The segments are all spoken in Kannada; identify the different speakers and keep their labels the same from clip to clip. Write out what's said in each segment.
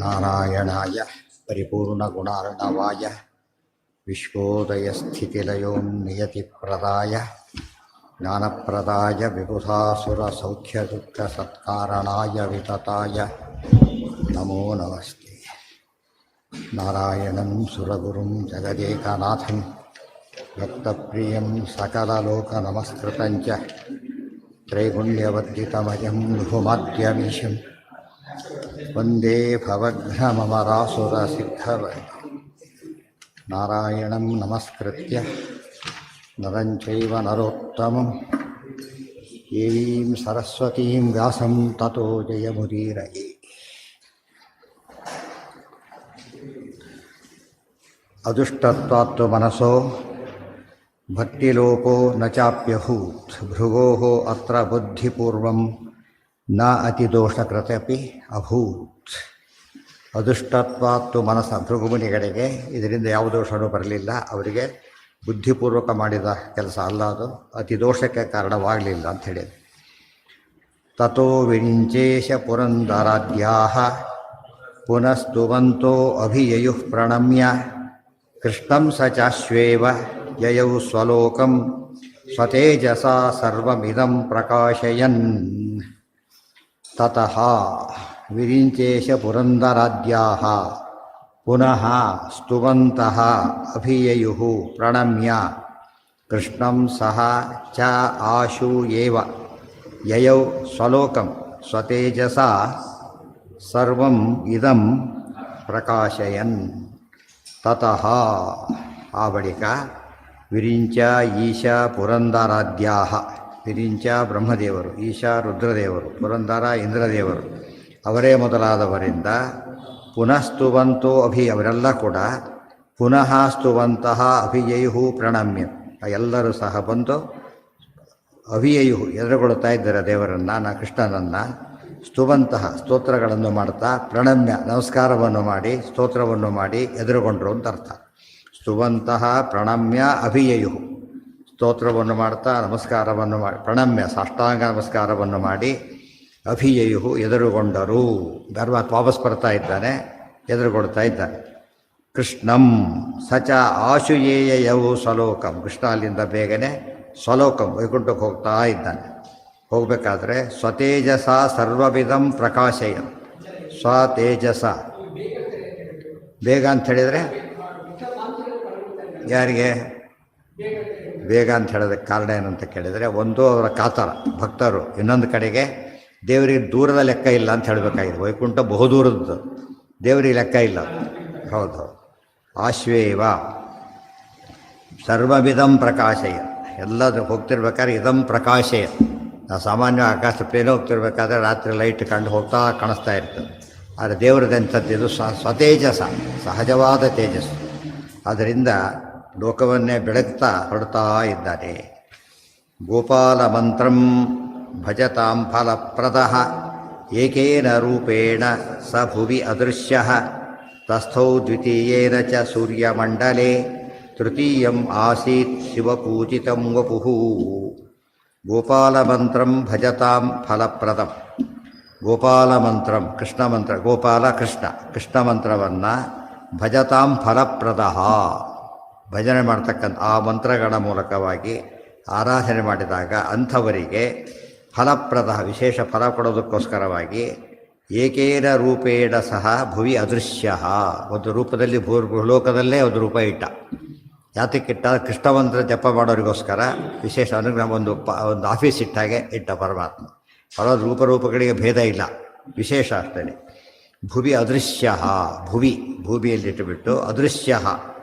Speaker 1: ನಾರಾಯಣಾಯ ಪರಿಪೂರ್ಣಗುಣಾರ್ಣವಾಯ ವಿಶ್ವೋದಯಸ್ಥಿತಿಲಯೋನ್ನಿಯತಿಪ್ರದಾಯ ಜ್ಞಾನಪ್ರದಾಯ ವಿಬುಧಾಸುರಸೌಖ್ಯದುಃಖಸತ್ಕಾರಣಾಯ ವಿತತಾಯ ನಮೋ ನಮಸ್ತೆ. ನಾರಾಯಣಂ ಸುರಗುರುಂ ಜಗದೇಕನಾಥಂ ಭಕ್ತಪ್ರಿಯಂ ಸಕಲಲೋಕನಮಸ್ಕೃತಂಚ ತ್ರೈಗುಣ್ಯವರ್ಜಿತಮಯಂ ವಿಭುಮಾದ್ಯಮೀಶಂ ವಂದೇ ಭವಘ್ನಮರಾಸುರಸಿದ್ಧವರ್ಗಂ. ನಾರಾಯಣಂ ನಮಸ್ಕೃತ್ಯ ನರಂ ಚೈವ ನರೋತ್ತಮಂ ದೇವೀಂ ಸರಸ್ವತೀಂ ವ್ಯಾಸಂ ತತೋ ಜಯಮುದೀರಯೇ. ಅದುಷ್ಟತ್ವಾತ್ತು ಮನಸೋ ಭಕ್ತಿಲೋಪೋ ನ ಚಾಪ್ಯಭೂತ್ ಭೃಗೋಃ ಅತ್ರ ಬುದ್ಧಿಪೂರ್ವಂ ನ ಅತಿದೋಷಕೃತಪಿ ಅಭೂತ್. ಅದುಷ್ಟತ್ವಾತ್ತು ಮನಸ ಭೃಗುಮುನಿಗಳಿಗೆ ಇದರಿಂದ ಯಾವ ದೋಷವೂ ಬರಲಿಲ್ಲ. ಅವರಿಗೆ ಬುದ್ಧಿಪೂರ್ವಕ ಮಾಡಿದ ಕೆಲಸ ಅಲ್ಲ, ಅದು ಅತಿ ದೋಷಕ್ಕೆ ಕಾರಣವಾಗಲಿಲ್ಲ ಅಂಥೇಳಿ. ತಥೋ ವಿರಿಂಚೇಶ ಪುರಂದರಾದ್ಯಾಃ ಪುನಸ್ತುವಂತೋ ಅಭಿಯಯುಃ ಪ್ರಣಮ್ಯ ಕೃಷ್ಣಂ ಸ ಚಾಶ್ವೇವ ಯಯೌ ಸ್ವಲೋಕಂ ಸ್ವತೇಜಸಾ ಸರ್ವಮಿದಂ ಪ್ರಕಾಶಯನ್. ತತಃ ವಿರಿಂಚೇಶ ಪುರಂದರಾದ್ಯಾಃ ಪುನಃ ಸ್ತುವಂತಃ ಅಭಿಯಯುಃ ಪ್ರಣಮ್ಯ ಕೃಷ್ಣಂ ಸಹ ಚ ಆಶು ಏವ ಯಯೌ ಸ್ವಲೋಕಂ ಸ್ವತೇಜಸಾ ಸರ್ವಂ ಇದಂ ಪ್ರಕಾಶಯನ್. ತತಃ ಆ ಬಳಿಕ ವಿರಿಂಚ ಈಶಾ ಪುರಂದರಾದ್ಯಾಃ, ವಿರಿಂಚ ಬ್ರಹ್ಮದೇವರು, ಈಶಾ ರುದ್ರದೇವರು, ಪುರಂದರ ಇಂದ್ರದೇವರು ಅವರೇ ಮೊದಲಾದವರಿಂದ ಪುನಃಸ್ತುವಂತೋ ಅವರೆಲ್ಲ ಕೂಡ ಪುನಃ ಸ್ತುವಂತಹ ಅಭಿಯಯುಹು ಪ್ರಣಮ್ಯ, ಎಲ್ಲರೂ ಸಹ ಬಂದು ಅಭಿಯಯುಹು ಎದುರುಗೊಳ್ತಾ ಇದ್ದಾರೆ ದೇವರನ್ನು, ಕೃಷ್ಣನನ್ನು. ಸ್ತುವಂತಹ ಸ್ತೋತ್ರಗಳನ್ನು ಮಾಡ್ತಾ, ಪ್ರಣಮ್ಯ ನಮಸ್ಕಾರವನ್ನು ಮಾಡಿ, ಸ್ತೋತ್ರವನ್ನು ಮಾಡಿ ಎದುರುಗೊಂಡ್ರು ಅಂತ ಅರ್ಥ. ಸ್ತುವಂತಹ ಪ್ರಣಮ್ಯ ಅಭಿಯಯುಹು, ಸ್ತೋತ್ರವನ್ನು ಮಾಡ್ತಾ ನಮಸ್ಕಾರವನ್ನು ಮಾಡಿ, ಪ್ರಣಮ್ಯ ಸಾಷ್ಟಾಂಗ ನಮಸ್ಕಾರವನ್ನು ಮಾಡಿ, ಅಭಿಯಯುಹು ಎದುರುಗೊಂಡರು. ಧರ್ಮಾತ್ ವಾಪಸ್ ಬರ್ತಾ ಇದ್ದಾನೆ, ಎದುರುಗೊಳ್ತಾ ಇದ್ದಾನೆ. ಕೃಷ್ಣಂ ಸಚ ಆಶುಯೇಯವು ಸ್ವಲೋಕಂ, ಕೃಷ್ಣ ಅಲ್ಲಿಂದ ಬೇಗನೆ ಸ್ವಲೋಕಂ ವೈಕುಂಠಕ್ಕೆ ಹೋಗ್ತಾ ಇದ್ದಾನೆ. ಹೋಗಬೇಕಾದ್ರೆ ಸ್ವತೇಜಸ ಸರ್ವವಿಧಂ ಪ್ರಕಾಶಯ, ಸ್ವತೇಜಸ ಬೇಗ ಅಂತ ಹೇಳಿದರೆ ಯಾರಿಗೆ ಬೇಗ ಅಂತ ಹೇಳೋದಕ್ಕೆ ಕಾರಣ ಏನಂತ ಕೇಳಿದರೆ, ಒಂದು ಅವರ ಕಾತರ ಭಕ್ತರು, ಇನ್ನೊಂದು ಕಡೆಗೆ ದೇವರಿಗೆ ದೂರದ ಲೆಕ್ಕ ಇಲ್ಲ ಅಂತ ಹೇಳಬೇಕಾಗಿದೆ. ವೈಕುಂಠ ಬಹುದೂರದ್ದು, ದೇವರಿಗೆ ಲೆಕ್ಕ ಇಲ್ಲ. ಹೌದು. ಆಶ್ವೇವ ಸರ್ವವಿಧಂ ಪ್ರಕಾಶಯ, ಎಲ್ಲದೂ ಹೋಗ್ತಿರ್ಬೇಕಾದ್ರೆ ಇದಂ ಪ್ರಕಾಶಯ. ನಾವು ಸಾಮಾನ್ಯ ಆಕಾಶ ಪ್ಲೇನ್ ಹೋಗ್ತಿರ್ಬೇಕಾದ್ರೆ ರಾತ್ರಿ ಲೈಟ್ ಕಂಡು ಹೋಗ್ತಾ ಕಾಣಿಸ್ತಾ ಇರ್ತದೆ. ಆದರೆ ದೇವರದಂಥದ್ದು ಇದು ಸ್ವತೇಜಸ, ಸಹಜವಾದ ತೇಜಸ್ಸು. ಆದ್ದರಿಂದ ಲೋಕವನ್ನೇ ಬೆಳಗ್ತಾ ಹೊರಡ್ತಾ ಇದ್ದಾನೆ. ಗೋಪಾಲ ಮಂತ್ರಂ ಭಜತಾಂ ಫಲಪ್ರದಃ ಏಕೇನ ರೂಪೇಣ ಸ ಭುವಿ ಅದೃಶ್ಯಃ ತಸ್ಥೌ ದ್ವಿತೀಯೇನ ಚ ಸೂರ್ಯಮಂಡಲೆ ತೃತೀಯಂ ಆಸೀತ್ ಶಿವಪೂಜಿತಂ ವಪುಃ. ಗೋಪಾಲಮಂತ್ರಂ ಭಜತಾಂ ಫಲಪ್ರದಂ, ಗೋಪಾಲಮಂತ್ರಂ ಕೃಷ್ಣ ಮಂತ್ರ, ಗೋಪಾಲ ಕೃಷ್ಣ, ಕೃಷ್ಣ ಮಂತ್ರವನ್ನು ಭಜತಾಂ ಫಲಪ್ರದಃ ಭಜನೆ ಮಾಡ್ತಕ್ಕಂಥ ಆ ಮಂತ್ರಗಳ ಮೂಲಕವಾಗಿ ಆರಾಧನೆ ಮಾಡಿದಾಗ ಅಂಥವರಿಗೆ ಫಲಪ್ರದ ವಿಶೇಷ ಫಲ ಕೊಡೋದಕ್ಕೋಸ್ಕರವಾಗಿ ಏಕೇನ ರೂಪೇಣ ಸಹ ಭುವಿ ಅದೃಶ್ಯ, ಒಂದು ರೂಪದಲ್ಲಿ ಭೂಲೋಕದಲ್ಲೇ ಒಂದು ರೂಪ ಇಟ್ಟ. ಯಾತಕ್ಕಿಟ್ಟ? ಕೃಷ್ಣ ಮಂತ್ರ ಜಪ ಮಾಡೋರಿಗೋಸ್ಕರ ವಿಶೇಷ ಅನುಗ್ರಹ, ಒಂದು ಆಫೀಸ್ ಇಟ್ಟಾಗೆ ಇಟ್ಟ ಪರಮಾತ್ಮ. ಅವರ ರೂಪಗಳಿಗೆ ಭೇದ ಇಲ್ಲ, ವಿಶೇಷ ಅಷ್ಟೇ. ಭುವಿ ಅದೃಶ್ಯ, ಭೂಮಿಯಲ್ಲಿಟ್ಟುಬಿಟ್ಟು ಅದೃಶ್ಯ,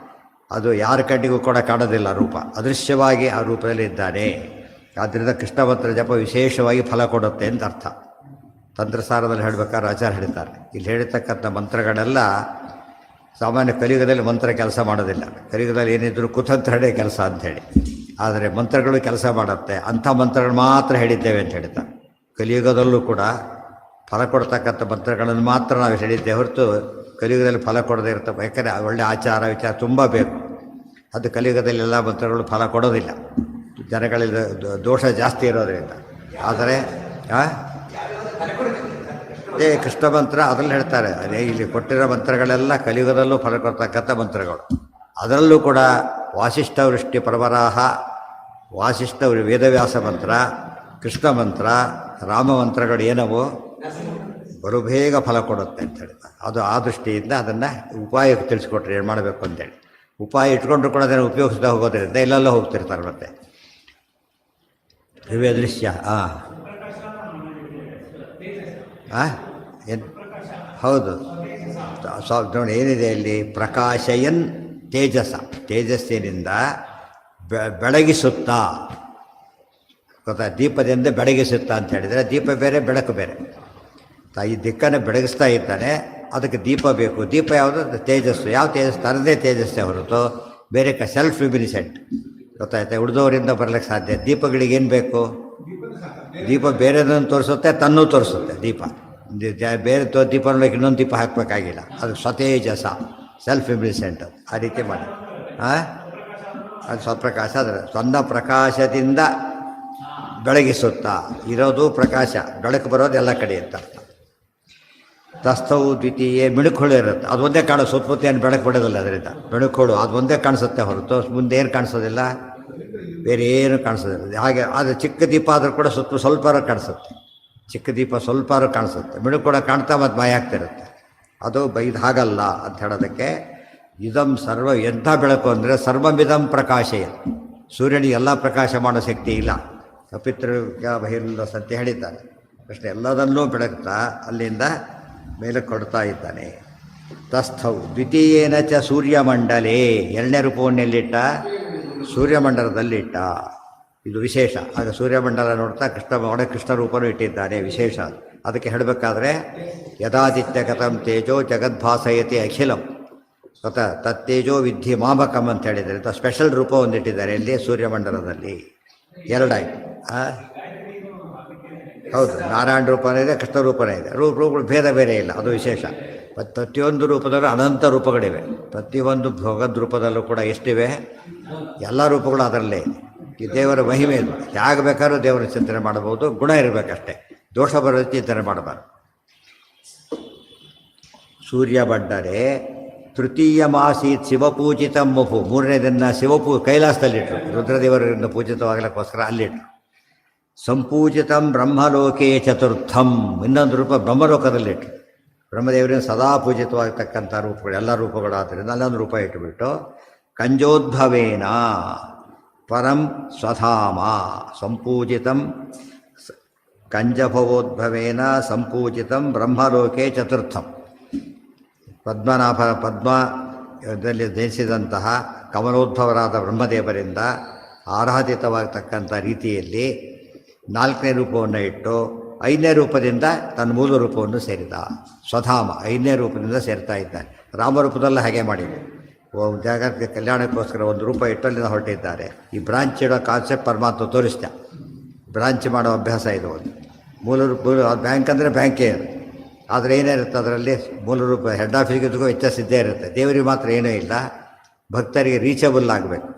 Speaker 1: ಅದು ಯಾರ ಕಣ್ಣಿಗೂ ಕೂಡ ಕಾಣೋದಿಲ್ಲ ರೂಪ, ಅದೃಶ್ಯವಾಗಿ ಆ ರೂಪದಲ್ಲಿ ಇದ್ದಾನೆ. ಆದ್ದರಿಂದ ಕೃಷ್ಣ ಮಂತ್ರ ಜಪ ವಿಶೇಷವಾಗಿ ಫಲ ಕೊಡುತ್ತೆ ಅಂತ ಅರ್ಥ. ತಂತ್ರಸಾರದಲ್ಲಿ ಹೇಳಬೇಕಾದ್ರೆ ಆಚಾರ್ಯ ಹೇಳ್ತಾರೆ, ಇಲ್ಲಿ ಹೇಳಿರ್ತಕ್ಕಂಥ ಮಂತ್ರಗಳೆಲ್ಲ ಸಾಮಾನ್ಯ ಕಲಿಯುಗದಲ್ಲಿ ಮಂತ್ರ ಕೆಲಸ ಮಾಡೋದಿಲ್ಲ. ಕಲಿಯುಗದಲ್ಲಿ ಏನಿದ್ರು ಕುತಂತ್ರನೇ ಕೆಲಸ ಅಂಥೇಳಿ, ಆದರೆ ಮಂತ್ರಗಳು ಕೆಲಸ ಮಾಡುತ್ತೆ. ಅಂಥ ಮಂತ್ರಗಳು ಮಾತ್ರ ಹೇಳಿದ್ದೇವೆ ಅಂತ ಹೇಳ್ತಾರೆ. ಕಲಿಯುಗದಲ್ಲೂ ಕೂಡ ಫಲ ಕೊಡ್ತಕ್ಕಂಥ ಮಂತ್ರಗಳನ್ನು ಮಾತ್ರ ನಾವು ಹೇಳಿದ್ದೆ ಹೊರತು ಕಲಿಯುಗದಲ್ಲಿ ಫಲ ಕೊಡದೇ ಇರ್ತವೆ. ಯಾಕಂದರೆ ಒಳ್ಳೆಯ ಆಚಾರ ವಿಚಾರ ತುಂಬ ಬೇಕು. ಅದು ಕಲಿಯುಗದಲ್ಲಿ ಎಲ್ಲ ಮಂತ್ರಗಳು ಫಲ ಕೊಡೋದಿಲ್ಲ, ಜನಗಳಲ್ಲಿ ದೋಷ ಜಾಸ್ತಿ ಇರೋದರಿಂದ. ಆದರೆ ಅದೇ ಕೃಷ್ಣ ಮಂತ್ರ ಅದರಲ್ಲಿ ಹೇಳ್ತಾರೆ. ಅದೇ ಇಲ್ಲಿ ಕೊಟ್ಟಿರೋ ಮಂತ್ರಗಳೆಲ್ಲ ಕಲಿಯುಗದಲ್ಲೂ ಫಲ ಕೊಡ್ತಕ್ಕಂಥ ಮಂತ್ರಗಳು. ಅದರಲ್ಲೂ ಕೂಡ ವಾಸಿಷ್ಠ ವೃಷ್ಟಿ ಪರವರಾಹ, ವಾಸಿಷ್ಠ ವೇದವ್ಯಾಸ ಮಂತ್ರ, ಕೃಷ್ಣ ಮಂತ್ರ, ರಾಮ ಮಂತ್ರಗಳು ಏನವು ಬರುಬೇಗ ಫಲ ಕೊಡುತ್ತೆ ಅಂತ ಹೇಳ್ತಾರೆ. ಅದು ಆ ದೃಷ್ಟಿಯಿಂದ ಅದನ್ನು ಉಪಾಯ ತಿಳಿಸ್ಕೊಟ್ರೆ ಏನು ಮಾಡಬೇಕು ಅಂತೇಳಿ. ಉಪಾಯ ಇಟ್ಕೊಂಡ್ರು ಕೂಡ ಅದನ್ನು ಉಪಯೋಗಿಸ್ತಾ ಹೋಗೋದ್ರಿಂದ ಎಲ್ಲೆಲ್ಲ ಹೋಗ್ತಿರ್ತಾರೆ. ಮತ್ತೆ ದಿವ್ಯ ದೃಶ್ಯ ಏನು ಹೌದು ನೋಡಿ ಏನಿದೆ ಇಲ್ಲಿ, ಪ್ರಕಾಶಯನ್ ತೇಜಸ, ತೇಜಸ್ಸಿನಿಂದ ಬೆಳಗಿಸುತ್ತಾ ಗೊತ್ತಾ. ದೀಪದಿಂದ ಬೆಳಗಿಸುತ್ತಾ ಅಂತ ಹೇಳಿದರೆ ದೀಪ ಬೇರೆ ಬೆಳಕು ಬೇರೆ. ಈ ದಿಕ್ಕನ್ನು ಬೆಳಗಿಸ್ತಾ ಇದ್ದಾನೆ, ಅದಕ್ಕೆ ದೀಪ ಬೇಕು. ದೀಪ ಯಾವುದು? ತೇಜಸ್ಸು. ಯಾವ ತೇಜಸ್ಸು? ತನ್ನದೇ ತೇಜಸ್ಸೇ ಹೊರತು ಬೇರೆ ಸೆಲ್ಫ್ ಲ್ಯುಮಿನಿಸೆಂಟ್ ಗೊತ್ತಾಯ್ತಾ. ಉಳಿದವರಿಂದ ಬರಲಿಕ್ಕೆ ಸಾಧ್ಯ. ದೀಪಗಳಿಗೇನು ಬೇಕು? ದೀಪ ಬೇರೆದನ್ನು ತೋರಿಸುತ್ತೆ, ತನ್ನೂ ತೋರಿಸುತ್ತೆ. ದೀಪ ಬೇರೆ ದೀಪ ನೋಡೋಕೆ ಇನ್ನೊಂದು ದೀಪ ಹಾಕಬೇಕಾಗಿಲ್ಲ. ಅದು ಸ್ವತೇಜಸ, ಸೆಲ್ಫ್ ಲ್ಯುಮಿನಿಸೆಂಟ್. ಆ ರೀತಿ ಮಾಡಿ ಅದು ಸ್ವಪ್ರಕಾಶ. ಅದರ ಸ್ವಂತ ಪ್ರಕಾಶದಿಂದ ಬೆಳಗಿಸುತ್ತಾ ಇರೋದು ಪ್ರಕಾಶ, ಬೆಳಕು ಬರೋದು ಎಲ್ಲ ಕಡೆ ಅಂತ. ತಸ್ಥವು ದ್ವಿತೀಯ ಮಿಣುಕುಳು ಇರುತ್ತೆ, ಅದು ಒಂದೇ ಕಾಣೋ. ಸುತ್ತಮುತ್ತ ಏನು ಬೆಳಕು ಬಿಡೋದಿಲ್ಲ ಅದರಿಂದ. ಮಿಣುಕುಳು ಅದು ಒಂದೇ ಕಾಣಿಸುತ್ತೆ ಹೊರತು ಮುಂದೆ ಏನು ಕಾಣಿಸೋದಿಲ್ಲ, ಬೇರೆ ಏನು ಕಾಣಿಸೋದಿಲ್ಲ. ಹಾಗೆ ಆದರೆ ಚಿಕ್ಕ ದೀಪ ಆದರೂ ಕೂಡ ಸ್ವಲ್ಪ ಕಾಣಿಸುತ್ತೆ. ಚಿಕ್ಕ ದೀಪ ಸ್ವಲ್ಪ ಕಾಣಿಸುತ್ತೆ, ಮಿಣುಕುಳ ಕಾಣ್ತಾ ಮತ್ತು ಮಾಯ ಆಗ್ತಿರುತ್ತೆ. ಅದು ಇದು ಹಾಗಲ್ಲ ಅಂತ ಹೇಳೋದಕ್ಕೆ ಇದಂ ಸರ್ವ ಎಂಥ ಬೆಳಕು ಅಂದರೆ ಸರ್ವಮಿದಂ ಪ್ರಕಾಶಯ. ಸೂರ್ಯನಿಗೆ ಎಲ್ಲ ಪ್ರಕಾಶ ಮಾಡೋ ಶಕ್ತಿ ಇಲ್ಲ. ಕಪಿತೃಗ ಬಹಿರ್ಲ ಸತ್ಯ ಹೇಳಿದ್ದಾನೆ. ಕೃಷ್ಣ ಎಲ್ಲದನ್ನೂ ಬೆಳಗ್ತಾ ಅಲ್ಲಿಂದ ಮೇಲೆ ಕೊಡ್ತಾ ಇದ್ದಾನೆ. ತಸ್ಥೌ ದ್ವಿತೀಯೇನ ಚ ಸೂರ್ಯಮಂಡಲೇ, ಎರಡನೇ ರೂಪವನ್ನೆಲ್ಲಿಟ್ಟ? ಸೂರ್ಯಮಂಡಲದಲ್ಲಿಟ್ಟ. ಇದು ವಿಶೇಷ. ಆಗ ಸೂರ್ಯಮಂಡಲ ನೋಡ್ತಾ ಕೃಷ್ಣ ರೂಪನೂ ಇಟ್ಟಿದ್ದಾನೆ, ವಿಶೇಷ. ಅದಕ್ಕೆ ಹೇಳಬೇಕಾದ್ರೆ ಯದಾದಿತ್ಯ ಕಥಂ ತೇಜೋ ಜಗದ್ಭಾಸಯತಿ ಅಖಿಲಂ ಗೊತ್ತಾ. ತತ್ತೇಜೋ ವಿದ್ಧಿ ಮಾಮಕಂ ಅಂತ ಹೇಳಿದರೆ ಸ್ಪೆಷಲ್ ರೂಪ ಒಂದಿಟ್ಟಿದ್ದಾರೆ ಇಲ್ಲಿ ಸೂರ್ಯಮಂಡಲದಲ್ಲಿ. ಎರಡಾಯ್ತು. ಹೌದು, ನಾರಾಯಣ ರೂಪನೇ ಇದೆ, ಕೃಷ್ಣ ರೂಪನೇ ಇದೆ. ರೂಪಗಳು ಭೇದ ಬೇರೆ ಇಲ್ಲ, ಅದು ವಿಶೇಷ. ಪ್ರತಿಯೊಂದು ರೂಪದಲ್ಲೂ ಅನಂತ ರೂಪಗಳಿವೆ. ಪ್ರತಿಯೊಂದು ಭಗವದ್ ರೂಪದಲ್ಲೂ ಕೂಡ ಎಷ್ಟಿವೆ? ಎಲ್ಲ ರೂಪಗಳು ಅದರಲ್ಲೇ ಇದೆ. ಈ ದೇವರ ಮಹಿಮೆ ಇದು. ಹೇಗೆ ಬೇಕಾದ್ರೂ ದೇವರ ಚಿಂತನೆ ಮಾಡಬಹುದು, ಗುಣ ಇರಬೇಕಷ್ಟೇ, ದೋಷ ಬರೋ ಚಿಂತನೆ ಮಾಡಬಾರ್ದು. ಸೂರ್ಯ ಬಂಡರೆ ತೃತೀಯ ಮಾಸೀತ್ ಶಿವಪೂಜಿತ ಮುಫು, ಮೂರನೇ ದಿನ ಕೈಲಾಸದಲ್ಲಿಟ್ಟರು. ರುದ್ರದೇವರಿಂದ ಪೂಜಿತವಾಗಲಿಕ್ಕೋಸ್ಕರ ಅಲ್ಲಿಟ್ಟರು. ಸಂಪೂಜಿತಂ ಬ್ರಹ್ಮಲೋಕೆ ಚತುರ್ಥಂ, ಇನ್ನೊಂದು ರೂಪ ಬ್ರಹ್ಮಲೋಕದಲ್ಲಿಟ್ಟರು. ಬ್ರಹ್ಮದೇವರಿಂದ ಸದಾ ಪೂಜಿತವಾಗತಕ್ಕಂಥ ರೂಪಗಳು, ಎಲ್ಲ ರೂಪಗಳಾದ್ದರಿಂದ ಅಲ್ಲೊಂದು ರೂಪ ಇಟ್ಟುಬಿಟ್ಟು ಕಂಜೋದ್ಭವೇನ ಪರಂ ಸ್ವಧಾಮ ಸಂಪೂಜಿತಂ ಕಂಜಭವೋದ್ಭವೇನ ಸಂಪೂಜಿತಂ ಬ್ರಹ್ಮಲೋಕೆ ಚತುರ್ಥಂ. ಪದ್ಮದಲ್ಲಿ ಜನಿಸಿದಂತಹ ಕಮಲೋದ್ಭವರಾದ ಬ್ರಹ್ಮದೇವರಿಂದ ಆರಾಧಿತವಾಗತಕ್ಕಂಥ ರೀತಿಯಲ್ಲಿ ನಾಲ್ಕನೇ ರೂಪವನ್ನು ಇಟ್ಟು ಐದನೇ ರೂಪದಿಂದ ತನ್ನ ಮೂಲ ರೂಪವನ್ನು ಸೇರಿದ. ಸ್ವಧಾಮ ಐದನೇ ರೂಪದಿಂದ ಸೇರ್ತಾ ಇದ್ದಾನೆ. ರಾಮರೂಪದಲ್ಲ ಹಾಗೆ ಮಾಡಿದೆ. ಜಗತ್ತಿಗೆ ಕಲ್ಯಾಣಕ್ಕೋಸ್ಕರ ಒಂದು ರೂಪ ಇಟ್ಟಲ್ಲಿಂದ ಹೊರಟಿದ್ದಾರೆ. ಈ ಬ್ರಾಂಚ್ ಇಡೋ ಕಾನ್ಸೆಪ್ಟ್ ಪರಮಾತ್ಮ ತೋರಿಸ್ದ. ಬ್ರಾಂಚ್ ಮಾಡೋ ಅಭ್ಯಾಸ ಇದು. ಒಂದು ಮೂಲ ರೂಪ ಬ್ಯಾಂಕ್ ಅಂದರೆ ಬ್ಯಾಂಕೇ ಅದು. ಆದರೆ ಏನಿರುತ್ತೆ ಅದರಲ್ಲಿ ಮೂಲ ರೂಪ ಹೆಡ್ ಆಫೀಸ್ಗಿದ್ಗೂ ವ್ಯತ್ಯಾಸ ಇದ್ದೇ ಇರುತ್ತೆ. ದೇವರಿಗೆ ಮಾತ್ರ ಏನೂ ಇಲ್ಲ. ಭಕ್ತರಿಗೆ ರೀಚಬಲ್ ಆಗಬೇಕು.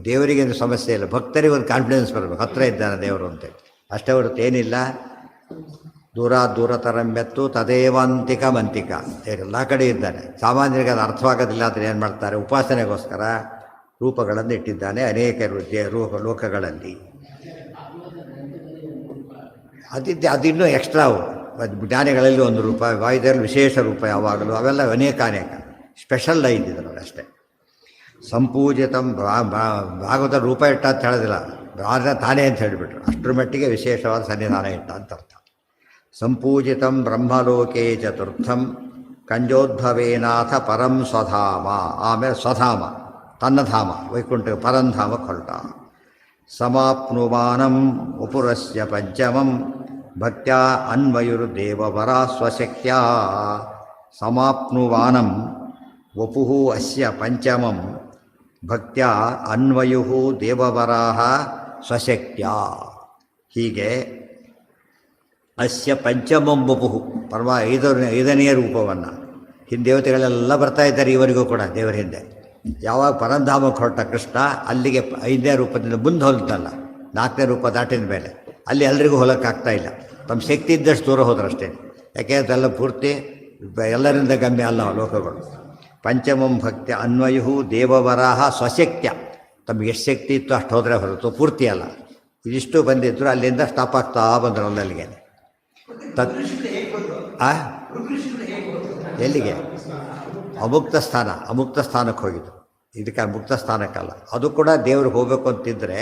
Speaker 1: ದೇವರಿಗೆ ಏನು ಸಮಸ್ಯೆ ಇಲ್ಲ, ಭಕ್ತರಿಗೆ ಒಂದು ಕಾನ್ಫಿಡೆನ್ಸ್ ಬರಬೇಕು, ಹತ್ತಿರ ಇದ್ದಾನೆ ದೇವರು ಅಂತೇಳಿ. ಅಷ್ಟೇ ಹೊರತು ಏನಿಲ್ಲ. ದೂರತರಮ್ಮೆತ್ತು ತದೇವಾಂತಿಕ ಮಂತಿಕ, ಎಲ್ಲ ಕಡೆ ಇದ್ದಾನೆ. ಸಾಮಾನ್ಯರಿಗೆ ಅದು ಅರ್ಥವಾಗೋದಿಲ್ಲ. ಆದರೆ ಏನು ಮಾಡ್ತಾರೆ, ಉಪಾಸನೆಗೋಸ್ಕರ ರೂಪಗಳನ್ನು ಇಟ್ಟಿದ್ದಾನೆ ಅನೇಕ ಲೋಕಗಳಲ್ಲಿ. ಅದಿನ್ನೂ ಎಕ್ಸ್ಟ್ರಾ. ಜ್ಞಾನಿಗಳಲ್ಲಿ ಒಂದು ರೂಪ, ವಾಯುದೇವರಲ್ಲಿ ವಿಶೇಷ ರೂಪ ಯಾವಾಗಲೂ, ಅವೆಲ್ಲ ಅನೇಕ ಸ್ಪೆಷಲ್ ಐದಿದ್ರು ಅಷ್ಟೇ. ಸಂಪೂಜಿತಂ ಭಾಗವತ ರೂಪ ಇಟ್ಟ ಅಂತ ಹೇಳೋದಿಲ್ಲ, ತಾನೇ ಅಂತ ಹೇಳಿಬಿಟ್ರು. ಅಷ್ಟರ ಮಟ್ಟಿಗೆ ವಿಶೇಷವಾದ ಸನ್ನಿಧಾನ ಇಟ್ಟ ಅಂತ ಅರ್ಥ. ಸಂಪೂಜಿತಂ ಬ್ರಹ್ಮಲೋಕೆ ಚತುರ್ಥಂ ಕಂಜೋದ್ಭವೇನಾಥ ಪರಂ ಸ್ವಧಾಮ. ಆಮೇಲೆ ಸ್ವಧಾಮ ತನ್ನ ಧಾಮ ವೈಕುಂಠ ಪರಂಧಾಮಕ್ಕೆ ಹೊರಟ. ಸಮಾಪ್ನುಮಾನಂ ವಪುರಸ್ಯ ಪಂಚಮಂ ಭಕ್ತ್ಯಾ ಅನ್ವಯುರ್ದೇವವರ ಸ್ವಶಕ್ತ್ಯ. ಸಮಾಪ್ನುವಾನಂ ವಪುಃ ಅಸ್ಯ ಪಂಚಮಂ ಭಕ್ತ್ಯಾ ಅನ್ವಯುಃ ದೇವವರಾಹ ಸ್ವಶಕ್ತ್ಯ. ಹೀಗೆ ಅಸ್ಯ ಪಂಚಮಂ ವಪುಃ ಐದನೆಯ ರೂಪವನ್ನು ದೇವತೆಗಳೆಲ್ಲ ಬರ್ತಾ ಇದ್ದಾರೆ ಇವರಿಗೂ ಕೂಡ ದೇವರ ಹಿಂದೆ. ಯಾವಾಗ ಪರಂಧಾಮಕ್ಕೆ ಹೊರಟ ಕೃಷ್ಣ ಅಲ್ಲಿಗೆ ಐದನೇ ರೂಪದಿಂದ ಮುಂದೆ ಹೊಲ್ತಲ್ಲ, ನಾಲ್ಕನೇ ರೂಪ ದಾಟಿದ ಮೇಲೆ ಅಲ್ಲಿ ಎಲ್ರಿಗೂ ಹೊಲಕ್ಕಾಗ್ತಾ ಇಲ್ಲ. ತಮ್ಮ ಶಕ್ತಿ ಇದ್ದಷ್ಟು ದೂರ ಹೋದ್ರಷ್ಟೇ. ಯಾಕೆ ಅದೆಲ್ಲ ಪೂರ್ತಿ ಎಲ್ಲರಿಂದ ಗಮ್ಯ ಅಲ್ಲ ಲೋಕಗಳು. ಪಂಚಮಂ ಭಕ್ತಿ ಅನ್ವಯು ದೇವವರಾಹ ಸ್ವಶಕ್ತ್ಯ, ತಮಗೆ ಎಷ್ಟು ಶಕ್ತಿ ಇತ್ತು ಅಷ್ಟು ಹೋದರೆ ಹೊರತು ಪೂರ್ತಿ ಅಲ್ಲ. ಇದಿಷ್ಟು ಬಂದಿದ್ರು, ಅಲ್ಲಿಂದ ಸ್ಟಾಪ್ ಆಗ್ತಾ ಬಂದರು ಅಲ್ಲಿಗೆ. ಎಲ್ಲಿಗೆ? ಅಮುಕ್ತ ಸ್ಥಾನ, ಅಮುಕ್ತ ಸ್ಥಾನಕ್ಕೆ ಹೋಗಿದ್ದು. ಇದಕ್ಕೆ ಮುಕ್ತ ಸ್ಥಾನಕ್ಕಲ್ಲ. ಅದು ಕೂಡ ದೇವ್ರಿಗೆ ಹೋಗಬೇಕು ಅಂತಿದ್ದರೆ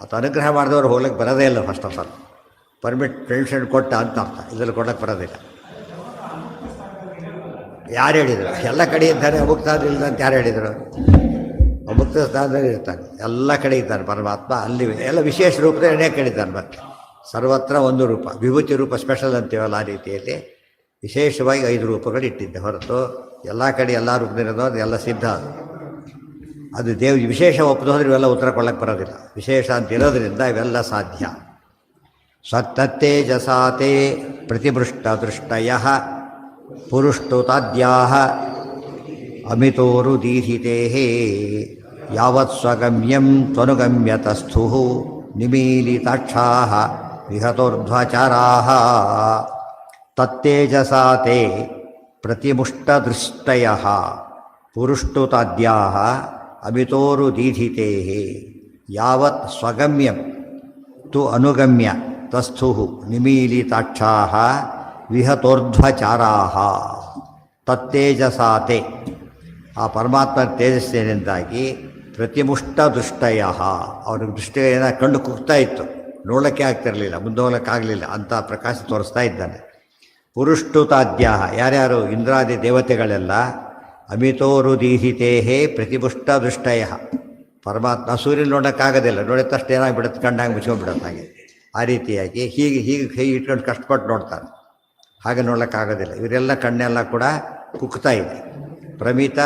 Speaker 1: ಅದು ಅನುಗ್ರಹ ಮಾಡಿದವ್ರು ಹೋಗ್ಲಿಕ್ಕೆ ಬರೋದೇ ಇಲ್ಲ. ಫಸ್ಟ್ ಆಫ್ ಆಲ್ ಪರ್ಮಿಷನ್ ಕೊಟ್ಟ ಅಂತ ಅರ್ಥ, ಇದರಲ್ಲಿ ಕೊಡೋಕ್ಕೆ ಬರೋದಿಲ್ಲ. ಯಾರು ಹೇಳಿದರು? ಎಲ್ಲ ಕಡೆ ಇದ್ದಾರೆ, ಅಮುಕ್ತ ಇಲ್ಲ ಅಂತ ಯಾರು ಹೇಳಿದರು? ಅಮುಕ್ತ ಸ್ಥಾನದಲ್ಲಿ ಇರ್ತಾನೆ, ಎಲ್ಲ ಕಡೆ ಇದ್ದಾನೆ ಪರಮಾತ್ಮ. ಅಲ್ಲಿ ಎಲ್ಲ ವಿಶೇಷ ರೂಪದಲ್ಲಿ ಅನೇಕ ಕಡಿದ್ದಾನೆ. ಮತ್ತೆ ಸರ್ವತ್ರ ಒಂದು ರೂಪ, ವಿಭೂತಿ ರೂಪ ಸ್ಪೆಷಲ್ ಅಂತೀವಲ್ಲ ಆ ರೀತಿಯಲ್ಲಿ ವಿಶೇಷವಾಗಿ 5 ರೂಪಗಳು ಇಟ್ಟಿದ್ದೆ ಹೊರತು ಎಲ್ಲ ಕಡೆ ಎಲ್ಲ ರೂಪದಿರೋದು ಅದು ಎಲ್ಲ ಸಿದ್ಧ. ಅದು ವಿಶೇಷ ಒಪ್ಪದು ಹೋದ್ರೆ ಇವೆಲ್ಲ ಉತ್ತರ ಕೊಡೋಕ್ಕೆ ಬರೋದಿಲ್ಲ. ವಿಶೇಷ ಅಂತ ಇರೋದ್ರಿಂದ ಇವೆಲ್ಲ ಸಾಧ್ಯ. ಸ್ವತ್ತೇಜಸಾತೆ ಪ್ರತಿಭೃಷ್ಟ ದೃಷ್ಟಯ ಪುರುಷ್ಟುತಾದ್ಯಾ ಅಮಿತೋರು ದೀಹಿತೆ ಯಾವತ್ ಸ್ವಗಮ್ಯಂ ತ್ವನುಗಮ್ಯತಸ್ಥು ನಿಮೀಲಿತಾಕ್ಷಾ ವಿಹತೋರ್ಧ್ವಚಾರಾ ತತ್ತೇಜಸಾತೆ ಪ್ರತಿಮುಷ್ಟದೃಷ್ಟಯ ಪುರುಷ್ಟುತಾದ್ಯಾ ಅಮಿತೋರು ದೀಧಿತೆ ಯಾವತ್ ಸ್ವಗಮ್ಯಂ ತು ಅನುಗಮ್ಯ ತಸ್ಥು ನಿಮೀಲಿತಾಕ್ಷಾ ವಿಹತೋರ್ಧ್ವಚಾರಾ ತತ್ತೇಜಸಾತೆ, ಆ ಪರಮಾತ್ಮ ತೇಜಸ್ಸಿನಿಂದಾಗಿ ಪ್ರತಿಮುಷ್ಟ ದೃಷ್ಟಯ, ಅವ್ರಿಗೆ ದೃಷ್ಟಿ ಕಣ್ಣು ಕುಗ್ತಾ ಇತ್ತು, ನೋಡೋಕ್ಕೆ ಆಗ್ತಿರಲಿಲ್ಲ, ಮುಂದೆ ಹೋಗ್ಲಿಕ್ಕಾಗಲಿಲ್ಲ ಅಂತ ಪ್ರಕಾಶ ತೋರಿಸ್ತಾ ಇದ್ದಾನೆ. ಪುರುಷ್ಟುತಾದ್ಯ, ಯಾರ್ಯಾರು ಇಂದ್ರಾದಿ ದೇವತೆಗಳೆಲ್ಲ ಅಮಿತೋರು ದೀಹಿತೇಹೇ ಪ್ರತಿಪುಷ್ಟ ದೃಷ್ಟಯ, ಪರಮಾತ್ಮ ಸೂರ್ಯನ ನೋಡೋಕ್ಕಾಗೋದಿಲ್ಲ, ನೋಡಿದ ತಕ್ಷಣ ಏನಾಗ್ಬಿಡುತ್ತೆ, ಕಣ್ಣಾಗಿ ಮುಚ್ಕೊಂಡ್ಬಿಡುತ್ತೆ. ಹಾಗೆ ಆ ರೀತಿಯಾಗಿ ಹೀಗೆ ಇಟ್ಕೊಂಡು ಕಷ್ಟಪಟ್ಟು ನೋಡ್ತಾರೆ, ಹಾಗೆ ನೋಡೋಕ್ಕಾಗೋದಿಲ್ಲ. ಇವರೆಲ್ಲ ಕಣ್ಣೆಲ್ಲ ಕೂಡ ಕುಗ್ತಾ ಇದೆ. ಪ್ರಮಿತ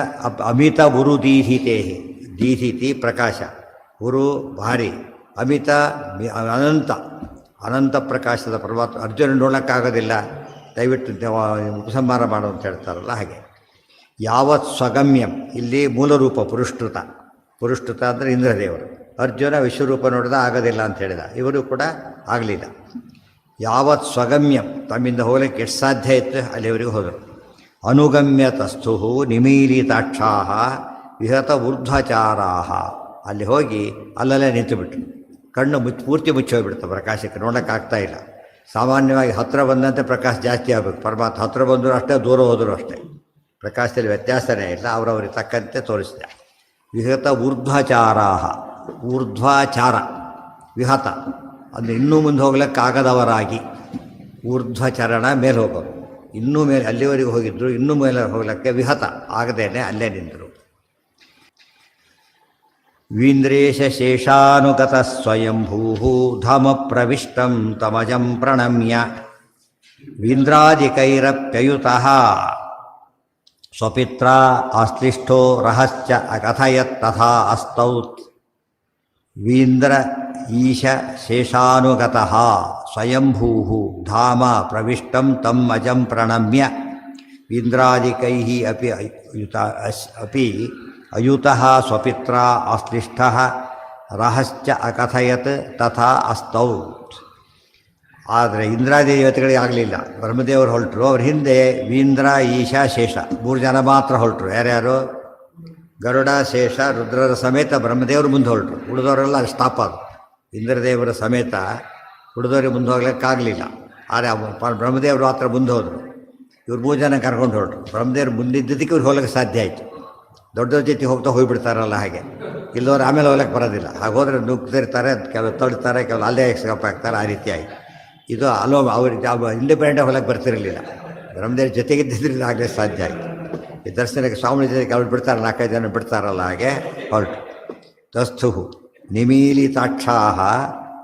Speaker 1: ಅಮಿತ ಉರು ದೀಹಿತೇಹಿ, ದೀಹಿತಿ ಪ್ರಕಾಶ, ಉರು ಭಾರಿ, ಅಮಿತ ಅನಂತ, ಅನಂತ ಪ್ರಕಾಶದ ಪರಮಾತ್ಮ. ಅರ್ಜುನ ನೋಡೋಕ್ಕಾಗೋದಿಲ್ಲ, ದಯವಿಟ್ಟು ಉಪಸಂಹಾರ ಮಾಡು ಅಂತ ಹೇಳ್ತಾರಲ್ಲ ಹಾಗೆ. ಯಾವತ್ ಸ್ವಗಮ್ಯಂ, ಇಲ್ಲಿ ಮೂಲರೂಪ ಪುರುಷ್ಟೃತ, ಪುರುಷ್ಟೃತ ಅಂದರೆ ಇಂದ್ರದೇವರು. ಅರ್ಜುನ ವಿಶ್ವರೂಪ ನೋಡಿದ ಆಗೋದಿಲ್ಲ ಅಂತ ಹೇಳಿದ, ಇವರು ಕೂಡ ಆಗಲಿಲ್ಲ. ಯಾವತ್ ಸ್ವಗಮ್ಯಂ, ತಮ್ಮಿಂದ ಹೋಗ್ಲಿಕ್ಕೆ ಎಷ್ಟು ಸಾಧ್ಯ ಇತ್ತು ಅಲ್ಲಿವರೆಗೂ ಹೋದರು. ಅನುಗಮ್ಯ ತಸ್ಥು ನಿಮೀಲಿತಾಕ್ಷಾ ವಿಹತ ಊರ್ಧ್ವಚಾರಾ, ಅಲ್ಲಿ ಹೋಗಿ ಅಲ್ಲಲ್ಲೇ ನಿಂತುಬಿಟ್ರು. ಕಣ್ಣು ಪೂರ್ತಿ ಮುಚ್ಚೋಗ್ಬಿಡ್ತು, ಪ್ರಕಾಶಕ್ಕೆ ನೋಡೋಕ್ಕಾಗ್ತಾ ಇಲ್ಲ. ಸಾಮಾನ್ಯವಾಗಿ ಹತ್ತಿರ ಬಂದಂತೆ ಪ್ರಕಾಶ ಜಾಸ್ತಿ ಆಗಬೇಕು. ಪರಮಾತ್ಮ ಹತ್ತಿರ ಬಂದರೂ ಅಷ್ಟೇ, ದೂರ ಹೋದರೂ ಅಷ್ಟೇ, ಪ್ರಕಾಶದಲ್ಲಿ ವ್ಯತ್ಯಾಸನೇ ಇಲ್ಲ, ಅವರವ್ರಿಗೆ ತಕ್ಕಂತೆ ತೋರಿಸಿದೆ. ವಿಹತ ಊರ್ಧ್ವಚಾರಾ, ಊರ್ಧ್ವಚಾರ ವಿಹತ ಅಂದರೆ ಇನ್ನೂ ಮುಂದೆ ಹೋಗ್ಲಿಕ್ಕಾಗದವರಾಗಿ, ಊರ್ಧ್ವಚರಣ ಮೇಲೆ ಹೋಗೋರು, ಇನ್ನೂ ಮೇಲೆ ಅಲ್ಲಿವರೆಗೂ ಹೋಗಿದ್ದರು, ಇನ್ನೂ ಮೇಲೆ ಹೋಗ್ಲಿಕ್ಕೆ ವಿಹತ ಆಗದೇನೆ ಅಲ್ಲೇ ನಿಂತರು. ವೀಂದ್ರೇಶ ಶೇಷಾನುಗತ ಸ್ವಯಂಭೂ ಧಾಮ ಪ್ರವಿಷ್ಟಂ ತಮಜಂ ಪ್ರಣಮ್ಯ ವೀಂದ್ರಾದಿಕೈರಪ್ಯಯುತಃ ಸ್ವಪಿತ್ರ ಆಶ್ಲಿಷ್ಟೋ ರಹಶ್ಚ ಅಕಥಯತ್ ತಥಾ ಅಸ್ತೌತ್. ವೀಂದ್ರ ಈಶ ಶೇಷಾನುಗತಃ ಸ್ವಯಂಭೂ ಧಾಮ ಪ್ರವಿಷ್ಟಂ ತಮ್ ಅಜಂ ಪ್ರಣಮ್ಯ ವೀಂದ್ರಾದಿಕೈಃ ಅಪಿ ಅಯುತಃ ಸ್ವಪಿತ್ರ ಆಶ್ಲಿಷ್ಟಃ ರಹಶ್ಚ ಅಕಥಯತ್ ತಥಾ ಅಸ್ತೌತ್. ಆದರೆ ಇಂದ್ರಾದಿ ದೇವತೆಗಳಿಗೆ ಆಗಲಿಲ್ಲ. ಬ್ರಹ್ಮದೇವರು ಹೊರಟರು, ಅವ್ರ ಹಿಂದೆ ವೀಂದ್ರ ಈಶ ಶೇಷ 3 ಜನ ಮಾತ್ರ ಹೊರಟರು. ಯಾರ್ಯಾರು? ಗರುಡ ಶೇಷ ರುದ್ರರ ಸಮೇತ ಬ್ರಹ್ಮದೇವರು ಮುಂದೆ ಹೊರಟರು. ಉಳಿದವರೆಲ್ಲ ಅಲ್ಲಿ ಸ್ಟಾಪ್ ಆದರು. ಇಂದ್ರದೇವರ ಸಮೇತ ಉಳಿದವ್ರಿಗೆ ಮುಂದೆ ಹೋಗ್ಲಿಕ್ಕಾಗಲಿಲ್ಲ. ಆದರೆ ಬ್ರಹ್ಮದೇವರು ಮಾತ್ರ ಮುಂದೆ ಹೋದರು. ಇವ್ರು 3 ಜನ ಕರ್ಕೊಂಡು ಹೊರಟರು. ಬ್ರಹ್ಮದೇವರು ಮುಂದಿದ್ದದಕ್ಕೆ ಇವ್ರು ಹೋಗ್ಲಿಕ್ಕೆ ಸಾಧ್ಯ ಆಯಿತು. ದೊಡ್ಡವ್ರ ಜೊತೆ ಹೋಗ್ತಾ ಹೋಗಿಬಿಡ್ತಾರಲ್ಲ ಹಾಗೆ, ಇಲ್ಲದವ್ರು ಆಮೇಲೆ ಹೋಗ್ಲಿಕ್ಕೆ ಬರೋದಿಲ್ಲ. ಹಾಗೋದ್ರೆ ನುಗ್ತಿರ್ತಾರೆ, ಕೆಲವು ತಳ್ತಾರೆ, ಕೆಲವು ಅಲ್ಲೇ ಎಕ್ಸ್ಕಪ್ ಆಗ್ತಾರೆ. ಆ ರೀತಿ ಆಯಿತು. ಇದು ಅವ್ರಿಗೆ ಇಂಡಿಪೆಂಡೆಂಟಾಗಿ ಹೊಲಕ್ಕೆ ಬರ್ತಿರಲಿಲ್ಲ. ಬ್ರಹ್ಮದೇವ್ರ ಜೊತೆಗಿದ್ದಿದ್ದರಿಂದ ಆಗಲೇ ಸಾಧ್ಯ ಆಯಿತು. ಈ ದರ್ಶನಕ್ಕೆ ಸ್ವಾಮಿ ಜೊತೆಗೆ ಅವ್ರು ಬಿಡ್ತಾರೆ, 4-5 ಜನ ಬಿಡ್ತಾರಲ್ಲ ಹಾಗೆ ಹೊರಟು. ತಸ್ಥು ನಿಮೀಲಿತಾಕ್ಷಾ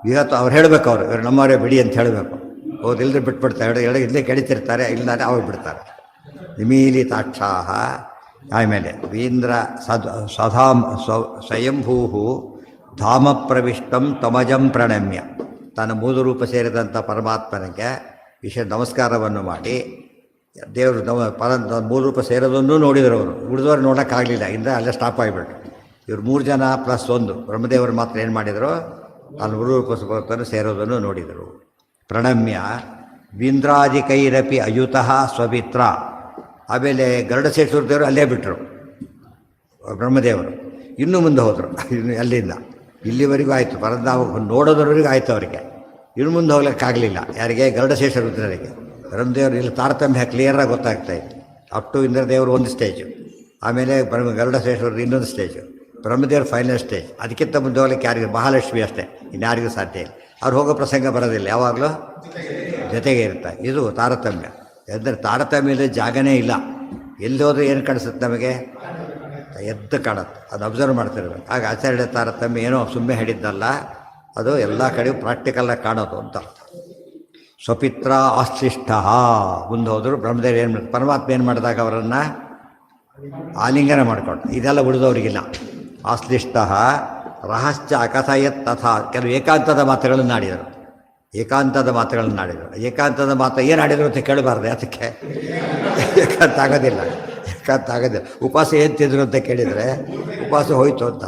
Speaker 1: ವಿಹತ, ಅವ್ರು ಹೇಳಬೇಕು, ಇವ್ರು ನಮ್ಮವರೇ ಬಿಡಿ ಅಂತ ಹೇಳಬೇಕು. ಹೋದಿಲ್ಲದ್ರೆ ಬಿಟ್ಬಿಡ್ತಾರೆ, ಇಲ್ಲೇ ಕೆಡಿತಿರ್ತಾರೆ, ಇಲ್ಲಾಂದರೆ ಅವ್ರು ಬಿಡ್ತಾರೆ. ನಿಮೀಲಿತಾಕ್ಷಾ. ಆಮೇಲೆ ವೀಂದ್ರ ಸ್ವಯಂಭೂ ಧಾಮ ಪ್ರವಿಷ್ಟಂ ತಮಜಂ ಪ್ರಣಮ್ಯ, ತನ್ನ ಮೂಲ ರೂಪ ಸೇರಿದಂಥ ಪರಮಾತ್ಮನಿಗೆ ನಮಸ್ಕಾರವನ್ನು ಮಾಡಿ, ದೇವರು ಮೂಲ ರೂಪ ಸೇರೋದನ್ನು ನೋಡಿದರು. ಅವರು ಉಳಿದವರು ನೋಡೋಕ್ಕಾಗಲಿಲ್ಲ, ಇಂದ ಅಲ್ಲೇ ಸ್ಟಾಪ್ ಆಗಿಬಿಟ್ರು. ಇವರು 3 ಜನ ಪ್ಲಸ್ 1 ಬ್ರಹ್ಮದೇವರು ಮಾತ್ರ ಏನು ಮಾಡಿದರು, ಅಲ್ಲಿ ಮೂಲ ರೂಪ ಸೇರೋದನ್ನು ನೋಡಿದರು. ಪ್ರಣಮ್ಯ ವೀಂದ್ರಾದಿಕೈರಪಿ ಅಯುತಃ ಸ್ವಪಿತ್ರ. ಆಮೇಲೆ ಗರುಡಶೇಷರ ದೇವರು ಅಲ್ಲೇ ಬಿಟ್ಟರು ಬ್ರಹ್ಮದೇವರು. ಇನ್ನೂ ಮುಂದೆ ಹೋದರು. ಇನ್ನು ಅಲ್ಲಿಂದ ಇಲ್ಲಿವರೆಗೂ ಆಯಿತು, ಪರಧಾಮ ನೋಡೋದ್ರವರೆಗೂ ಆಯಿತು ಅವರಿಗೆ. ಇನ್ನು ಮುಂದೆ ಹೋಗ್ಲಿಕ್ಕಾಗಲಿಲ್ಲ. ಯಾರಿಗೆ? ಗರುಡಶೇಷ ರುದ್ರರಿಗೆ. ಬ್ರಹ್ಮದೇವರು ಇಲ್ಲಿ ತಾರತಮ್ಯ ಕ್ಲಿಯರಾಗಿ ಗೊತ್ತಾಗ್ತಾ ಇತ್ತು. ಅಪ್ ಟು ಇಂದ್ರದೇವರು ಒಂದು ಸ್ಟೇಜು, ಆಮೇಲೆ ಗರುಡಶೇಷರು ಇನ್ನೊಂದು ಸ್ಟೇಜು, ಬ್ರಹ್ಮದೇವರು ಫೈನಲ್ ಸ್ಟೇಜ್. ಅದಕ್ಕಿಂತ ಮುಂದೆ ಹೋಗ್ಲಿಕ್ಕೆ ಯಾರಿಗೂ ಮಹಾಲಕ್ಷ್ಮಿ ಅಷ್ಟೇ, ಇನ್ಯಾರಿಗೂ ಸಾಧ್ಯ ಇಲ್ಲ. ಅವ್ರು ಹೋಗೋ ಪ್ರಸಂಗ ಬರೋದಿಲ್ಲ, ಯಾವಾಗಲೂ ಜೊತೆಗೆ ಇರ್ತಾರೆ. ಇದು ತಾರತಮ್ಯ. ಅಂದರೆ ತಾರತಮ್ಯದ ಜಾಗನೇ ಇಲ್ಲ. ಎಲ್ಲಿ ಹೋದ್ರೂ ಏನು ಕಾಣಿಸುತ್ತೆ ನಮಗೆ? ಎದ್ದು ಕಾಣುತ್ತೆ. ಅದು ಅಬ್ಸರ್ವ್ ಮಾಡ್ತಿರ್ಬೇಕು. ಆಗ ಆಚಾರ್ಯ ತಾರತಮ್ಯ ಏನೋ ಸುಮ್ಮನೆ ಹೇಳಿದ್ದಲ್ಲ, ಅದು ಎಲ್ಲ ಕಡೆಯೂ ಪ್ರಾಕ್ಟಿಕಲಾಗಿ ಕಾಣೋದು ಅಂತ ಅರ್ಥ. ಸ್ವಪಿತ್ರ ಆಶ್ಲಿಷ್ಟ. ಮುಂದೆ ಹೋದರು ಬ್ರಹ್ಮದೇವರು. ಏನು ಪರಮಾತ್ಮ ಏನು ಮಾಡಿದಾಗ ಅವರನ್ನು ಆಲಿಂಗನ ಮಾಡಿಕೊಂಡು, ಇದೆಲ್ಲ ಉಳಿದವರಿಗಿಲ್ಲ. ಆಶ್ಲಿಷ್ಟ ರಹಸ್ಯ ಅಕಥಯತ್ ತಥಾ. ಕೆಲವು ಏಕಾಂತದ ಮಾತುಗಳನ್ನು ಆಡಿದರು. ಏಕಾಂತದ ಮಾತು ಏನು ಆಡಿದರು ಅಂತ ಕೇಳಬಾರ್ದು. ಅದಕ್ಕೆ ಏಕಾಂತ ಆಗೋದಿಲ್ಲ. ಉಪವಾಸ ಏನು ತಿಂದರು ಅಂತ ಕೇಳಿದರೆ ಉಪವಾಸ ಹೋಯ್ತು ಅಂತ.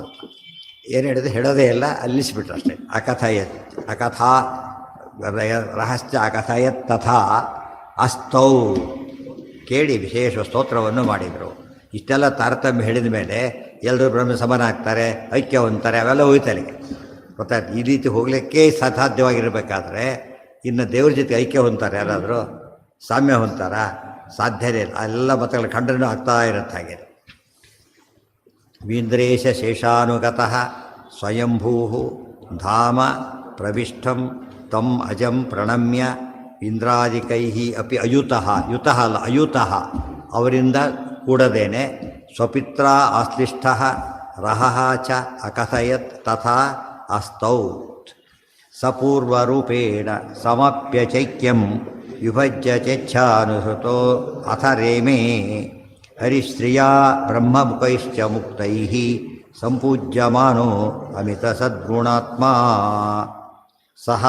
Speaker 1: ಏನು ಹೇಳಿದ್ರೆ ಹೇಳೋದೇ ಇಲ್ಲ, ಅಲ್ಲಿಸ್ಬಿಟ್ರು ಅಷ್ಟೇ. ಅಕಥಯತ್ ಅಕಥಾ ರಹಸ್ಯ ಅಕಥಯತ್ ತಥಾ ಅಸ್ತೌ. ಕೇಳಿ ವಿಶೇಷ ಸ್ತೋತ್ರವನ್ನು ಮಾಡಿದರು. ಇಷ್ಟೆಲ್ಲ ತಾರತಮ್ಯ ಹೇಳಿದ ಮೇಲೆ ಎಲ್ಲರೂ ಬ್ರಹ್ಮ ಸಮಾನ ಆಗ್ತಾರೆ, ಐಕ್ಯ ಹೊಂತಾರೆ, ಅವೆಲ್ಲ ಹೋಯ್ತಲ್ಲಿಗೆ ಗೊತ್ತಾಯ್ತು. ಈ ರೀತಿ ಹೋಗಲಿಕ್ಕೆ ಸಾಧ್ಯವಾಗಿರಬೇಕಾದ್ರೆ ಇನ್ನು ದೇವ್ರ ಜೊತೆ ಐಕ್ಯ ಹೊಂತಾರೆ ಯಾರಾದರೂ? ಸಾಮ್ಯ ಹೊಂತಾರ? ಸಾಧ್ಯನೇ ಇಲ್ಲ. ಎಲ್ಲ ಮತಗಳ ಖಂಡನೂ ಆಗ್ತಾ ಇರುತ್ತೆ. ಹಾಗೆ ವೀಂದ್ರೇಶ ಶೇಷಾನುಗತಃ ಸ್ವಯಂಭೂ ಧಾಮ ಪ್ರವಿಷ್ಟಂ ತಂ ಅಜಂ ಪ್ರಣಮ್ಯ ಇಂದ್ರಾದಿಕೈ ಅಪಿ ಅಯುತಃ. ಯುತಃ ಅಲ್ಲ, ಅಯುತಃ, ಅವರಿಂದ ಕೂಡದೇನೆ. ಸ್ವಪಿತ್ರ ಆಶ್ಲಿಷ್ಟ ರಹಃ ಚ ಅಕಥಯತ್ ತಥಾ ಅಸ್ತೌತ್. ಸಪೂರ್ವರೂಪೇಣ ಸಮಾಪ್ಯಚೈಕ್ಯಂ ವಿಭಜ್ಯ ಚೇಚ್ಛಾನುಸೃತೋ ಅಥ ರೇಮೇ ಹರಿಶ್ರಿಯಾ ಬ್ರಹ್ಮಮುಖೈಶ್ಚ ಮುಕ್ತೈಃ ಸಂಪೂಜ್ಯಮಾನೋ ಅಮಿತ ಸದ್ಗುಣಾತ್ಮ. ಸಹ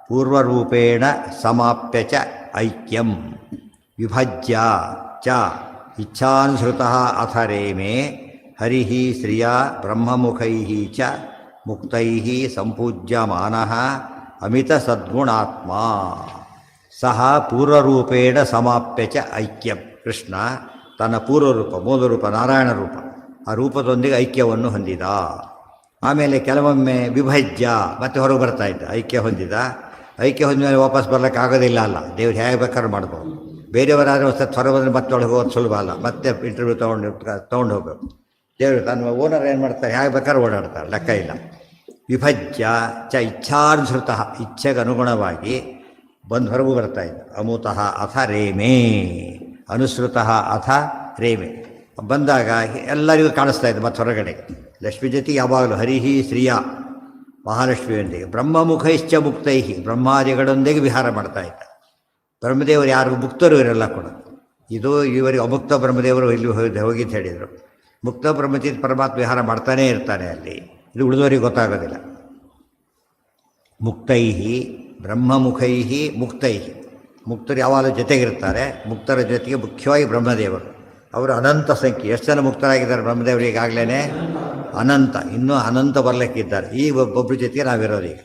Speaker 1: ಪೂರ್ವರೂಪೇಣ ಸಮಾಪ್ಯ ಚ ಐಕ್ಯಂ ವಿಭಜ್ಯ ಚ ಇಚ್ಛಾನುಸೃತಃ ಅಥ ರೇಮೇ ಹರಿಃ ಶ್ರಿಯಾ ಬ್ರಹ್ಮಮುಖೈಃ ಚ ಮುಕ್ತೈಃ ಸಂಪೂಜ್ಯಮಾನಃ ಅಮಿತ ಸದ್ಗುಣಾತ್ಮ. ಸಹ ಪೂರ್ವರೂಪೇಣ ಸಮಾಪ್ಯ ಚ ಐಕ್ಯಂ. ಕೃಷ್ಣ ತನ್ನ ಪೂರ್ವರೂಪ, ಮೂಲರೂಪ, ನಾರಾಯಣ ರೂಪ, ಆ ರೂಪದೊಂದಿಗೆ ಐಕ್ಯವನ್ನು ಹೊಂದಿದ. ಆಮೇಲೆ ಕೆಲವೊಮ್ಮೆ ವಿಭಜ್ಯ, ಮತ್ತೆ ಹೊರಗೆ ಬರ್ತಾ ಇದ್ದ. ಐಕ್ಯ ಹೊಂದಿದ ಹೊಂದಿದ ಮೇಲೆ ವಾಪಸ್ ಬರ್ಲಿಕ್ಕೆ ಆಗೋದಿಲ್ಲ. ಅಲ್ಲ, ದೇವ್ರು ಹೇಗೆ ಬೇಕಾದ್ರೂ ಮಾಡ್ಬೋದು. ಬೇರೆಯವರಾದ್ರೆ ಒಂದು ಸತ್ ಹೊರ ಬಂದರೆ ಮತ್ತೆ ಒಳಗೆ ಹೋಗೋದು ಸುಲಭ ಅಲ್ಲ. ಮತ್ತೆ ಇಂಟರ್ವ್ಯೂ ತೊಗೊಂಡು ಹೋಗಬೇಕು. ದೇವರು ತನ್ನ ಓನರ್ ಏನು ಮಾಡ್ತಾರೆ? ಹೇಗೆ ಬೇಕಾದ್ರೂ ಓಡಾಡ್ತಾರೆ, ಲೆಕ್ಕ ಇಲ್ಲ. ವಿಭಜ್ಯ ಚ ಇಚ್ಛಾನುಸೃತ, ಇಚ್ಛೆಗೆ ಅನುಗುಣವಾಗಿ ಬಂದು ಹೊರಗೂ ಬರ್ತಾ ಇದ್ದ. ಅಮೂತಃ ಅಥ ರೇಮೇ, ಅನುಸೃತಃ ಅಥ ರೇಮೆ. ಬಂದಾಗ ಎಲ್ಲರಿಗೂ ಕಾಣಿಸ್ತಾ ಇದ್ದ ಮತ್ತೆ ಹೊರಗಡೆ. ಲಕ್ಷ್ಮೀ ಜೊತೆಗೆ ಯಾವಾಗಲೂ ಹರಿಹಿ ಶ್ರೀಯ ಮಹಾಲಕ್ಷ್ಮಿಯೊಂದಿಗೆ, ಬ್ರಹ್ಮಮುಖೈಶ್ಚ ಮುಕ್ತೈಹಿ, ಬ್ರಹ್ಮಾದಿಗಳೊಂದಿಗೆ ವಿಹಾರ ಮಾಡ್ತಾ ಇದ್ದ. ಬ್ರಹ್ಮದೇವರು ಯಾರಿಗೂ ಮುಕ್ತರು ಇರಲ್ಲ ಕೂಡ. ಇದು ಇವರಿಗೆ ಅಮುಕ್ತ ಬ್ರಹ್ಮದೇವರು ಇಲ್ಲಿ ಹೋಗಿದ್ದು ಹೇಳಿದರು. ಮುಕ್ತ ಬ್ರಹ್ಮಚಿತ್ ಪರಮಾತ್ಮ ವಿಹಾರ ಮಾಡ್ತಾನೇ ಇರ್ತಾನೆ ಅಲ್ಲಿ. ಇದು ಉಳಿದವರಿಗೆ ಗೊತ್ತಾಗೋದಿಲ್ಲ. ಮುಕ್ತೈಹಿ ಬ್ರಹ್ಮಮುಖೈಹಿ ಮುಕ್ತೈಹಿ. ಮುಕ್ತರು ಯಾವಾಗಲೂ ಜೊತೆಗಿರ್ತಾರೆ. ಮುಕ್ತರ ಜೊತೆಗೆ ಮುಖ್ಯವಾಗಿ ಬ್ರಹ್ಮದೇವರು. ಅವರು ಅನಂತ ಸಂಖ್ಯೆ. ಎಷ್ಟು ಜನ ಮುಕ್ತರಾಗಿದ್ದಾರೆ ಬ್ರಹ್ಮದೇವರು ಈಗಾಗಲೇ? ಅನಂತ. ಇನ್ನೂ ಅನಂತ ಬರಲಿಕ್ಕಿದ್ದಾರೆ. ಈ ಒಬ್ಬೊಬ್ಬರ ಜೊತೆಗೆ ನಾವಿರೋದು ಈಗ.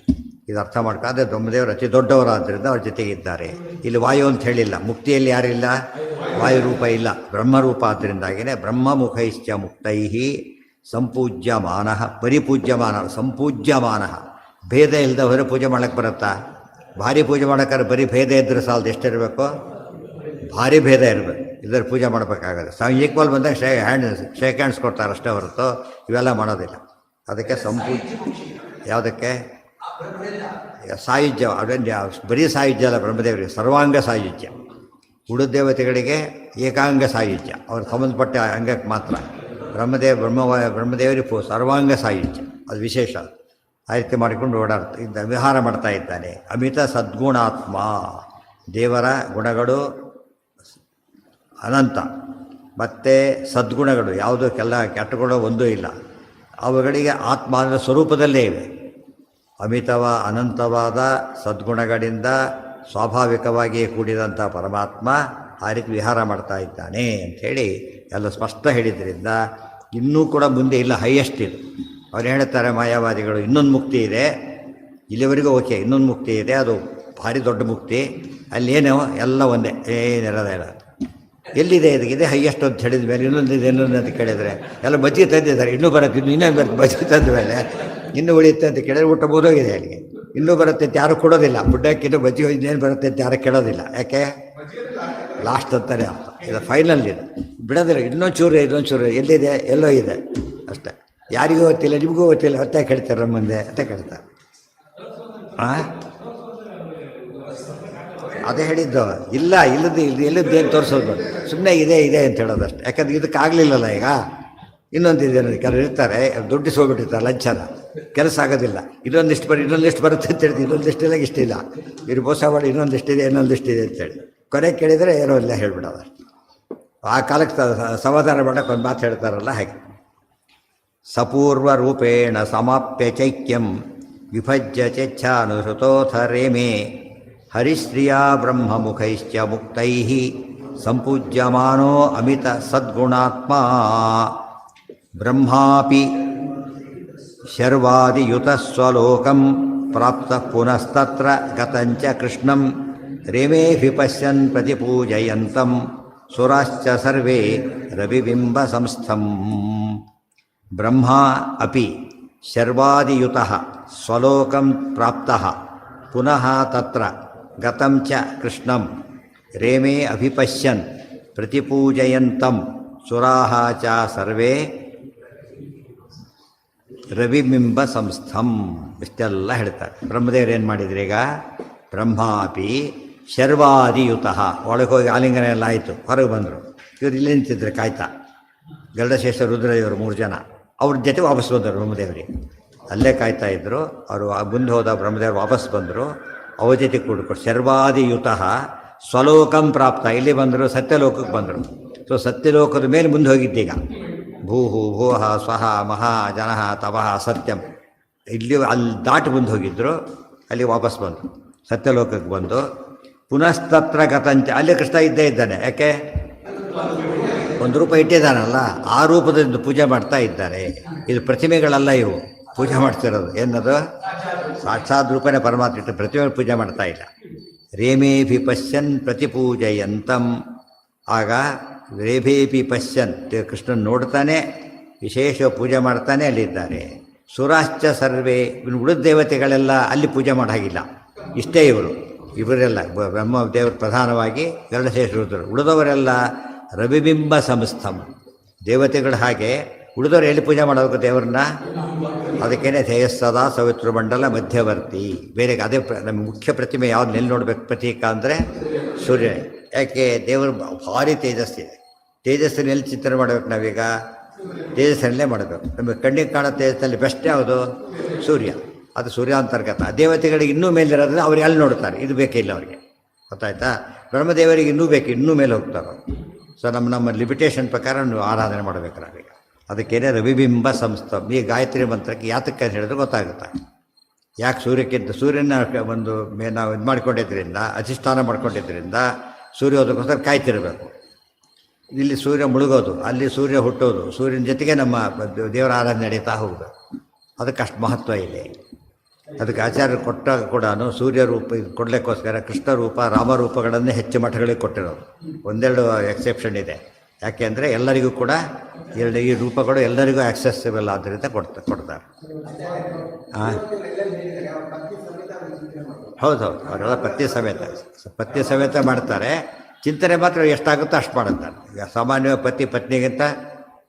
Speaker 1: ಇದು ಅರ್ಥ ಮಾಡ್ಕೊಂಡ್ರೆ ಬ್ರಹ್ಮದೇವರು ಅತಿ ದೊಡ್ಡವರಾದ್ದರಿಂದ ಅವ್ರ ಜೊತೆಗಿದ್ದಾರೆ. ಇಲ್ಲಿ ವಾಯು ಅಂತ ಹೇಳಿಲ್ಲ. ಮುಕ್ತಿಯಲ್ಲಿ ಯಾರಿಲ್ಲ? ವಾಯುರೂಪ ಇಲ್ಲ, ಬ್ರಹ್ಮರೂಪ. ಆದ್ದರಿಂದಾಗಿಯೇ ಬ್ರಹ್ಮಮುಖೈಶ್ಚ ಮುಕ್ತೈಹಿ ಸಂಪೂಜ್ಯಮಾನ, ಪರಿಪೂಜ್ಯಮಾನ, ಸಂಪೂಜ್ಯಮಾನ. ಭೇದ ಇಲ್ಲದ ಹೊರ ಪೂಜೆ ಮಾಡೋಕ್ಕೆ ಬರುತ್ತಾ? ಭಾರಿ ಪೂಜೆ ಮಾಡೋಕ್ಕಾದ್ರೆ ಬರೀ ಭೇದ ಇದ್ದರೆ ಸಾಲದು. ಎಷ್ಟಿರಬೇಕು? ಭಾರಿ ಭೇದ ಇರಬೇಕು, ಇದರ ಪೂಜೆ ಮಾಡಬೇಕಾಗಲ್ಲ. ಈಕ್ವಲ್ ಬಂದಾಗ ಶೇಕ್ ಹ್ಯಾಂಡ್ಸ್ ಕೊಡ್ತಾರೆ ಅಷ್ಟೇ ಹೊರತು ಇವೆಲ್ಲ ಮಾಡೋದಿಲ್ಲ. ಅದಕ್ಕೆ ಸಂಪೂಜ್ಯ. ಯಾವುದಕ್ಕೆ? ಸಾಯುಜ್ಯ. ಅದೇನು ಬರೀ ಸಾಯುಜ್ಯ ಅಲ್ಲ ಬ್ರಹ್ಮದೇವರಿಗೆ, ಸರ್ವಾಂಗ ಸಾಯುಜ್ಯ. ಉಳಿದ ದೇವತೆಗಳಿಗೆ ಏಕಾಂಗ ಸಾಯುಜ್ಯ, ಅವ್ರಿಗೆ ಸಂಬಂಧಪಟ್ಟ ಅಂಗಕ್ಕೆ ಮಾತ್ರ. ಬ್ರಹ್ಮದೇವರಿಗೆ ಸರ್ವಾಂಗ ಸಾಯುಜ್ಯ, ಅದು ವಿಶೇಷ. ಆ ರೀತಿ ಮಾಡಿಕೊಂಡು ಓಡಾಡ್ತಾ ವಿಹಾರ ಮಾಡ್ತಾ ಇದ್ದಾನೆ. ಅಮಿತ ಸದ್ಗುಣಾತ್ಮ. ದೇವರ ಗುಣಗಳು ಅನಂತ, ಮತ್ತು ಸದ್ಗುಣಗಳು ಯಾವುದೂ ಕೆಟ್ಟ ಗುಣ ಒಂದೂ ಇಲ್ಲ. ಅವುಗಳಿಗೆ ಆತ್ಮ ಅಂದರೆ ಸ್ವರೂಪದಲ್ಲೇ ಇವೆ. ಅನಂತವಾದ ಸದ್ಗುಣಗಳಿಂದ ಸ್ವಾಭಾವಿಕವಾಗಿಯೇ ಕೂಡಿದಂಥ ಪರಮಾತ್ಮ ಆ ರೀತಿ ವಿಹಾರ ಮಾಡ್ತಾ ಇದ್ದಾನೆ ಅಂಥೇಳಿ ಎಲ್ಲ ಸ್ಪಷ್ಟ ಹೇಳಿದ್ರಿಂದ ಇನ್ನೂ ಕೂಡ ಮುಂದೆ ಇಲ್ಲ, ಹೈಯೆಸ್ಟ್ ಇದು. ಅವ್ರು ಹೇಳ್ತಾರೆ ಮಾಯಾವಾದಿಗಳು, ಇನ್ನೊಂದು ಮುಕ್ತಿ ಇದೆ, ಇಲ್ಲಿವರೆಗೂ ಓಕೆ, ಇನ್ನೊಂದು ಮುಕ್ತಿ ಇದೆ, ಅದು ಭಾರಿ ದೊಡ್ಡ ಮುಕ್ತಿ. ಅಲ್ಲೇನೋ ಎಲ್ಲ ಒಂದೇ, ಏನಿರೋದಿಲ್ಲ. ಎಲ್ಲಿದೆ ಇದೆ ಹೈಯೆಸ್ಟ್ ಅಂತ ಹೇಳಿದ ಮೇಲೆ ಇನ್ನೊಂದಿದೆ ಅಂತ ಕೇಳಿದರೆ ಎಲ್ಲ ಮಜ್ಜಿಗೆ ತಂದಿದ್ದಾರೆ, ಇನ್ನೂ ಬರುತ್ತೆ, ಇನ್ನೇನು ಬರುತ್ತೆ, ಮಜ್ಜಿಗೆ ತಂದ ಮೇಲೆ ಇನ್ನೂ ಉಳಿಯುತ್ತೆ ಅಂತ ಕೇಳಿದ್ರೆ ಊಟ ಬೋದೋಗಿದೆ ಅಲ್ಲಿಗೆ. ಇನ್ನೂ ಬರುತ್ತೆ ಅಂತ ಯಾರು ಕೊಡೋದಿಲ್ಲ, ಬುಡ್ಡಕ್ಕೆ ಇನ್ನೂ ಮಜ್ಜಿಗೆ ಇನ್ನೇನು ಬರುತ್ತೆ ಅಂತ ಯಾರು ಕೇಳೋದಿಲ್ಲ. ಯಾಕೆ? ಲಾಸ್ಟ್ ಅಂತಾನೆ ಅರ್ಥ. ಇದು ಫೈನಲ್ ಇದೆ, ಬಿಡೋದಿಲ್ಲ. ಇನ್ನೊಂದು ಚೂರು ಎಲ್ಲಿದೆ, ಎಲ್ಲೋ ಇದೆ ಅಷ್ಟೇ. ಯಾರಿಗೂ ಗೊತ್ತಿಲ್ಲ, ನಿಮಗೂ ಗೊತ್ತಿಲ್ಲ, ಮತ್ತೆ ಕೇಳ್ತಾರೆ ನಮ್ಮ ಮುಂದೆ ಅಂತ ಕೇಳ್ತಾರೆ. ಅದೇ ಹೇಳಿದ್ದು, ಇಲ್ಲದ್ದು ಏನು ತೋರಿಸೋದು, ಸುಮ್ಮನೆ ಇದೆ ಅಂತ ಹೇಳೋದಷ್ಟೆ. ಯಾಕಂದ್ರೆ ಇದಕ್ಕಾಗಲಿಲ್ಲಲ್ಲ. ಈಗ ಇನ್ನೊಂದಿದೆ, ಕೆಲವರು ಇರ್ತಾರೆ ದುಡ್ಡಿಸ್ಕೋಬಿಟ್ಟಿರ್ತಾರೆ ಲಂಚನ, ಕೆಲಸ ಆಗೋದಿಲ್ಲ. ಇನ್ನೊಂದಿಷ್ಟು ಬರುತ್ತೆ ಅಂತ ಹೇಳಿದ್ರು, ಇನ್ನೊಂದಿಷ್ಟಿಲ್ಲ ಇಷ್ಟಿಲ್ಲ, ಇವ್ರು ಮೋಸ ಮಾಡಿ ಇನ್ನೊಂದಿಷ್ಟಿದೆ ಅಂತೇಳಿ ಕೊನೆ ಕೇಳಿದರೆ ಏನೋ ಇಲ್ಲ ಹೇಳ್ಬಿಡೋದು. ಆ ಕಾಲಕ್ಕೆ ಸಮಾಧಾನ ಮಾಡೋಕ್ಕೆ ಒಂದು ಮಾತು ಹೇಳ್ತಾರಲ್ಲ ಹಾಗೆ. ಸಪೂರ್ವ ರೂಪೇಣ ಸಮಾಪ್ಯ ಚೈಕ್ಯಂ ವಿಭಜ್ಯ ಚೇಚ್ಛಾನುಸೃತೋಥ ರೇಮೇ ಹರಿಶ್ರಿಯಾ ಬ್ರಹ್ಮಮುಖೈಶ್ಚ ಮುಕ್ತೈಃ ಸಂಪೂಜ್ಯಮಾನೋ ಅಮಿತ ಸದ್ಗುಣಾತ್ಮ ಬ್ರಹ್ಮಾಪಿ ಶರ್ವಾದಿಯುತಃ ಸ್ವಲೋಕಂ ಪ್ರಾಪ್ತಃ ಪುನಸ್ತತ್ರ ಗತಂಚ ಕೃಷ್ಣಂ ರೇಮೇಭಿಪಶ್ಯನ್ ಪ್ರತಿಪೂಜಯಂತಂ ಸುರಾಶ್ಚ ಸರ್ವೇ ರವಿಬಿಂಬ ಸಂಸ್ಥಂ. ಬ್ರಹ್ಮ ಅಪಿ ಶರ್ವಾದಿಯುತಃ ಸ್ವಲೋಕಂ ಪ್ರಾಪ್ತಃ ಪುನಃ ತತ್ರ ಗತಂ ಚ ಕೃಷ್ಣಂ ರೇಮೇ ಅಭಿಪಶ್ಯನ್ ಪ್ರತಿಪೂಜಯಂತಂ ಸುರಾಹ ಚ ಸರ್ವೇ ರವಿಬಿಂಬ ಸಂಸ್ಥಂ. ಇಷ್ಟೆಲ್ಲ ಹೇಳ್ತಾರೆ. ಬ್ರಹ್ಮದೇವರು ಏನು ಮಾಡಿದ್ರು ಈಗ? ಬ್ರಹ್ಮಾಪಿ ಶರ್ವಾದಿಯುತಃ, ಒಳಗೆ ಹೋಗಿ ಆಲಿಂಗನ ಎಲ್ಲ ಆಯಿತು, ಹೊರಗೆ ಬಂದರು. ಇವರು ಇಲ್ಲಿ ನಿಂತಿದ್ರು ಕಾಯ್ತಾ, ಗರುಡಶೇಷ ರುದ್ರದೇವರು 3 ಜನ. ಅವ್ರ ಜೊತೆ ವಾಪಸ್ ಬಂದರು ಬ್ರಹ್ಮದೇವರಿಗೆ. ಅಲ್ಲೇ ಕಾಯ್ತಾ ಇದ್ದರು. ಅವರು ಮುಂದೆ ಹೋದ ಬ್ರಹ್ಮದೇವರು ವಾಪಸ್ ಬಂದರು, ಅವ್ರ ಜೊತೆ ಕೂಡ್ಕೊಂಡು ಶರ್ವಾದಿಯುತಃ ಸ್ವಲೋಕಂ ಪ್ರಾಪ್ತ. ಇಲ್ಲಿ ಬಂದರು, ಸತ್ಯಲೋಕಕ್ಕೆ ಬಂದರು. ಸೊ ಸತ್ಯಲೋಕದ ಮೇಲೆ ಮುಂದೆ ಹೋಗಿದ್ದೀಗ. ಭೂಹು ಭೂಹ ಸ್ವಹ ಮಹಾ ಜನಃ ತಪಃ ಸತ್ಯಂ, ಇಲ್ಲಿ ಅಲ್ಲಿ ದಾಟಿ ಮುಂದೆ ಹೋಗಿದ್ದರು, ಅಲ್ಲಿ ವಾಪಸ್ ಬಂದರು, ಸತ್ಯಲೋಕಕ್ಕೆ ಬಂದು ಪುನಸ್ತತ್ರ ಗತಂಚ. ಅಲ್ಲಿ ಕೃಷ್ಣ ಇದ್ದೇ ಇದ್ದಾನೆ. ಯಾಕೆ? ಒಂದು ರೂಪ ಇಟ್ಟಿದ್ದಾನಲ್ಲ, ಆ ರೂಪದಿಂದ ಪೂಜೆ ಮಾಡ್ತಾ ಇದ್ದಾರೆ. ಇದು ಪ್ರತಿಮೆಗಳಲ್ಲ, ಇವು ಪೂಜೆ ಮಾಡ್ತಿರೋದು ಏನದು? ಸಾಕ್ಷಾತ್ ರೂಪನೇ ಪರಮಾತ್ಮ ಇಟ್ಟು ಪ್ರತಿಮೆ ಪೂಜೆ ಮಾಡ್ತಾ ಇಲ್ಲ. ರೇಮೇಭಿ ಪಶ್ಯನ್ ಪ್ರತಿಪೂಜಯಂತಂ. ಆಗ ರೇಭೇಪಿ ಪಶ್ಯನ್, ಕೃಷ್ಣನ್ ನೋಡ್ತಾನೆ, ವಿಶೇಷ ಪೂಜೆ ಮಾಡ್ತಾನೆ ಅಲ್ಲಿದ್ದಾರೆ. ಸುರಾಶ್ಚ ಸರ್ವೇ, ಇನ್ನು ಉಳಿದ ದೇವತೆಗಳೆಲ್ಲ ಅಲ್ಲಿ ಪೂಜೆ ಮಾಡೋ ಹಾಗಿಲ್ಲ. ಇಷ್ಟೇ ಇವರೆಲ್ಲ ಬ್ರಹ್ಮದೇವರು ಪ್ರಧಾನವಾಗಿ ಗರುಡಶೇಷ ರುದ್ರರು. ಉಳಿದವರೆಲ್ಲ ರವಿಬಿಂಬ ಸಂಸ್ಥಂ, ದೇವತೆಗಳು. ಹಾಗೆ ಉಳಿದವರು ಎಲ್ಲಿ ಪೂಜೆ ಮಾಡೋದಕ್ಕೆ ದೇವರನ್ನ? ಅದಕ್ಕೇನೆ ಧೇಯಸ್ಸದ ಸವಿತೃಮಂಡಲ ಮಧ್ಯವರ್ತಿ. ಬೇರೆ ಅದೇ ನಮ್ಮ ಮುಖ್ಯ ಪ್ರತಿಮೆ ಯಾವ್ದು ನೆಲ್ಲಿ ನೋಡ್ಬೇಕು ಪ್ರತೀಕ ಅಂದರೆ ಸೂರ್ಯ. ಯಾಕೆ? ದೇವರು ಭಾರಿ ತೇಜಸ್ಸಿದೆ. ತೇಜಸ್ಸನ್ನು ಎಲ್ಲಿ ಚಿಂತನೆ ಮಾಡಬೇಕು ನಾವೀಗ? ತೇಜಸ್ಸನ್ನಲ್ಲೇ ಮಾಡಬೇಕು. ನಮಗೆ ಕಣ್ಣಿಗೆ ಕಾಣೋ ತೇಜಸ್ಸಲ್ಲಿ ಬೆಸ್ಟ್ ಯಾವುದು? ಸೂರ್ಯ. ಅದು ಸೂರ್ಯಾಂತರ್ಗತ. ದೇವತೆಗಳಿಗೆ ಇನ್ನೂ ಮೇಲಿರೋದ್ರೆ ಅವ್ರು ಎಲ್ಲಿ ನೋಡ್ತಾರೆ? ಇದು ಬೇಕೇ ಇಲ್ಲ ಅವರಿಗೆ. ಗೊತ್ತಾಯ್ತಾ? ಬ್ರಹ್ಮದೇವರಿಗೆ ಇನ್ನೂ ಬೇಕು, ಇನ್ನೂ ಮೇಲೆ ಹೋಗ್ತಾರೆ. ಸೊ ನಮ್ಮ ಲಿಮಿಟೇಷನ್ ಪ್ರಕಾರ ನೀವು ಆರಾಧನೆ ಮಾಡಬೇಕು ನಾವೀಗ. ಅದಕ್ಕೇನೆ ರವಿಬಿಂಬ ಸಂಸ್ಥೆ. ಈ ಗಾಯತ್ರಿ ಮಂತ್ರಕ್ಕೆ ಯಾತಕ್ಕೆ ಹೇಳಿದ್ರೆ ಗೊತ್ತಾಗುತ್ತೆ. ಯಾಕೆ? ಸೂರ್ಯನ ಒಂದು ನಾವು ಇದು ಮಾಡ್ಕೊಂಡಿದ್ದರಿಂದ, ಅಧಿಷ್ಠಾನ ಮಾಡ್ಕೊಂಡಿದ್ದರಿಂದ ಸೂರ್ಯೋದಯಕ್ಕೋಸ್ಕರ ಕಾಯ್ತಿರಬೇಕು. ಇಲ್ಲಿ ಸೂರ್ಯ ಮುಳುಗೋದು, ಅಲ್ಲಿ ಸೂರ್ಯ ಹುಟ್ಟೋದು, ಸೂರ್ಯನ ಜೊತೆಗೆ ನಮ್ಮ ದೇವರ ಆರಾಧನೆ ನಡೀತಾ ಹೋಗಬೇಕು. ಅದಕ್ಕೆ ಅಷ್ಟು ಮಹತ್ವ ಇದೆ. ಅದಕ್ಕೆ ಆಚಾರ್ಯರು ಕೊಟ್ಟಾಗ ಕೂಡ ಸೂರ್ಯ ರೂಪ ಕೊಡಲಿಕ್ಕೋಸ್ಕರ ಕೃಷ್ಣ ರೂಪ, ರಾಮರೂಪಗಳನ್ನೇ ಹೆಚ್ಚು ಮಠಗಳಿಗೆ ಕೊಟ್ಟಿರೋದು. ಒಂದೆರಡು ಎಕ್ಸೆಪ್ಷನ್ ಇದೆ. ಯಾಕೆ ಅಂದರೆ ಎಲ್ಲರಿಗೂ ಕೂಡ ಈ ರೂಪಗಳು ಎಲ್ಲರಿಗೂ ಆಕ್ಸೆಸಿಬಲ್ ಆದ್ದರಿಂದ ಕೊಡ್ತಾರೆ. ಹೌದು, ಅವರೆಲ್ಲ ಪತ್ನಿ ಸಮೇತ ಮಾಡ್ತಾರೆ. ಚಿಂತನೆ ಮಾತ್ರ ಎಷ್ಟಾಗುತ್ತೋ ಅಷ್ಟು ಮಾಡುತ್ತಾರೆ. ಈಗ ಸಾಮಾನ್ಯವಾಗಿ ಪತಿ ಪತ್ನಿಗಿಂತ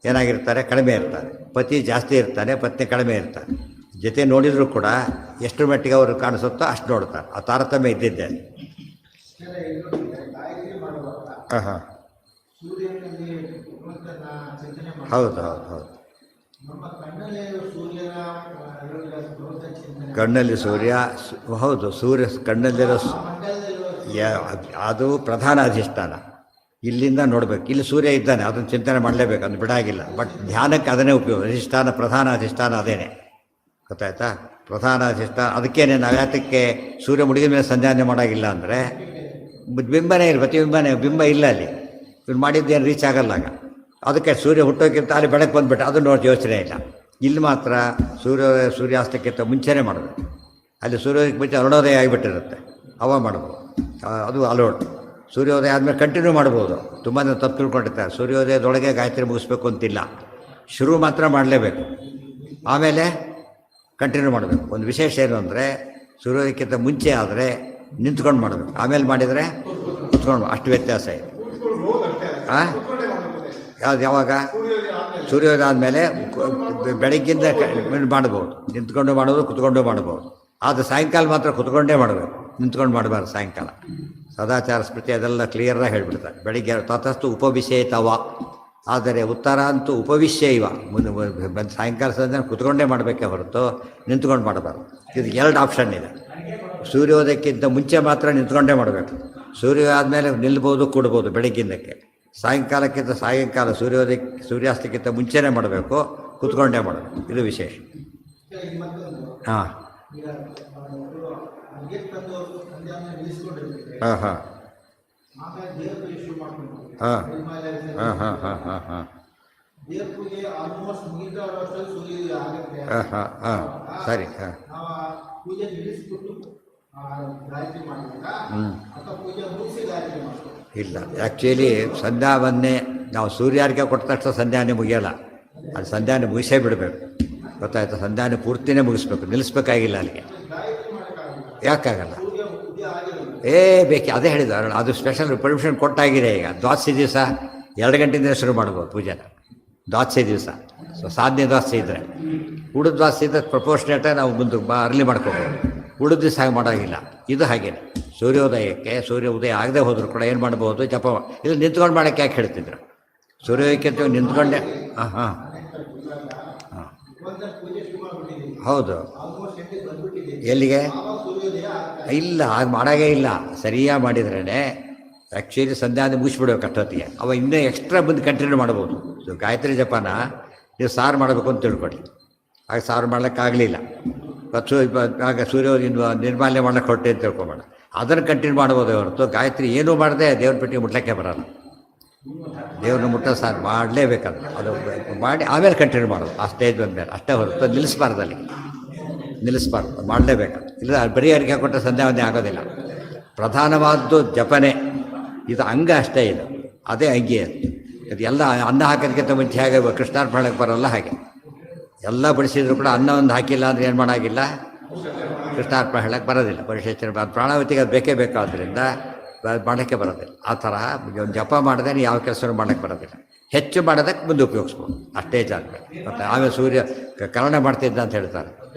Speaker 1: ಏನಾಗಿರ್ತಾರೆ? ಕಡಿಮೆ ಇರ್ತಾರೆ. ಪತಿ ಜಾಸ್ತಿ ಇರ್ತಾನೆ, ಪತ್ನಿ ಕಡಿಮೆ ಇರ್ತಾರೆ. ಜೊತೆ ನೋಡಿದರೂ ಕೂಡ ಎಷ್ಟು ಮಟ್ಟಿಗೆ ಅವರು ಕಾಣಿಸುತ್ತೋ ಅಷ್ಟು ನೋಡ್ತಾರೆ. ಆ ತಾರತಮ್ಯ ಇದ್ದಿದ್ದೆ. ಹಾಂ, ಹೌದು. ಕಣ್ಣಲ್ಲಿ ಸೂರ್ಯ, ಹೌದು, ಸೂರ್ಯ ಕಣ್ಣಲ್ಲಿರೋ ಅದು ಪ್ರಧಾನ ಅಧಿಷ್ಠಾನ. ಇಲ್ಲಿಂದ ನೋಡಬೇಕು. ಇಲ್ಲಿ ಸೂರ್ಯ ಇದ್ದಾನೆ, ಅದನ್ನು ಚಿಂತನೆ ಮಾಡಲೇಬೇಕು, ಅದನ್ನು ಬಿಡಾಗಿಲ್ಲ. ಬಟ್ ಧ್ಯಾನಕ್ಕೆ ಅದನ್ನೇ ಉಪಯೋಗ. ಅಧಿಷ್ಠಾನ, ಪ್ರಧಾನ ಅಧಿಷ್ಠಾನ ಅದೇನೆ. ಗೊತ್ತಾಯ್ತಾ? ಪ್ರಧಾನ ಅಧಿಷ್ಠಾನ. ಅದಕ್ಕೇನೆ ನಾವು ಯಾತಕ್ಕೆ ಸೂರ್ಯ ಮುಡಿದ ಮೇಲೆ ಸಂಧ್ಯಾನೆ ಮಾಡೋಂಗಿಲ್ಲ ಅಂದರೆ ಬಿಂಬನೇ ಇಲ್ಲ, ಪ್ರತಿಬಿಂಬನೇ, ಬಿಂಬ ಇಲ್ಲ ಅಲ್ಲಿ. ಇವ್ರು ಮಾಡಿದ್ದೇನು ರೀಚ್ ಆಗಲ್ಲ. ಆಗ ಅದಕ್ಕೆ ಸೂರ್ಯ ಹುಟ್ಟೋಕ್ಕಿಂತ ಅಲ್ಲಿ ಬೆಳಕು ಬಂದುಬಿಟ್ಟು ಅದು ನೋಡಿ ಯೋಚನೆ ಇಲ್ಲ. ಇಲ್ಲಿ ಮಾತ್ರ ಸೂರ್ಯಾಸ್ತಕ್ಕಿಂತ ಮುಂಚೆನೇ ಮಾಡಬೇಕು. ಅಲ್ಲಿ ಸೂರ್ಯೋದಯಕ್ಕೆ ಮುಂಚೆ ಅರುಣೋದಯ ಆಗಿಬಿಟ್ಟಿರುತ್ತೆ. ಅವ ಮಾಡ್ಬೋದು, ಅದು ಅಲೋಡ್. ಸೂರ್ಯೋದಯ ಆದಮೇಲೆ ಕಂಟಿನ್ಯೂ ಮಾಡ್ಬೋದು. ತುಂಬ ತಪ್ಪು ತಿಳ್ಕೊಂಡಿರ್ತಾರೆ, ಸೂರ್ಯೋದಯದೊಳಗೆ ಗಾಯತ್ರಿ ಮುಗಿಸ್ಬೇಕು ಅಂತಿಲ್ಲ. ಶುರು ಮಾತ್ರ ಮಾಡಲೇಬೇಕು, ಆಮೇಲೆ ಕಂಟಿನ್ಯೂ ಮಾಡಬೇಕು. ಒಂದು ವಿಶೇಷ ಏನು ಅಂದರೆ ಸೂರ್ಯೋದಯಕ್ಕಿಂತ ಮುಂಚೆ ಆದರೆ ನಿಂತ್ಕೊಂಡು ಮಾಡಬೇಕು, ಆಮೇಲೆ ಮಾಡಿದರೆ ಕುತ್ಕೊಂಡು, ಅಷ್ಟು ವ್ಯತ್ಯಾಸ ಇದೆ. ಯಾವಾಗ ಸೂರ್ಯೋದಯ ಆದಮೇಲೆ ಬೆಳಗ್ಗಿಂದ ಮಾಡ್ಬೋದು, ನಿಂತ್ಕೊಂಡು ಮಾಡ್ಬೋದು, ಕುತ್ಕೊಂಡು ಮಾಡ್ಬೋದು. ಆದರೆ ಸಾಯಂಕಾಲ ಮಾತ್ರ ಕುತ್ಕೊಂಡೇ ಮಾಡಬೇಕು, ನಿಂತ್ಕೊಂಡು ಮಾಡಬಾರ್ದು. ಸಾಯಂಕಾಲ ಸದಾಚಾರ ಸ್ಮೃತಿ ಅದೆಲ್ಲ ಕ್ಲಿಯರಾಗಿ ಹೇಳ್ಬಿಡ್ತಾರೆ. ಬೆಳಿಗ್ಗೆ ತತಸ್ತು ಉಪವಿಷೇತವ, ಆದರೆ ಉತ್ತರ ಅಂತೂ ಉಪವಿಶ್ಯೈವ, ಬಂದು ಸಾಯಂಕಾಲ ಸಂಜೆ ಕುತ್ಕೊಂಡೇ ಮಾಡಬೇಕೇ ಹೊರತು ನಿಂತ್ಕೊಂಡು ಮಾಡಬಾರ್ದು. ಇದು 2 ಆಪ್ಷನ್ ಇದೆ. ಸೂರ್ಯೋದಯಕ್ಕಿಂತ ಮುಂಚೆ ಮಾತ್ರ ನಿಂತ್ಕೊಂಡೇ ಮಾಡಬೇಕು, ಸೂರ್ಯ ಆದಮೇಲೆ ನಿಲ್ಬೋದು, ಕೂಡ್ಬೋದು ಬೆಳಗ್ಗಿಂದಕ್ಕೆ. ಸಾಯಂಕಾಲಕ್ಕಿಂತ ಸಾಯಂಕಾಲ ಸೂರ್ಯಾಸ್ತಕ್ಕಿಂತ ಮುಂಚೆನೇ ಮಾಡಬೇಕು, ಕುತ್ಕೊಂಡೇ ಮಾಡಬೇಕು. ಇದು ವಿಶೇಷ. ಹಾಂ ಹಾಂ ಹಾಂ ಹಾಂ ಹಾಂ ಹಾಂ ಹಾಂ ಹಾಂ ಹಾಂ ಹಾಂ ಹಾಂ ಹಾಂ ಸರಿ. ಹಾಂ ಇಲ್ಲ, ಆ್ಯಕ್ಚುಲಿ ಸಂಧ್ಯಾವನ್ನೇ ನಾವು ಸೂರ್ಯಾರ್ಘ್ಯ ಕೊಟ್ಟ ತಕ್ಷಣ ಸಂಧ್ಯಾನೆ ಮುಗಿಯೋಲ್ಲ, ಅದು ಸಂಧ್ಯಾನೆ ಮುಗಿಸೇ ಬಿಡಬೇಕು. ಗೊತ್ತಾಯ್ತು? ಸಂಧ್ಯಾನೆ ಪೂರ್ತಿನೇ ಮುಗಿಸ್ಬೇಕು, ನಿಲ್ಲಿಸ್ಬೇಕಾಗಿಲ್ಲ ಅಲ್ಲಿಗೆ. ಯಾಕಾಗಲ್ಲ? ಬೇಕೆ, ಅದೇ ಹೇಳಿದ ಅದು ಸ್ಪೆಷಲ್ ಪರ್ಮಿಷನ್ ಕೊಟ್ಟಾಗಿದೆ. ಈಗ ದ್ವಾದಶಿ ದಿವಸ 2 ಗಂಟೆಯಿಂದ ಶುರು ಮಾಡ್ಬೋದು ಪೂಜೆನ. ದ್ವಾದಶಿ ದಿವಸ ಸಾಧನೆ ದ್ವಾದಶಿ ಇದ್ದರೆ, ಉಳಿದ ದ್ವಾದಶಿ ಇದ್ದರೆ ಪ್ರಪೋರ್ಷನೇಟಾಗಿ ನಾವು ಮುಂದೆ ಅರ್ಲಿ ಮಾಡ್ಕೋಬೋದು. ಉಳಿದ ದಿವಸ ಹಾಗೆ ಮಾಡೋಂಗಿಲ್ಲ. ಇದು ಹಾಗೇನೆ, ಸೂರ್ಯೋದಯಕ್ಕೆ ಸೂರ್ಯ ಉದಯ ಆಗದೆ ಹೋದರೂ ಕೂಡ ಏನು ಮಾಡ್ಬೋದು, ಜಪ. ಇದು ನಿಂತ್ಕೊಂಡು ಮಾಡೋಕ್ಕೆ ಯಾಕೆ ಹೇಳ್ತಿದ್ರು? ಸೂರ್ಯೋದಯಕ್ಕೆ ನಿಂತ್ಕೊಂಡೆ. ಹಾಂ ಹಾಂ ಹಾಂ ಹೌದು. ಎಲ್ಲಿಗೆ? ಇಲ್ಲ, ಅದು ಮಾಡೋಂಗೇ ಇಲ್ಲ. ಸರಿಯಾಗಿ ಮಾಡಿದ್ರೇ ಆ್ಯಕ್ಚುಲಿ ಸಂಧ್ಯಾನೆ ಮುಗಿಸ್ಬಿಡ್ಬೇಕು ಅಷ್ಟೊತ್ತಿಗೆ. ಅವ ಇನ್ನೂ ಎಕ್ಸ್ಟ್ರಾ ಬಂದು ಕಂಟಿನ್ಯೂ ಮಾಡ್ಬೋದು. ಗಾಯತ್ರಿ ಜಪನ ನೀವು ಸಾರು ಮಾಡಬೇಕು ಅಂತ ತಿಳ್ಕೊಳ್ಳಿ, ಆಗ ಸಾರು ಮಾಡ್ಲಿಕ್ಕಾಗಲಿಲ್ಲ, ಆಗ ಸೂರ್ಯೋದಯ ನಿರ್ಮಾಲ್ಯ ಮಾಡ್ಲಿಕ್ಕೆ ಹೊಟ್ಟೆ ಅಂತ ತಿಳ್ಕೊಬೇಡ, ಅದನ್ನು ಕಂಟಿನ್ಯೂ ಮಾಡ್ಬೋದು ಹೊರತು ಗಾಯತ್ರಿ ಏನೂ ಮಾಡದೆ ದೇವ್ರ ಪೆಟ್ಟಿಗೆ ಮುಟ್ಲಿಕ್ಕೆ ಬರೋಲ್ಲ. ದೇವ್ರನ್ನ ಮುಟ್ಟೋ ಸಾರು ಮಾಡಲೇಬೇಕಂತ, ಅದು ಮಾಡಿ ಆಮೇಲೆ ಕಂಟಿನ್ಯೂ ಮಾಡೋದು. ಆ ಸ್ಟೇಜ್ ಬಂದಮೇಲೆ ಅಷ್ಟೇ ಹೊರತು ನಿಲ್ಲಿಸ್ಬಾರ್ದು, ಅಲ್ಲಿ ನಿಲ್ಲಿಸ್ಬಾರ್ದು, ಮಾಡಲೇಬೇಕು. ಇಲ್ಲ ಬರೀ ಅರಿಕೆ ಕೊಟ್ಟ ಸಂಧ್ಯಾವಂದನೆ ಆಗೋದಿಲ್ಲ. ಪ್ರಧಾನವಾದ್ದು ಜಪನೆ, ಇದು ಅಂಗ ಅಷ್ಟೇ. ಇದು ಅದೇ ಅಂಗಿ. ಅದು ಎಲ್ಲ ಅನ್ನ ಹಾಕೋದಕ್ಕಿಂತ ಮುಂಚೆ ಹಾಗೆ ಕೃಷ್ಣಾರ್ಪಣೆಗೆ ಬರೋಲ್ಲ, ಹಾಗೆ ಎಲ್ಲ ಬಡಿಸಿದ್ರು ಕೂಡ ಅನ್ನ ಒಂದು ಹಾಕಿಲ್ಲ ಅಂದರೆ ಏನು ಮಾಡೋಂಗಿಲ್ಲ, ಕೃಷ್ಣಾರ್ಪಣೆ ಹೇಳಕ್ಕೆ ಬರೋದಿಲ್ಲ. ಪರಿಶೇಷಣೆ ಪ್ರಾಣಾವತಿಗೆ ಅದು ಬೇಕೇ ಬೇಕಾದ್ರಿಂದ ಮಾಡೋಕ್ಕೆ ಬರೋದಿಲ್ಲ. ಆ ಥರ ಜಪ ಮಾಡಿದ್ರೆ ಯಾವ ಕೆಲಸನೂ ಮಾಡೋಕ್ಕೆ ಬರೋದಿಲ್ಲ. ಹೆಚ್ಚು ಮಾಡೋದಕ್ಕೆ ಮುಂದೆ ಉಪಯೋಗಿಸ್ಬೋದು, ಅಷ್ಟೇ ಜಾಗಬೇಕು. ಮತ್ತು ಆಮೇಲೆ ಸೂರ್ಯ ಕರ್ಣ ಮಾಡ್ತಿದ್ದ ಅಂತ ಹೇಳ್ತಾರೆ.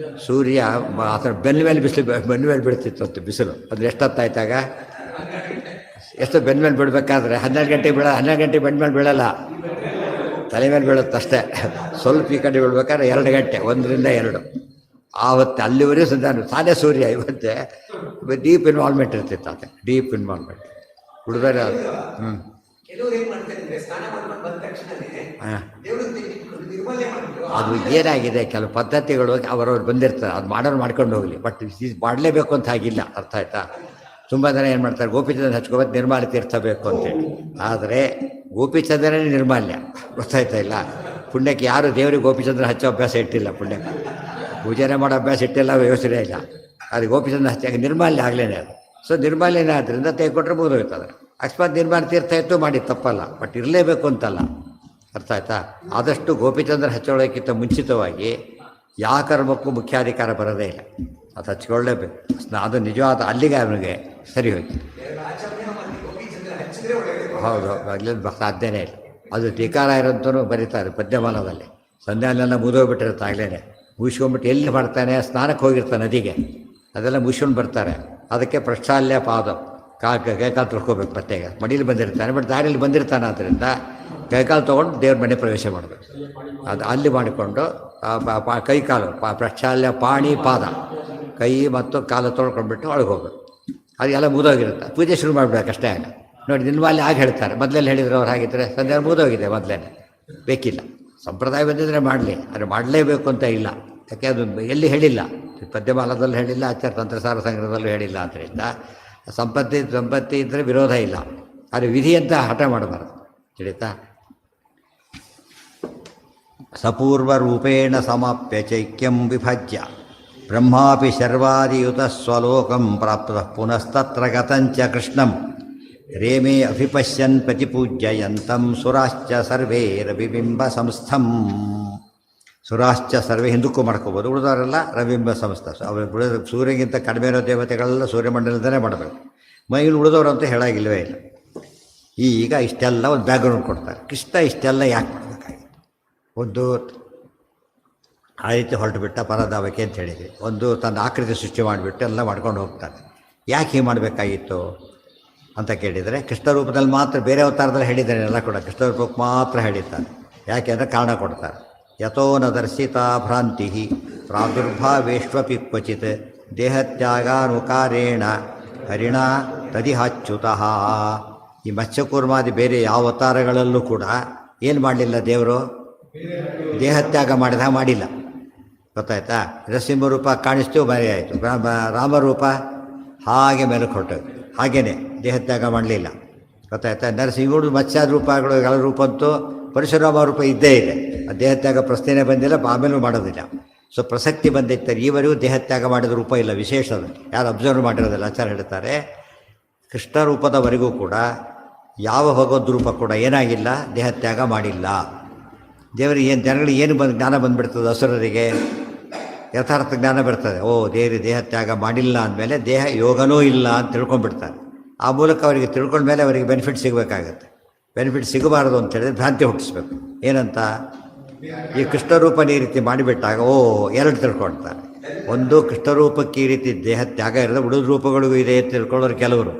Speaker 1: ಸೂರ್ಯ ಆ ಥರ ಬೆನ್ನ ಮೇಲೆ ಬೆನ್ನ ಮೇಲೆ ಬೀಳ್ತಿತ್ತು ಅಂತ ಬಿಸಿಲು. ಅದು ಎಷ್ಟೊತ್ತಾಯ್ತಾಗ, ಎಷ್ಟು ಬೆನ್ನ ಮೇಲೆ ಬಿಡಬೇಕಾದ್ರೆ 12 ಗಂಟೆಗೆ 12 ಗಂಟೆ ಬೆನ್ನ ಮೇಲೆ ಬೀಳಲ್ಲ, ತಲೆ ಮೇಲೆ ಬೀಳುತ್ತಷ್ಟೇ. ಸ್ವಲ್ಪ ಈ ಕಡೆ ಬೀಳ್ಬೇಕಾದ್ರೆ 2 ಗಂಟೆ, 1 ರಿಂದ 2 ಆವತ್ತು ಅಲ್ಲಿವರೆಗೂ ಸಾನೇ ಸೂರ್ಯ. ಇವತ್ತೇ ಡೀಪ್ ಇನ್ವಾಲ್ವ್ಮೆಂಟ್ ಇರ್ತಿತ್ತು, ಅದೇ ಡೀಪ್ ಇನ್ವಾಲ್ವ್ಮೆಂಟ್ ಹುಡುಗರ. ಅದು ಏನಾಗಿದೆ, ಕೆಲವು ಪದ್ಧತಿಗಳು ಅವರವ್ರು ಬಂದಿರ್ತಾರೆ, ಅದು ಮಾಡೋರು ಮಾಡ್ಕೊಂಡು ಹೋಗಲಿ, ಬಟ್ ಮಾಡಲೇಬೇಕು ಅಂತ ಆಗಿಲ್ಲ. ಅರ್ಥ ಆಯ್ತಾ? ತುಂಬ ಜನ ಏನು ಮಾಡ್ತಾರೆ, ಗೋಪಿಚಂದ್ರ ಹಚ್ಕೋಬೇಕು, ನಿರ್ಮಾಲ್ಯ ತೀರ್ಥ ಬೇಕು ಅಂತೇಳಿ. ಆದರೆ ಗೋಪಿಚಂದ್ರನೇ ನಿರ್ಮಾಲ್ಯ, ಗೊತ್ತಾಯ್ತಾ ಇಲ್ಲ? ಪುಣ್ಯಕ್ಕೆ ಯಾರು ದೇವರಿಗೆ ಗೋಪಿಚಂದ್ರ ಹಚ್ಚೋ ಅಭ್ಯಾಸ ಇಟ್ಟಿಲ್ಲ, ಪುಣ್ಯಕ್ಕೆ ಪೂಜೆನೇ ಮಾಡೋ ಅಭ್ಯಾಸ ಇಟ್ಟಿಲ್ಲ, ಯೋಚನೆ ಇಲ್ಲ. ಅದು ಗೋಪಿಚಂದ್ರ ಹಚ್ಚಾಗ ನಿರ್ಮಾಲ್ಯ ಆಗಲೇನೆ ಅದು. ಸೊ ನಿರ್ಮಾಲ್ಯನೇ ಆದ್ದರಿಂದ ತೆಗೆದುಕೊಟ್ರೆ ಮುಗಿದೋಗ್ತದೆ. ಅಕಸ್ಮಾತ್ ನಿರ್ಮಾಣ ತೀರ್ಥ ಇತ್ತು ಮಾಡಿ ತಪ್ಪಲ್ಲ, ಬಟ್ ಇರಲೇಬೇಕು ಅಂತಲ್ಲ. ಅರ್ಥ ಆಯ್ತಾ? ಆದಷ್ಟು ಗೋಪಿಚಂದ್ರ ಹಚ್ಚೋಳಕ್ಕಿಂತ ಮುಂಚಿತವಾಗಿ ಯಾವ ಕರ್ಮಕ್ಕೂ ಮುಖ್ಯಾಧಿಕಾರ ಬರೋದೇ ಇಲ್ಲ, ಅದು ಹಚ್ಕೊಳ್ಳೇಬೇಕು. ಅದು ನಿಜವಾದ ಅಲ್ಲಿಗೆ ಅವನಿಗೆ ಸರಿ ಹೋಯ್ತು. ಹೌದು, ಅಲ್ಲಿ ಸಾಧ್ಯನೇ ಇಲ್ಲ. ಅದು ಟೀಕಾರ ಇರೋಂತೂ ಬರೀತಾರೆ ಪದ್ಯಮಾನದಲ್ಲಿ. ಸಂಧ್ಯಾನೆಲ್ಲ ಮುಗಿದೋಗ್ಬಿಟ್ಟಿರುತ್ತೆ, ಆಗಲೇ ಮುಗಿಸ್ಕೊಂಡ್ಬಿಟ್ಟು ಎಲ್ಲಿ ಮಾಡ್ತಾನೆ, ಸ್ನಾನಕ್ಕೆ ಹೋಗಿರ್ತಾನೆ ನದಿಗೆ, ಅದೆಲ್ಲ ಮುಗಿಸ್ಕೊಂಡು ಬರ್ತಾರೆ. ಅದಕ್ಕೆ ಪ್ರಕ್ಷಾಲ್ಯ ಪಾದ, ಕೈಕಾಲು ತೊಳ್ಕೊಬೇಕು. ಪ್ರತ್ಯೇಕ ಮಡಿಲಿ ಬಂದಿರ್ತಾನೆ, ಬಟ್ ದಾರಿಯಲ್ಲಿ ಬಂದಿರ್ತಾನೆ, ಆದ್ದರಿಂದ ಕೈಕಾಲು ತೊಗೊಂಡು ದೇವ್ರ ಮನೆ ಪ್ರವೇಶ ಮಾಡಬೇಕು. ಅದು ಅಲ್ಲಿ ಮಾಡಿಕೊಂಡು ಕೈಕಾಲು ಪ್ರಕ್ಷಾಲ್ಯ ಪಾಣಿ ಪಾದ, ಕೈ ಮತ್ತು ಕಾಲು ತೊಳ್ಕೊಂಡ್ಬಿಟ್ಟು ಒಳಗೆ ಹೋಗ್ಬೇಕು. ಅದೆಲ್ಲ ಮುಗಿದೋಗಿರುತ್ತೆ. ಪೂಜೆ ಶುರು ಮಾಡಬೇಕಷ್ಟೇ. ಆಗ ನೋಡಿ, ನಿರ್ಮಾಲ್ಯ ಆಗಿ ಹೇಳ್ತಾರೆ. ಮೊದಲೆಲ್ಲ ಹೇಳಿದ್ರು ಅವ್ರು, ಹಾಗಿದ್ರೆ ಸಂಧ್ಯಾ ಮುಗಿದೋಗಿದೆ ಮೊದಲೇ, ಬೇಕಿಲ್ಲ. ಸಂಪ್ರದಾಯ ಬಂದಿದ್ದರೆ ಮಾಡಲಿ, ಆದರೆ ಮಾಡಲೇಬೇಕು ಅಂತ ಇಲ್ಲ. ಯಾಕೆ ಅದು ಎಲ್ಲಿ ಹೇಳಿಲ್ಲ, ಪದ್ಯಮಾಲದಲ್ಲೂ ಹೇಳಿಲ್ಲ, ಆಚಾರ್ಯ ತಂತ್ರಸಾರ ಸಂಗ್ರಹದಲ್ಲೂ ಹೇಳಿಲ್ಲ. ಆದ್ದರಿಂದ ಸಂಪತ್ತಿ ಇದ್ದರೆ ವಿರೋಧ ಇಲ್ಲ, ಆದರೆ ವಿಧಿ ಅಂತ ಹಠ ಮಾಡಬಾರ್ದು. ತಿಳಿತಾ? ಸಪೂರ್ವ ರೂಪೇಣ ಸಮಾಪ್ಯ ಚೈಕ್ಯಂ ವಿಭಜ್ಯ ಬ್ರಹ್ಮಾಪಿ ಶರ್ವಾದಿಯುತ ಸ್ವಲೋಕಂ ಪ್ರಾಪ್ತ ಪುನಸ್ತತ್ರ ಗತಂಚ ಕೃಷ್ಣಂ ರೇಮೇ ಅಭಿಪಶ್ಯನ್ ಪ್ರತಿಪೂಜ್ಯಯಂತಂ ಸುರಾಶ್ಚ ಸರ್ವೇ ರವಿಬಿಂಬ ಸಂಸ್ಥಂ. ಸುರಾಶ್ಚ ಸರ್ವೇ ಹಿಂದಕ್ಕೂ ಮಾಡ್ಕೋಬೋದು, ಉಳಿದವರೆಲ್ಲ ರವಿಬಿಂಬ ಸಂಸ್ಥ. ಅವರು ಸೂರ್ಯಗಿಂತ ಕಡಿಮೆ ಇರೋ ದೇವತೆಗಳೆಲ್ಲ ಸೂರ್ಯಮಂಡಲದಲ್ಲೇ ಮಾಡಬೇಕು. ಮೈಲಿ ಉಳಿದವರು ಅಂತ ಹೇಳಾಗಿಲ್ವೇ ಇಲ್ಲ. ಈಗ ಇಷ್ಟೆಲ್ಲ ಒಂದು ಬ್ಯಾಕ್ಗ್ರೌಂಡ್ ಕೊಡ್ತಾರೆ. ಕೃಷ್ಣ ಇಷ್ಟೆಲ್ಲ ಯಾಕೆ ಮಾಡಬೇಕಾಗಿತ್ತು? ಒಂದು ಆ ರೀತಿ ಹೊರಟು ಬಿಟ್ಟ ಪರಧಾವಕ್ಕೆ ಅಂತ ಹೇಳಿದ್ವಿ. ಒಂದು ತನ್ನ ಆಕೃತಿ ಸೃಷ್ಟಿ ಮಾಡಿಬಿಟ್ಟು ಎಲ್ಲ ಮಾಡ್ಕೊಂಡು ಹೋಗ್ತಾನೆ. ಯಾಕೆ ಹೀಗೆ ಮಾಡಬೇಕಾಗಿತ್ತು ಅಂತ ಕೇಳಿದರೆ, ಕೃಷ್ಣ ರೂಪದಲ್ಲಿ ಮಾತ್ರ, ಬೇರೆ ಅವತಾರದಲ್ಲಿ ಹೇಳಿದ್ದಾನೆ ಎಲ್ಲ ಕೂಡ ಕೃಷ್ಣ ರೂಪಕ್ಕೆ ಮಾತ್ರ ಹೇಳಿದ್ದಾನೆ. ಯಾಕೆ ಅಂದರೆ ಕಾರಣ ಕೊಡ್ತಾರೆ. ಯಥೋ ನ ದರ್ಶಿತಾ ಭ್ರಾಂತಿ ಪ್ರಾದುರ್ಭಾವೇಷ್ವಪಿ ಕ್ವಚಿತ್ ದೇಹತ್ಯಾಗಾನುಕಾರೇಣ ಹರಿಣ ತದಿಹಾಚ್ಯುತಃ. ಈ ಮತ್ಸ್ಯಕೂರ್ಮಾದಿ ಬೇರೆ ಯಾವ ಅವತಾರಗಳಲ್ಲೂ ಕೂಡ ಏನು ಮಾಡಲಿಲ್ಲ ದೇವರು? ದೇಹತ್ಯಾಗ ಮಾಡಿಲ್ಲ. ಗೊತ್ತಾಯ್ತಾ? ನರಸಿಂಹರೂಪ ಕಾಣಿಸ್ತೀವಿ ಮರೆ ಆಯಿತು, ರಾಮರೂಪ ಹಾಗೆ ಮೇಲಕ್ಕೆ ಹೊರಟೋದು. ಹಾಗೇ ದೇಹತ್ಯಾಗ ಮಾಡಲಿಲ್ಲ. ಗೊತ್ತಾಯ್ತಾ? ನರಸಿಂಹರು ಮತ್ಸ್ಯಾದ ರೂಪಗಳು ಎಲ್ಲ ರೂಪಂತೂ ಪರಶುರಾಮ ರೂಪ ಇದ್ದೇ ಇದೆ. ದೇಹತ್ಯಾಗ ಪ್ರಶ್ನೆನೇ ಬಂದಿಲ್ಲ, ಆಮೇಲೂ ಮಾಡೋದಿಲ್ಲ. ಸೊ ಪ್ರಸಕ್ತಿ ಬಂದಿರ್ತಾರೆ. ಈವರೆಗೂ ದೇಹತ್ಯಾಗ ಮಾಡಿದ ರೂಪ ಇಲ್ಲ, ವಿಶೇಷ. ಯಾರು ಅಬ್ಸರ್ವ್ ಮಾಡಿರೋದಿಲ್ಲ. ಆಚಾರ ಹೇಳ್ತಾರೆ, ಕೃಷ್ಣ ರೂಪದವರೆಗೂ ಕೂಡ ಯಾವ ಭಗವದ್ ರೂಪ ಕೂಡ ಏನಾಗಿಲ್ಲ, ದೇಹತ್ಯಾಗ ಮಾಡಿಲ್ಲ. ದೇವರಿಗೆ ಏನು ಜನಗಳಿಗೆ ಏನು ಜ್ಞಾನ ಬಂದುಬಿಡ್ತದೆ, ಅಸುರರಿಗೆ ಯಥಾರ್ಥ ಜ್ಞಾನ ಬರ್ತದೆ. ಓ ದೇಹತ್ಯಾಗ ಮಾಡಿಲ್ಲ ಅಂದಮೇಲೆ ದೇಹ ಯೋಗನೂ ಇಲ್ಲ ಅಂತ ತಿಳ್ಕೊಂಡ್ಬಿಡ್ತಾರೆ. ಆ ಮೂಲಕ ಅವರಿಗೆ ತಿಳ್ಕೊಂಡ್ಮೇಲೆ ಅವರಿಗೆ ಬೆನಿಫಿಟ್ ಸಿಗಬೇಕಾಗತ್ತೆ. ಬೆನಿಫಿಟ್ ಸಿಗಬಾರದು ಅಂತ ಹೇಳಿದ್ರೆ ಭ್ರಾಂತಿ ಹುಟ್ಟಿಸ್ಬೇಕು. ಏನಂತ? ಈ ಕೃಷ್ಣರೂಪನ ಈ ರೀತಿ ಮಾಡಿಬಿಟ್ಟಾಗ ಎರಡು ತಿಳ್ಕೊಳ್ತಾರೆ. ಒಂದು, ಕೃಷ್ಣರೂಪಕ್ಕೆ ಈ ರೀತಿ ದೇಹತ್ಯಾಗ ಇರೋದು, ಉಳಿದ ರೂಪಗಳಿಗೂ ಇದೆ ಅಂತ ತಿಳ್ಕೊಳ್ಳೋರು ಕೆಲವರು,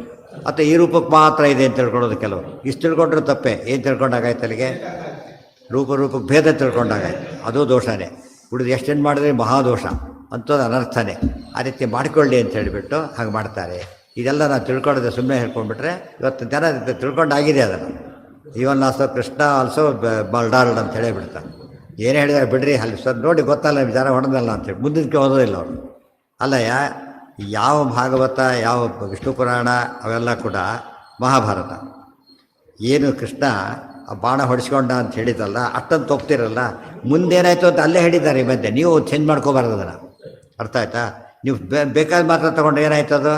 Speaker 1: ಅಥವಾ ಈ ರೂಪಕ್ಕೆ ಮಾತ್ರ ಇದೆ ಅಂತ ತಿಳ್ಕೊಳ್ಳೋದು ಕೆಲವರು. ಇಷ್ಟು ತಿಳ್ಕೊಂಡ್ರೆ ತಪ್ಪೆ. ಏನು ತಿಳ್ಕೊಂಡಾಗಾಯ್ತು ಅಲ್ಲಿಗೆ? ರೂಪಕ್ಕೆ ಭೇದ ತಿಳ್ಕೊಂಡಾಗಾಯ್ತು. ಅದು ದೋಷನೇ. ಉಳಿದು ಎಷ್ಟೆಂಡು ಮಾಡಿದ್ರೆ ಮಹಾದೋಷ ಅಂಥದ್ದು ಅನರ್ಥನೇ. ಆ ರೀತಿ ಮಾಡಿಕೊಳ್ಳಿ ಅಂತ ಹೇಳಿಬಿಟ್ಟು ಹಾಗೆ ಮಾಡ್ತಾರೆ. ಇದೆಲ್ಲ ನಾವು ತಿಳ್ಕೊಳ್ಳೋದೆ ಸುಮ್ಮನೆ ಹೇಳ್ಕೊಂಡ್ಬಿಟ್ರೆ ಇವತ್ತು ಜನ ತಿಳ್ಕೊಂಡಾಗಿದೆ ಅದನ್ನು. ಇವನ್ ಆಲ್ಸೋ ಕೃಷ್ಣ ಆಲ್ಸೋ ಬಲ್ಡಾರ್ಡ್ ಅಂತ ಹೇಳಿಬಿಡ್ತಾರೆ. ಏನು ಹೇಳಿದಾರೆ ಬಿಡ್ರಿ, ಅಲ್ಲಿ ಸರ್ ನೋಡಿ ಗೊತ್ತಲ್ಲ ವಿಚಾರ ಹೊಡೆದಲ್ಲ ಅಂತೇಳಿ ಮುಂದಕ್ಕೆ ಓದೋದಿಲ್ಲ ಅವರು. ಅಲ್ಲಯ್ಯ, ಯಾವ ಭಾಗವತ, ಯಾವ ವಿಷ್ಣು ಪುರಾಣ ಅವೆಲ್ಲ ಕೂಡ ಮಹಾಭಾರತ. ಏನು ಕೃಷ್ಣ ಆ ಬಾಣ ಹೊಡಿಸ್ಕೊಂಡ ಅಂತ ಹೇಳಿದಲ್ಲ, ಅಷ್ಟಂತ ಹೋಗ್ತಿರಲ್ಲ, ಮುಂದೇನಾಯಿತು ಅಂತ ಅಲ್ಲೇ ಹೇಳಿದ್ದಾರೆ. ಈ ಮಧ್ಯೆ ನೀವು ಚೇಂಜ್ ಮಾಡ್ಕೋಬಾರ್ದು ಅದನ್ನು. ಅರ್ಥ ಆಯ್ತಾ? ನೀವು ಬೇಕಾದ ಮಾತ್ರ ತೊಗೊಂಡ್ರೆ ಏನಾಯ್ತು? ಅದು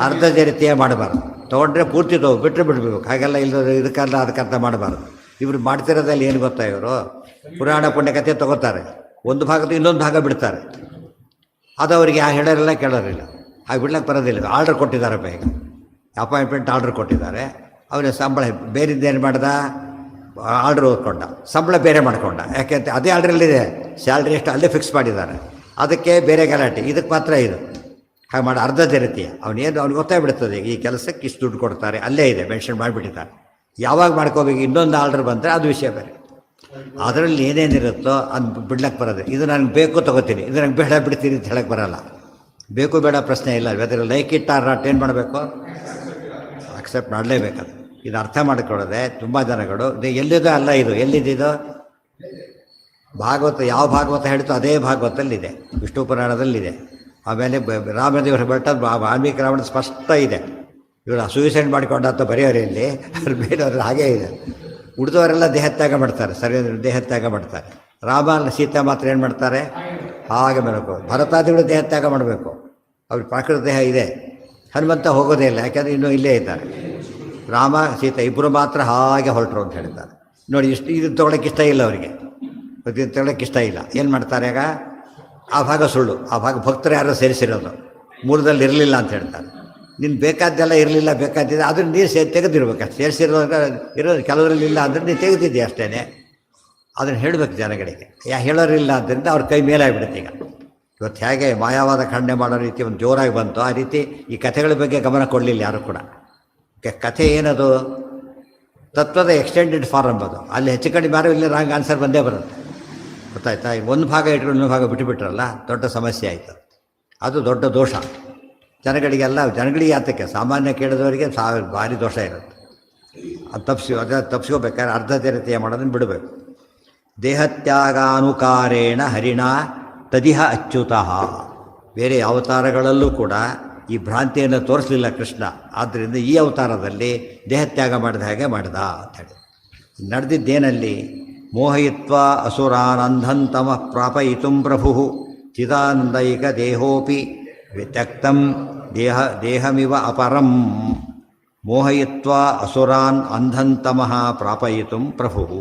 Speaker 1: ಅರ್ಧ ಜರಿತೀಯ ಮಾಡಬಾರ್ದು. ತೊಗೊಂಡ್ರೆ ಪೂರ್ತಿ ಬಿಟ್ಟರೆ ಬಿಡಬೇಕು. ಹಾಗೆಲ್ಲ ಇಲ್ಲದ ಇದಕ್ಕಲ್ಲ ಅದಕ್ಕಂತ ಮಾಡಬಾರ್ದು. ಇವರು ಮಾಡ್ತಿರೋದಲ್ಲಿ ಏನು ಗೊತ್ತಾ, ಇವರು ಪುರಾಣ ಪುಣ್ಯಕಥೆ ತೊಗೋತಾರೆ, ಒಂದು ಭಾಗದ ಇನ್ನೊಂದು ಭಾಗ ಬಿಡ್ತಾರೆ. ಅದು ಅವರಿಗೆ ಹೇಳೋರಿಲ್ಲ ಕೇಳೋರಿಲ್ಲ. ಹಾಗೆ ಬಿಡ್ಲಿಕ್ಕೆ ಬರೋದಿಲ್ಲ. ಆರ್ಡ್ರ್ ಕೊಟ್ಟಿದ್ದಾರೆ, ಬೇಗ ಅಪಾಯಿಂಟ್ಮೆಂಟ್ ಆರ್ಡ್ರ್ ಕೊಟ್ಟಿದ್ದಾರೆ. ಅವನ ಸಂಬಳ ಬೇರೆದ್ದೇನು ಮಾಡ್ದ? ಆರ್ಡ್ರ್ ಓದ್ಕೊಂಡ, ಸಂಬಳ ಬೇರೆ ಮಾಡ್ಕೊಂಡ. ಯಾಕೆಂತ ಅದೇ ಆರ್ಡ್ರಲ್ಲಿದೆ, ಸ್ಯಾಲ್ರಿ ಎಷ್ಟು ಅಲ್ಲೇ ಫಿಕ್ಸ್ ಮಾಡಿದ್ದಾರೆ. ಅದಕ್ಕೆ ಬೇರೆ ಗಲಾಟೆ, ಇದಕ್ಕೆ ಮಾತ್ರ ಇದು ಹಾಗೆ ಮಾಡಿ ಅರ್ಧ ಜರಿತೀಯ. ಅವನೇನು ಅವ್ನಿಗೆ ಗೊತ್ತಾಗ್ಬಿಡ್ತದೆ, ಈ ಕೆಲಸಕ್ಕೆ ಇಷ್ಟು ದುಡ್ಡು ಕೊಡ್ತಾರೆ, ಅಲ್ಲೇ ಇದೆ ಮೆನ್ಷನ್ ಮಾಡಿಬಿಟ್ಟಿದ್ದಾರೆ. ಯಾವಾಗ ಮಾಡ್ಕೋಬೇಕು? ಇನ್ನೊಂದು ಆರ್ಡ್ರ್ ಬಂದರೆ ಅದು ವಿಷಯ ಬೇರೆ. ಅದರಲ್ಲಿ ಏನೇನಿರುತ್ತೋ ಅದು ಬಿಡ್ಲಕ್ಕೆ ಬರೋದು. ಇದು ನನಗೆ ಬೇಕು ತೊಗೋತೀನಿ, ಇದು ನನಗೆ ಬೇಡ ಬಿಡ್ತೀನಿ ಅಂತ ಹೇಳಕ್ಕೆ ಬರೋಲ್ಲ. ಬೇಕು ಬೇಡ ಪ್ರಶ್ನೆ ಇಲ್ಲ. Whether like it or not ಏನು ಮಾಡಬೇಕು? ಅಕ್ಸೆಪ್ಟ್ ಮಾಡಲೇಬೇಕದು. ಇದು ಅರ್ಥ ಮಾಡಿಕೊಳ್ಳೋದೆ ತುಂಬ ಜನಗಳು. ಇದು ಎಲ್ಲಿದೋ ಅಲ್ಲ, ಇದು ಎಲ್ಲಿದ್ದು ಭಾಗವತ, ಯಾವ ಭಾಗವತ ಹೇಳ್ತೋ ಅದೇ ಭಾಗವತಲ್ಲಿದೆ, ವಿಷ್ಣು ಪುರಾಣದಲ್ಲಿದೆ. ಆಮೇಲೆ ರಾಮದೇವರ ಬೆಟ್ಟದ ವಾಲ್ಮೀಕಿ ರಾವಣ ಸ್ಪಷ್ಟ ಇದೆ. ಇವರು ಸೂಸೈಡ್ ಮಾಡಿಕೊಂಡ ಅಂತ ಬರೆಯೋರಲ್ಲಿ ಅವ್ರು ಬೇರೆಯವ್ರು ಹಾಗೇ ಇದೆ. ಉಳಿದವರೆಲ್ಲ ದೇಹತ್ಯಾಗ ಮಾಡ್ತಾರೆ, ಸರಿ ದೇಹತ್ಯಾಗ ಮಾಡ್ತಾರೆ. ರಾಮ ಸೀತಾ ಮಾತ್ರ ಏನು ಮಾಡ್ತಾರೆ? ಹಾಗೆ ಮಾಡಬೇಕು. ಭರತಾದಿಗಳು ದೇಹತ್ಯಾಗ ಮಾಡಬೇಕು, ಅವ್ರಿಗೆ ಪ್ರಾಕೃತ ದೇಹ ಇದೆ. ಹನುಮಂತ ಹೋಗೋದೇ ಇಲ್ಲ, ಯಾಕೆಂದರೆ ಇನ್ನೂ ಇಲ್ಲೇ ಇದ್ದಾರೆ. ರಾಮ ಸೀತಾ ಇಬ್ಬರು ಮಾತ್ರ ಹಾಗೆ ಹೊರಟರು ಅಂತ ಹೇಳಿದ್ದಾರೆ. ನೋಡಿ, ಇದು ತೊಗೊಳಕ್ಕೆ ಇಷ್ಟ ಇಲ್ಲ ಅವರಿಗೆ, ಇದು ತೊಗೊಳಕ್ಕೆ ಇಷ್ಟ ಇಲ್ಲ. ಏನು ಮಾಡ್ತಾರೆ? ಆಗ ಆ ಭಾಗ ಸುಳ್ಳು, ಆ ಭಾಗ ಭಕ್ತರು ಯಾರೋ ಸೇರಿಸಿರೋದು, ಮೂಲದಲ್ಲಿ ಇರಲಿಲ್ಲ ಅಂತ ಹೇಳ್ತಾರೆ. ನೀನು ಬೇಕಾದ್ದೆಲ್ಲ ಇರಲಿಲ್ಲ, ಬೇಕಾದಿದೆ ಅದನ್ನು ನೀರು ತೆಗೆದಿರ್ಬೇಕು. ಸೇರಿಸಿರೋದಾಗ ಇರೋದು ಕೆಲವರಲ್ಲಿ ಇಲ್ಲ ಅಂದರೆ ನೀನು ತೆಗೆದಿದ್ದೆ ಅಷ್ಟೇ. ಅದನ್ನು ಹೇಳಬೇಕು ಜನಗಳಿಗೆ. ಹೇಳೋರಿಲ್ಲ ಆದ್ದರಿಂದ ಅವ್ರ ಕೈ ಮೇಲಾಗಿಬಿಡುತ್ತೆ. ಈಗ ಇವತ್ತು ಹೇಗೆ ಮಾಯಾವಾದ ಖಂಡನೆ ಮಾಡೋ ರೀತಿ ಒಂದು ಜೋರಾಗಿ ಬಂತು, ಆ ರೀತಿ ಈ ಕಥೆಗಳ ಬಗ್ಗೆ ಗಮನ ಕೊಡಲಿಲ್ಲ ಯಾರು ಕೂಡ. ಕಥೆ ಏನದು? ತತ್ವದ ಎಕ್ಸ್ಟೆಂಡೆಡ್ ಫಾರಮ್ ಅದು. ಅಲ್ಲಿ ಹೆಚ್ಚು ಕಡಿಮೆ ಯಾರು ಇಲ್ಲಿ ರಾಂಗ್ ಆನ್ಸರ್ ಬಂದೇ ಬರುತ್ತೆ. ಗೊತ್ತಾಯ್ತಾ? ಒಂದು ಭಾಗ ಇಟ್ಕೊಂಡು ಇನ್ನೊಂದು ಭಾಗ ಬಿಟ್ಟುಬಿಟ್ರಲ್ಲ, ದೊಡ್ಡ ಸಮಸ್ಯೆ ಆಯಿತು. ಅದು ದೊಡ್ಡ ದೋಷ. ಜನಗಳಿಗೆ ಯಾತಕ್ಕೆ? ಸಾಮಾನ್ಯ ಕೇಳಿದವರಿಗೆ ಭಾರಿ ದೋಷ ಇರುತ್ತೆ. ಅದು ತಪ್ಪಿಸ್ಕೋಬೇಕಾದ್ರೆ ಅರ್ಧ ರೀತಿಯ ಮಾಡೋದನ್ನು ಬಿಡಬೇಕು. ದೇಹತ್ಯಾಗಾನುಕಾರೇಣ ಹರಿಣ ತದಿಹ ಅಚ್ಯುತಃ. ಬೇರೆ ಅವತಾರಗಳಲ್ಲೂ ಕೂಡ ಈ ಭ್ರಾಂತಿಯನ್ನು ತೋರಿಸಲಿಲ್ಲ ಕೃಷ್ಣ. ಆದ್ದರಿಂದ ಈ ಅವತಾರದಲ್ಲಿ ದೇಹತ್ಯಾಗ ಮಾಡಿದ ಹಾಗೆ ಮಾಡಿದ ಅಂಥೇಳಿ. ನಡೆದಿದ್ದೇನಲ್ಲಿ ಮೋಹಯಿತ್ವ ಅಸುರಾನಂಧಂತಮ ಪ್ರಾಪಯಿತು ಪ್ರಭು ಚಿದಾನಂದೈಕ ದೇಹೋಪಿ ತ್ಯಕ್ತಂ ದೇಹಮಿವ ಅಪರಂ ಮೋಹಯಿತ್ವಾ ಅಸುರಾನ್ ಅಂಧಂತಮಃ ಪ್ರಾಪಯಿತು ಪ್ರಭು.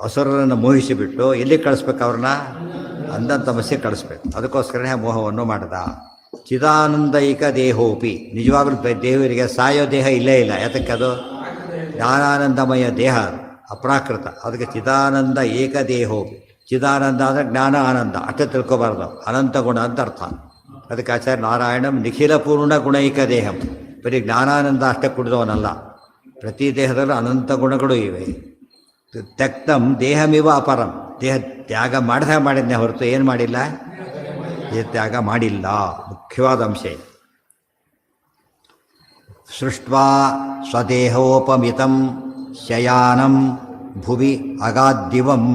Speaker 1: ಅಸುರರನ್ನು ಮೋಹಿಸಿಬಿಟ್ಟು ಎಲ್ಲಿ ಕಳಿಸ್ಬೇಕು ಅವ್ರನ್ನ? ಅಂಧಂತಮಸ್ಸೆ ಕಳಿಸ್ಬೇಕು. ಅದಕ್ಕೋಸ್ಕರನೇ ಮೋಹವನ್ನು ಮಾಡಿದ. ಚಿದಾನಂದೈಕ ದೇಹೋಪಿ, ನಿಜವಾಗ್ಲೂ ದೇವರಿಗೆ ಸಾಯೋ ದೇಹ ಇಲ್ಲೇ ಇಲ್ಲ. ಯಾತಕ್ಕೆ? ಅದು ಜ್ಞಾನಾನಂದಮಯ ದೇಹ, ಅಪ್ರಾಕೃತ. ಅದಕ್ಕೆ ಚಿದಾನಂದ ಏಕದೇಹೋಪಿ. ಚಿದಾನಂದ ಅಂದರೆ ಜ್ಞಾನ ಆನಂದ, ಅಷ್ಟೇ ತಿಳ್ಕೊಬಾರ್ದು. ಅನಂತ ಗುಣ ಅಂತ ಅರ್ಥ. ಅದಕ್ಕೆ ಆಚಾರ್ಯ ನಾರಾಯಣಂ ನಿಖಿಲ ಪೂರ್ಣ ಗುಣೈಕ ದೇಹಂ, ಬರೀ ಜ್ಞಾನಾನಂದ ಅಷ್ಟೇ ಕುಡಿದವನಲ್ಲ, ಪ್ರತಿ ದೇಹದಲ್ಲೂ ಅನಂತ ಗುಣಗಳು ಇವೆ. ತ್ಯಕ್ತಂ ದೇಹಮಿವ ಅಪರಂ, ದೇಹ ತ್ಯಾಗ ಮಾಡಿದ್ನೇ ಹೊರತು ಏನು ಮಾಡಿಲ್ಲ? ದೇಹ ತ್ಯಾಗ ಮಾಡಿಲ್ಲ. ಮುಖ್ಯವಾದ ಅಂಶ. ಸೃಷ್ಟ್ವಾ ಸ್ವದೇಹೋಪಮಿತಂ ಶಯಾನಂ ಭುವಿ ಅಗಾದ್ದಿವಂ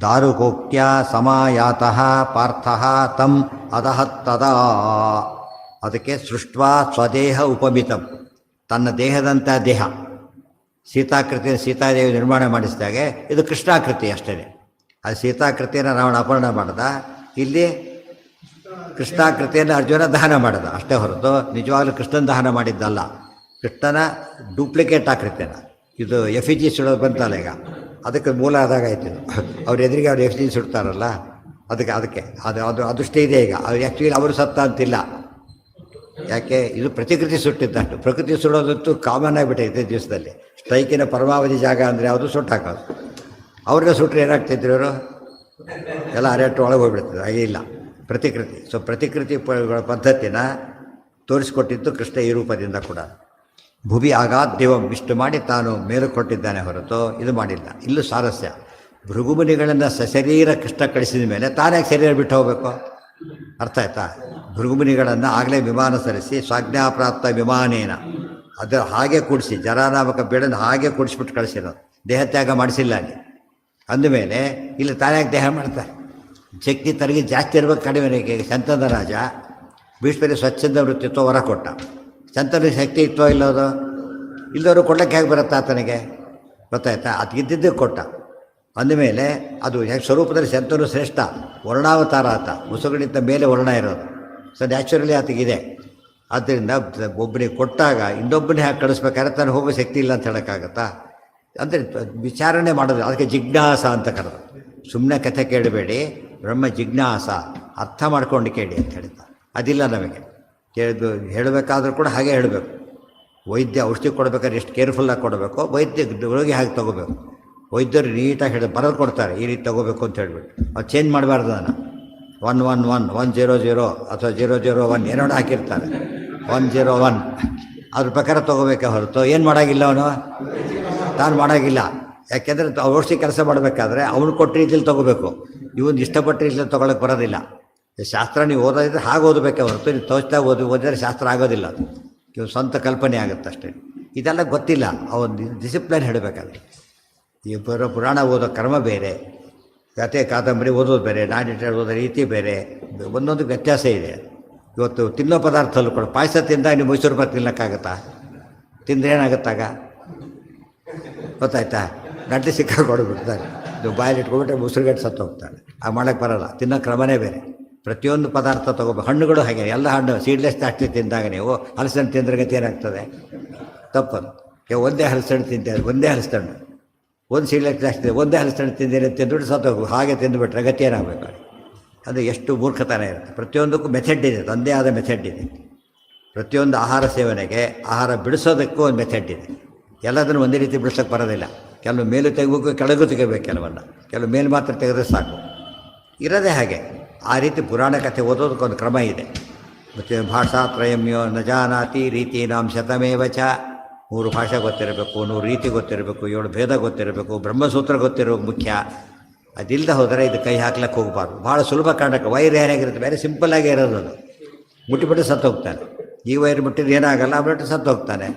Speaker 1: ದಾರುಕೋಕ್ತ್ಯ ಸಮಾಯಾತಃ ಪಾರ್ಥಃ ತಂ ಅದಹತ್ತದಾ. ಅದಕ್ಕೆ ಸೃಷ್ಟ್ವಾ ಸ್ವದೇಹ ಉಪಮಿತಂ, ತನ್ನ ದೇಹದಂಥ ದೇಹ, ಸೀತಾಕೃತಿ ಸೀತಾದೇವಿ ನಿರ್ಮಾಣ ಮಾಡಿಸಿದಾಗೆ ಇದು ಕೃಷ್ಣಾಕೃತಿ ಅಷ್ಟೇ. ಅದು ಸೀತಾಕೃತಿಯನ್ನು ರಾವಣ ಅಪಹರಣ ಮಾಡ್ದ, ಇಲ್ಲಿ ಕೃಷ್ಣಾಕೃತಿಯನ್ನು ಅರ್ಜುನ ದಹನ ಮಾಡಿದ ಅಷ್ಟೇ ಹೊರತು ನಿಜವಾಗ್ಲೂ ಕೃಷ್ಣನ ದಹನ ಮಾಡಿದ್ದಲ್ಲ. ಕೃಷ್ಣನ ಡೂಪ್ಲಿಕೇಟ್ ಆಕೃತಿನ ಇದು ಎಫಿಜಿ ಸುಡೋದು ಬಂತಲ್ಲ ಈಗ, ಅದಕ್ಕೆ ಮೂಲ ಆದಾಗ ಆಯ್ತು. ಅವ್ರ ಎದುರಿಗೆ ಅವ್ರು ಎಫಿಜಿ ಸುಡ್ತಾರಲ್ಲ, ಅದಕ್ಕೆ ಅದಷ್ಟೇ ಇದೆ ಈಗ. ಅವ್ರು ಆ್ಯಕ್ಚುಲಿ ಅವರು ಸತ್ತ ಅಂತಿಲ್ಲ. ಯಾಕೆ? ಇದು ಪ್ರತಿಕೃತಿ ಸುಟ್ಟಿದ್ದಷ್ಟು. ಪ್ರಕೃತಿ ಸುಡೋದಂತೂ ಕಾಮನ್ ಆಗಿಬಿಟ್ಟೈತೆ ದಿವಸದಲ್ಲಿ. ಸ್ಟ್ರೈಕಿನ ಪರಮಾವಧಿ ಜಾಗ ಅಂದರೆ ಯಾವುದು ಸುಟ್ಟು ಹಾಕೋದು. ಅವ್ರಿಗೆ ಸುಟ್ಟರೆ ಏನಾಗ್ತಿದ್ರು ಇವರು ಎಲ್ಲ ಅರೆಟ್ಟು ಒಳಗೆ ಹೋಗ್ಬಿಡ್ತಿದ್ರು. ಹಾಗೆ ಇಲ್ಲ, ಪ್ರತಿಕೃತಿ. ಸೊ ಪ್ರತಿಕೃತಿ ಪದ್ಧತಿನ ತೋರಿಸ್ಕೊಟ್ಟಿದ್ದು ಕೃಷ್ಣ ಈ ರೂಪದಿಂದ ಕೂಡ. ಭುವಿ ಆಗಾತ್ ದೇವಂ, ಇಷ್ಟು ಮಾಡಿ ತಾನು ಮೇಲು ಕೊಟ್ಟಿದ್ದಾನೆ ಹೊರತು ಇದು ಮಾಡಿಲ್ಲ. ಇಲ್ಲೂ ಸಾರಸ್ಯ. ಭೃಗುಮುನಿಗಳನ್ನು ಸಶರೀರ ಕೃಷ್ಣ ಕಳಿಸಿದ ಮೇಲೆ ತಾನೇ ಶರೀರ ಬಿಟ್ಟು ಹೋಗಬೇಕು. ಅರ್ಥ ಆಯ್ತಾ? ಭೃಗುಮುನಿಗಳನ್ನು ಆಗಲೇ ವಿಮಾನ ಸರಿಸಿ ಸ್ವಾಜ್ಞಾಪ್ರಾಪ್ತ ವಿಮಾನೇನ ಅದು ಹಾಗೆ ಕೂಡಿಸಿ, ಜರಾನಾಮಕ ಬೇಡನ್ನು ಹಾಗೆ ಕೂಡಿಸ್ಬಿಟ್ಟು ಕಳಿಸಿರೋದು. ದೇಹ ತ್ಯಾಗ ಮಾಡಿಸಿಲ್ಲ ಅಲ್ಲಿ. ಅಂದಮೇಲೆ ಇಲ್ಲಿ ತಾನೇ ದೇಹ ಮಾಡ್ತಾರೆ. ಶಕ್ತಿ ತನಗೆ ಜಾಸ್ತಿ ಇರಬೇಕು, ಕಡಿಮೆ. ಶಂತನ ರಾಜ ಭೀಷ್ಮರಿಗೆ ಸ್ವಚ್ಛಂದ ವೃತ್ತಿತ್ವ ವರ ಕೊಟ್ಟ. ಶಂತನಿಗೆ ಶಕ್ತಿ ಇತ್ತೋ ಇಲ್ಲೋದು? ಇಲ್ಲದವರು ಕೊಡ್ಲಿಕ್ಕೆ ಹೇಗೆ ಬರುತ್ತೆ ಆತನಿಗೆ? ಗೊತ್ತಾಯ್ತಾ? ಅದಕ್ಕಿದ್ದಕ್ಕೆ ಕೊಟ್ಟ. ಅಂದಮೇಲೆ ಅದು ಹೇಗೆ ಸ್ವರೂಪದಲ್ಲಿ ಶಂತನು ಶ್ರೇಷ್ಠ, ವರ್ಣಾವತಾರ ಆತ, ಮುಸುಗಳಿಂದ ಮೇಲೆ ವರ್ಣ ಇರೋದು. ಸೊ ನ್ಯಾಚುರಲಿ ಆತಗಿದೆ. ಆದ್ದರಿಂದ ಒಬ್ಬನಿಗೆ ಕೊಟ್ಟಾಗ ಇನ್ನೊಬ್ಬನೇ ಹಾಕಿ ಕಳಿಸ್ಬೇಕಾದ್ರೆ ತಾನು ಹೋಗೋ ಶಕ್ತಿ ಇಲ್ಲ ಅಂತ ಹೇಳೋಕ್ಕಾಗತ್ತಾ? ಅಂದರೆ ವಿಚಾರಣೆ ಮಾಡೋದು. ಅದಕ್ಕೆ ಜಿಜ್ಞಾಸ ಅಂತ ಕರೆದು. ಸುಮ್ಮನೆ ಕಥೆ ಕೇಳಬೇಡಿ, ಬ್ರಹ್ಮ ಜಿಜ್ಞಾಸ, ಅರ್ಥ ಮಾಡ್ಕೊಂಡು ಕೇಳಿ ಅಂತ ಹೇಳ್ತಾ. ಅದಿಲ್ಲ ನಮಗೆ. ಹೇಳಬೇಕಾದ್ರೂ ಕೂಡ ಹಾಗೆ ಹೇಳಬೇಕು. ವೈದ್ಯ ಔಷಧಿ ಕೊಡಬೇಕಾದ್ರೆ ಎಷ್ಟು ಕೇರ್ಫುಲ್ಲಾಗಿ ಕೊಡಬೇಕು, ವೈದ್ಯ ರೋಗಿ ಹಾಗೆ ತೊಗೋಬೇಕು. ವೈದ್ಯರು ನೀಟಾಗಿ ಬರೆದು ಕೊಡ್ತಾರೆ, ಈ ರೀತಿ ತೊಗೋಬೇಕು ಅಂತ ಹೇಳ್ಬಿಟ್ಟು. ಅದು ಚೇಂಜ್ ಮಾಡಬಾರ್ದು. ನಾನು 111 100 ಅಥವಾ 001 ಏನೋ ಹಾಕಿರ್ತಾರೆ. 101 ಅದ್ರ ಪ್ರಕಾರ ತೊಗೋಬೇಕೆ ಹೊರತು ಏನು ಮಾಡೋಂಗಿಲ್ಲ. ಅವನು ತಾನು ಮಾಡೋಂಗಿಲ್ಲ. ಯಾಕೆಂದರೆ ಔಷಧಿ ಕೆಲಸ ಮಾಡಬೇಕಾದ್ರೆ ಅವನು ಕೊಟ್ಟ ರೀತಿಯಲ್ಲಿ ತೊಗೋಬೇಕು. ಇವನು ಇಷ್ಟಪಟ್ಟ ರೀತಿಯಲ್ಲಿ ತೊಗೊಳಕ್ಕೆ ಬರೋದಿಲ್ಲ. ಶಾಸ್ತ್ರ ನೀವು ಓದೋದಿದ್ರೆ ಹಾಗೆ ಓದಬೇಕೆ ಹೊರತು ನೀವು ತೋಚ್ತಾ ಓದಿದ್ರೆ ಶಾಸ್ತ್ರ ಆಗೋದಿಲ್ಲ. ಅದು ಇವು ಸ್ವಂತ ಕಲ್ಪನೆ ಆಗುತ್ತೆ ಅಷ್ಟೇ. ಇದೆಲ್ಲ ಗೊತ್ತಿಲ್ಲ. ಅವನು ಡಿಸಿಪ್ಲೈನ್ ಹೇಳಬೇಕಾದ್ರೆ. ಈ ಪುರಾಣ ಓದೋ ಕ್ರಮ ಬೇರೆ, ಕತೆ ಕಾದಂಬರಿ ಓದೋದು ಬೇರೆ, ನಾಡಿಟರ್ ಓದೋ ರೀತಿ ಬೇರೆ, ಒಂದೊಂದು ವ್ಯತ್ಯಾಸ ಇದೆ. ಇವತ್ತು ತಿನ್ನೋ ಪದಾರ್ಥದಲ್ಲೂ ಕೂಡ ಪಾಯಸ ತಿಂದಾಗ ನೀವು ಮೈಸೂರು ಪಾಕ್ ತಿನ್ನೋಕ್ಕಾಗತ್ತಾ? ತಿಂದರೆ ಏನಾಗುತ್ತಾಗ? ಗೊತ್ತಾಯ್ತಾ? ಗಂಟೆ ಸಿಕ್ಕಾಕೊಡ್ಬಿಡ್ತಾರೆ. ನೀವು ಬಾಯಲ್ಲಿ ಇಟ್ಕೊಬಿಟ್ರೆ ಮುಸುರುಗಟ್ಟು ಸತ್ತು ಹೋಗ್ತಾನೆ. ಆ ಮಾಡೋಕ್ಕೆ ಬರೋಲ್ಲ. ತಿನ್ನೋ ಕ್ರಮನೇ ಬೇರೆ. ಪ್ರತಿಯೊಂದು ಪದಾರ್ಥ ತೊಗೋಬೇಕು. ಹಣ್ಣುಗಳು ಹಾಗೆ, ಎಲ್ಲ ಹಣ್ಣು ಸೀಡ್ಲೆಸ್ ಜಾಸ್ತಿ ತಿಂದಾಗ ನೀವು ಹಲಸಣ್ಣು ತಿಂದ್ರೆ ಗತಿ ಏನಾಗ್ತದೆ? ತಪ್ಪದು. ಒಂದೇ ಹಲಸಣ್ಣು ತಿಂತೇವೆ, ಒಂದೇ ಹಲಸಣ್ಣು, ಒಂದು ಸೀಡ್ಲೆಸ್ ಜಾಸ್ತಿ, ಒಂದೇ ಹಲಸಣ್ಣು ತಿಂದೇನೆ ತಿಂದ್ಬಿಟ್ಟು ಸತ್ತೋಗು. ಹಾಗೆ ತಿಂದುಬಿಟ್ರೆ ಗತಿ ಏನಾಗಬೇಕು? ಅದು ಎಷ್ಟು ಮೂರ್ಖತನ ಇರುತ್ತೆ. ಪ್ರತಿಯೊಂದಕ್ಕೂ ಮೆಥಡ್ ಇದೆ, ತಂದೇ ಆದ ಮೆಥಡ್ ಇದೆ. ಪ್ರತಿಯೊಂದು ಆಹಾರ ಸೇವನೆಗೆ, ಆಹಾರ ಬಿಡಿಸೋದಕ್ಕೂ ಒಂದು ಮೆಥಡ್ ಇದೆ. ಎಲ್ಲದನ್ನು ಒಂದೇ ರೀತಿ ಬಿಡಿಸೋಕ್ಕೆ ಬರೋದಿಲ್ಲ. ಕೆಲವು ಮೇಲು ತೆಗಬೇಕು, ಕೆಳಗೂ ತೆಗಿಬೇಕು. ಕೆಲವು ಮೇಲು ಮಾತ್ರ ತೆಗೆದ್ರೆ ಸಾಕು. ಇರೋದೇ ಹಾಗೆ. ಆ ರೀತಿ ಪುರಾಣ ಕಥೆ ಓದೋದಕ್ಕೊಂದು ಕ್ರಮ ಇದೆ. ಮತ್ತು ಭಾಷಾ ತ್ರಯಮ್ಯೋ ನ ಜಾನಾತಿ ರೀತೀನಾಂ ಶತಮೇವ ಚ. 3 ಭಾಷೆ ಗೊತ್ತಿರಬೇಕು, 100 ರೀತಿ ಗೊತ್ತಿರಬೇಕು, 7 ಭೇದ ಗೊತ್ತಿರಬೇಕು, ಬ್ರಹ್ಮಸೂತ್ರ ಗೊತ್ತಿರೋದು ಮುಖ್ಯ. ಅದಿಲ್ಲದೆ ಹೋದರೆ ಇದು ಕೈ ಹಾಕ್ಲಿಕ್ಕೆ ಹೋಗಬಾರ್ದು. ಭಾಳ ಸುಲಭ ಕಾರಣಕ್ಕೆ ವೈರ್ ಏನಾಗಿರುತ್ತೆ, ಬೇರೆ ಸಿಂಪಲ್ಲಾಗೇ ಇರೋದು. ಅದು ಮುಟ್ಟಿಬಿಟ್ಟು ಸತ್ತು ಹೋಗ್ತಾನೆ. ಈ ವೈರ್ ಮುಟ್ಟಿದ್ರೆ ಏನಾಗಲ್ಲ, ಬಿಟ್ಟು ಸತ್ತು ಹೋಗ್ತಾನೆ.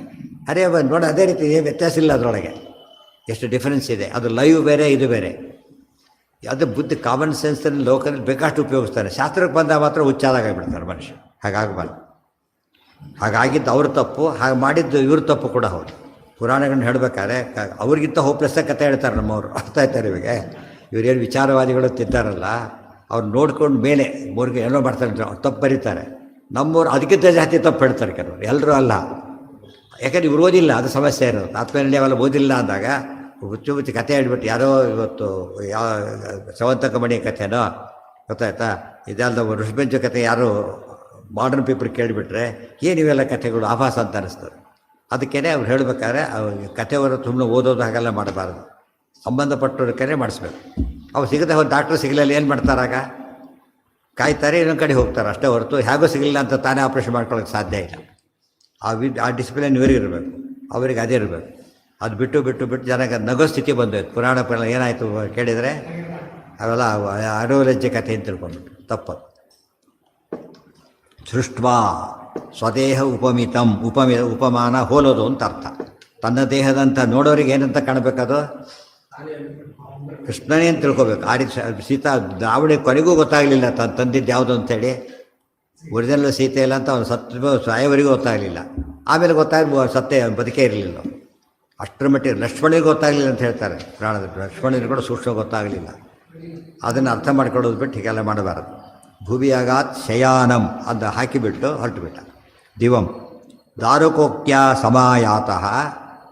Speaker 1: ಅರೇ ನೋಡಿ, ಅದೇ ರೀತಿ ವ್ಯತ್ಯಾಸ ಇಲ್ಲ ಅದರೊಳಗೆ. ಎಷ್ಟು ಡಿಫರೆನ್ಸ್ ಇದೆ. ಅದು ಲೈವ್ ಬೇರೆ, ಇದು ಬೇರೆ. ಅದು ಬುದ್ಧಿ, ಕಾಮನ್ ಸೆನ್ಸನ್ನು ಲೋಕದಲ್ಲಿ ಬೇಕಾಷ್ಟು ಉಪಯೋಗಿಸ್ತಾನೆ. ಶಾಸ್ತ್ರಕ್ಕೆ ಬಂದಾಗ ಮಾತ್ರ ಹುಚ್ಚಾದಾಗಿಬಿಡ್ತಾರೆ ಮನುಷ್ಯ. ಹಾಗಾಗಬಾರ್ದು. ಹಾಗಾಗಿದ್ದು ಅವ್ರ ತಪ್ಪು, ಹಾಗೆ ಮಾಡಿದ್ದು ಇವ್ರ ತಪ್ಪು ಕೂಡ ಹೌದು. ಪುರಾಣಗಳನ್ನ ಹೇಳಬೇಕಾದ್ರೆ ಅವ್ರಿಗಿಂತ ಹೋಪ್ಲೆಸ್ಸಾಗಿ ಕಥೆ ಹೇಳ್ತಾರೆ ನಮ್ಮವರು. ಅರ್ಥ ಆಯ್ತಾರೆ ಇವಾಗ. ಇವರೇನು ವಿಚಾರವಾದಿಗಳು ತಿಂತಾರಲ್ಲ, ಅವ್ರು ನೋಡ್ಕೊಂಡು ಮೇಲೆ ಮೂರಿಗೆ ಏನೋ ಮಾಡ್ತಾರೆ, ಅವ್ರು ತಪ್ಪು ಬರೀತಾರೆ. ನಮ್ಮೂರು ಅದಕ್ಕಿಂತ ಜಾಸ್ತಿ ತಪ್ಪು ಹೇಳ್ತಾರೆ ಕೆಲವರು, ಎಲ್ಲರೂ ಅಲ್ಲ. ಯಾಕಂದ್ರೆ ಇವ್ರು ಓದಿಲ್ಲ, ಅದು ಸಮಸ್ಯೆ ಇರೋದು. ಆತ್ಮೀಯ ಅವೆಲ್ಲ ಓದಿಲ್ಲ ಅಂದಾಗ ಹುಚ್ಚು ಕತೆ ಹೇಳ್ಬಿಟ್ಟು ಯಾರೋ ಇವತ್ತು ಯಾವ ಸವಂತಕ ಮಣಿ ಕಥೆನೋ ಗೊತ್ತಾಯ್ತಾ, ಇದೆಲ್ಲ ಋಷಭಂಜ ಕಥೆ ಯಾರು ಮಾಡರ್ನ್ ಪೀಪಲ್ ಕೇಳಿಬಿಟ್ರೆ ಏನು ಇವೆಲ್ಲ ಕಥೆಗಳು ಆಭಾಸ ಅಂತ ಅನ್ನಿಸ್ತದೆ. ಅದಕ್ಕೇ ಅವ್ರು ಹೇಳಬೇಕಾದ್ರೆ ಕಥೆಯವರು ಸುಮ್ಮನೆ ಓದೋದು ಹಾಗೆಲ್ಲ ಮಾಡಬಾರ್ದು, ಸಂಬಂಧಪಟ್ಟವ್ರ ಕರೆ ಮಾಡಿಸ್ಬೇಕು. ಅವು ಸಿಗದೆ ಹೋದ ಡಾಕ್ಟ್ರು ಸಿಗಲಿಲ್ಲ ಏನು ಮಾಡ್ತಾರಾಗ? ಕಾಯ್ತಾರೆ, ಇನ್ನೊಂದು ಕಡೆ ಹೋಗ್ತಾರೆ ಅಷ್ಟೇ ಹೊರತು ಹೇಗೋ ಸಿಗಲಿಲ್ಲ ಅಂತ ತಾನೇ ಆಪ್ರೇಷನ್ ಮಾಡ್ಕೊಳ್ಳೋಕ್ಕೆ ಸಾಧ್ಯ ಇಲ್ಲ. ಆ ಡಿಸಿಪ್ಲಿನ್ ಇವರಿಗೆ ಇರಬೇಕು, ಅವರಿಗೆ ಅದೇ ಇರಬೇಕು. ಅದು ಬಿಟ್ಟು ಜನಕ್ಕೆ ನಗೋ ಸ್ಥಿತಿ ಬಂದೋಯ್ತು. ಪುರಾಣ ಏನಾಯಿತು ಕೇಳಿದರೆ ಅವೆಲ್ಲ ಅಡೋಲಜ್ಜೆ ಕಥೆ ಅಂತ ತಿಳ್ಕೊಂಡ್ಬಿಟ್ಟು ತಪ್ಪು. ಸೃಷ್ಟ್ವಾ ಸ್ವದೇಹ ಉಪಮಿತಂ, ಉಪಮಾನ ಹೋಲೋದು ಅಂತ ಅರ್ಥ. ತನ್ನ ದೇಹದಂತ ನೋಡೋರಿಗೆ ಏನಂತ ಕಾಣಬೇಕದು? ಕೃಷ್ಣನೇ ಅಂತ ತಿಳ್ಕೊಬೇಕು. ಆ ರೀತಿ ಸೀತಾ ಅವಳಿಗೆ ಕೊನೆಗೂ ಗೊತ್ತಾಗಲಿಲ್ಲ ತಾನು ತಂದಿದ್ದು ಯಾವುದು ಅಂತೇಳಿ. ಒರಿಜಿನಲ್ ಸೀತೆ ಇಲ್ಲ ಅಂತ ಅವನು ಸಾಯವರಿಗೂ ಗೊತ್ತಾಗಲಿಲ್ಲ. ಆಮೇಲೆ ಸತ್ಯ ಬದುಕೇ ಇರಲಿಲ್ಲ. ಅಷ್ಟರ ಮಟ್ಟಿಗೆ ಲಕ್ಷ್ಮಣಿಗೆ ಗೊತ್ತಾಗಲಿಲ್ಲ ಅಂತ ಹೇಳ್ತಾರೆ ಪುರಾಣದಲ್ಲಿ. ಲಕ್ಷ್ಮಣಿಗೆ ಕೂಡ ಸೂಕ್ಷ್ಮ ಗೊತ್ತಾಗಲಿಲ್ಲ. ಅದನ್ನು ಅರ್ಥ ಮಾಡ್ಕೊಳ್ಳೋದು ಬಿಟ್ಟು ಹೀಗೆಲ್ಲ ಮಾಡಬಾರದು. ಭುವಿಯಾಗಾತ್ ಶಯಾನಂ ಅಂತ ಹಾಕಿಬಿಟ್ಟು ಹೊರಟುಬಿಟ್ಟ. ದಿವಂ ದಾರುಕೋಕ್ಯ ಸಮಾಯಾತಃ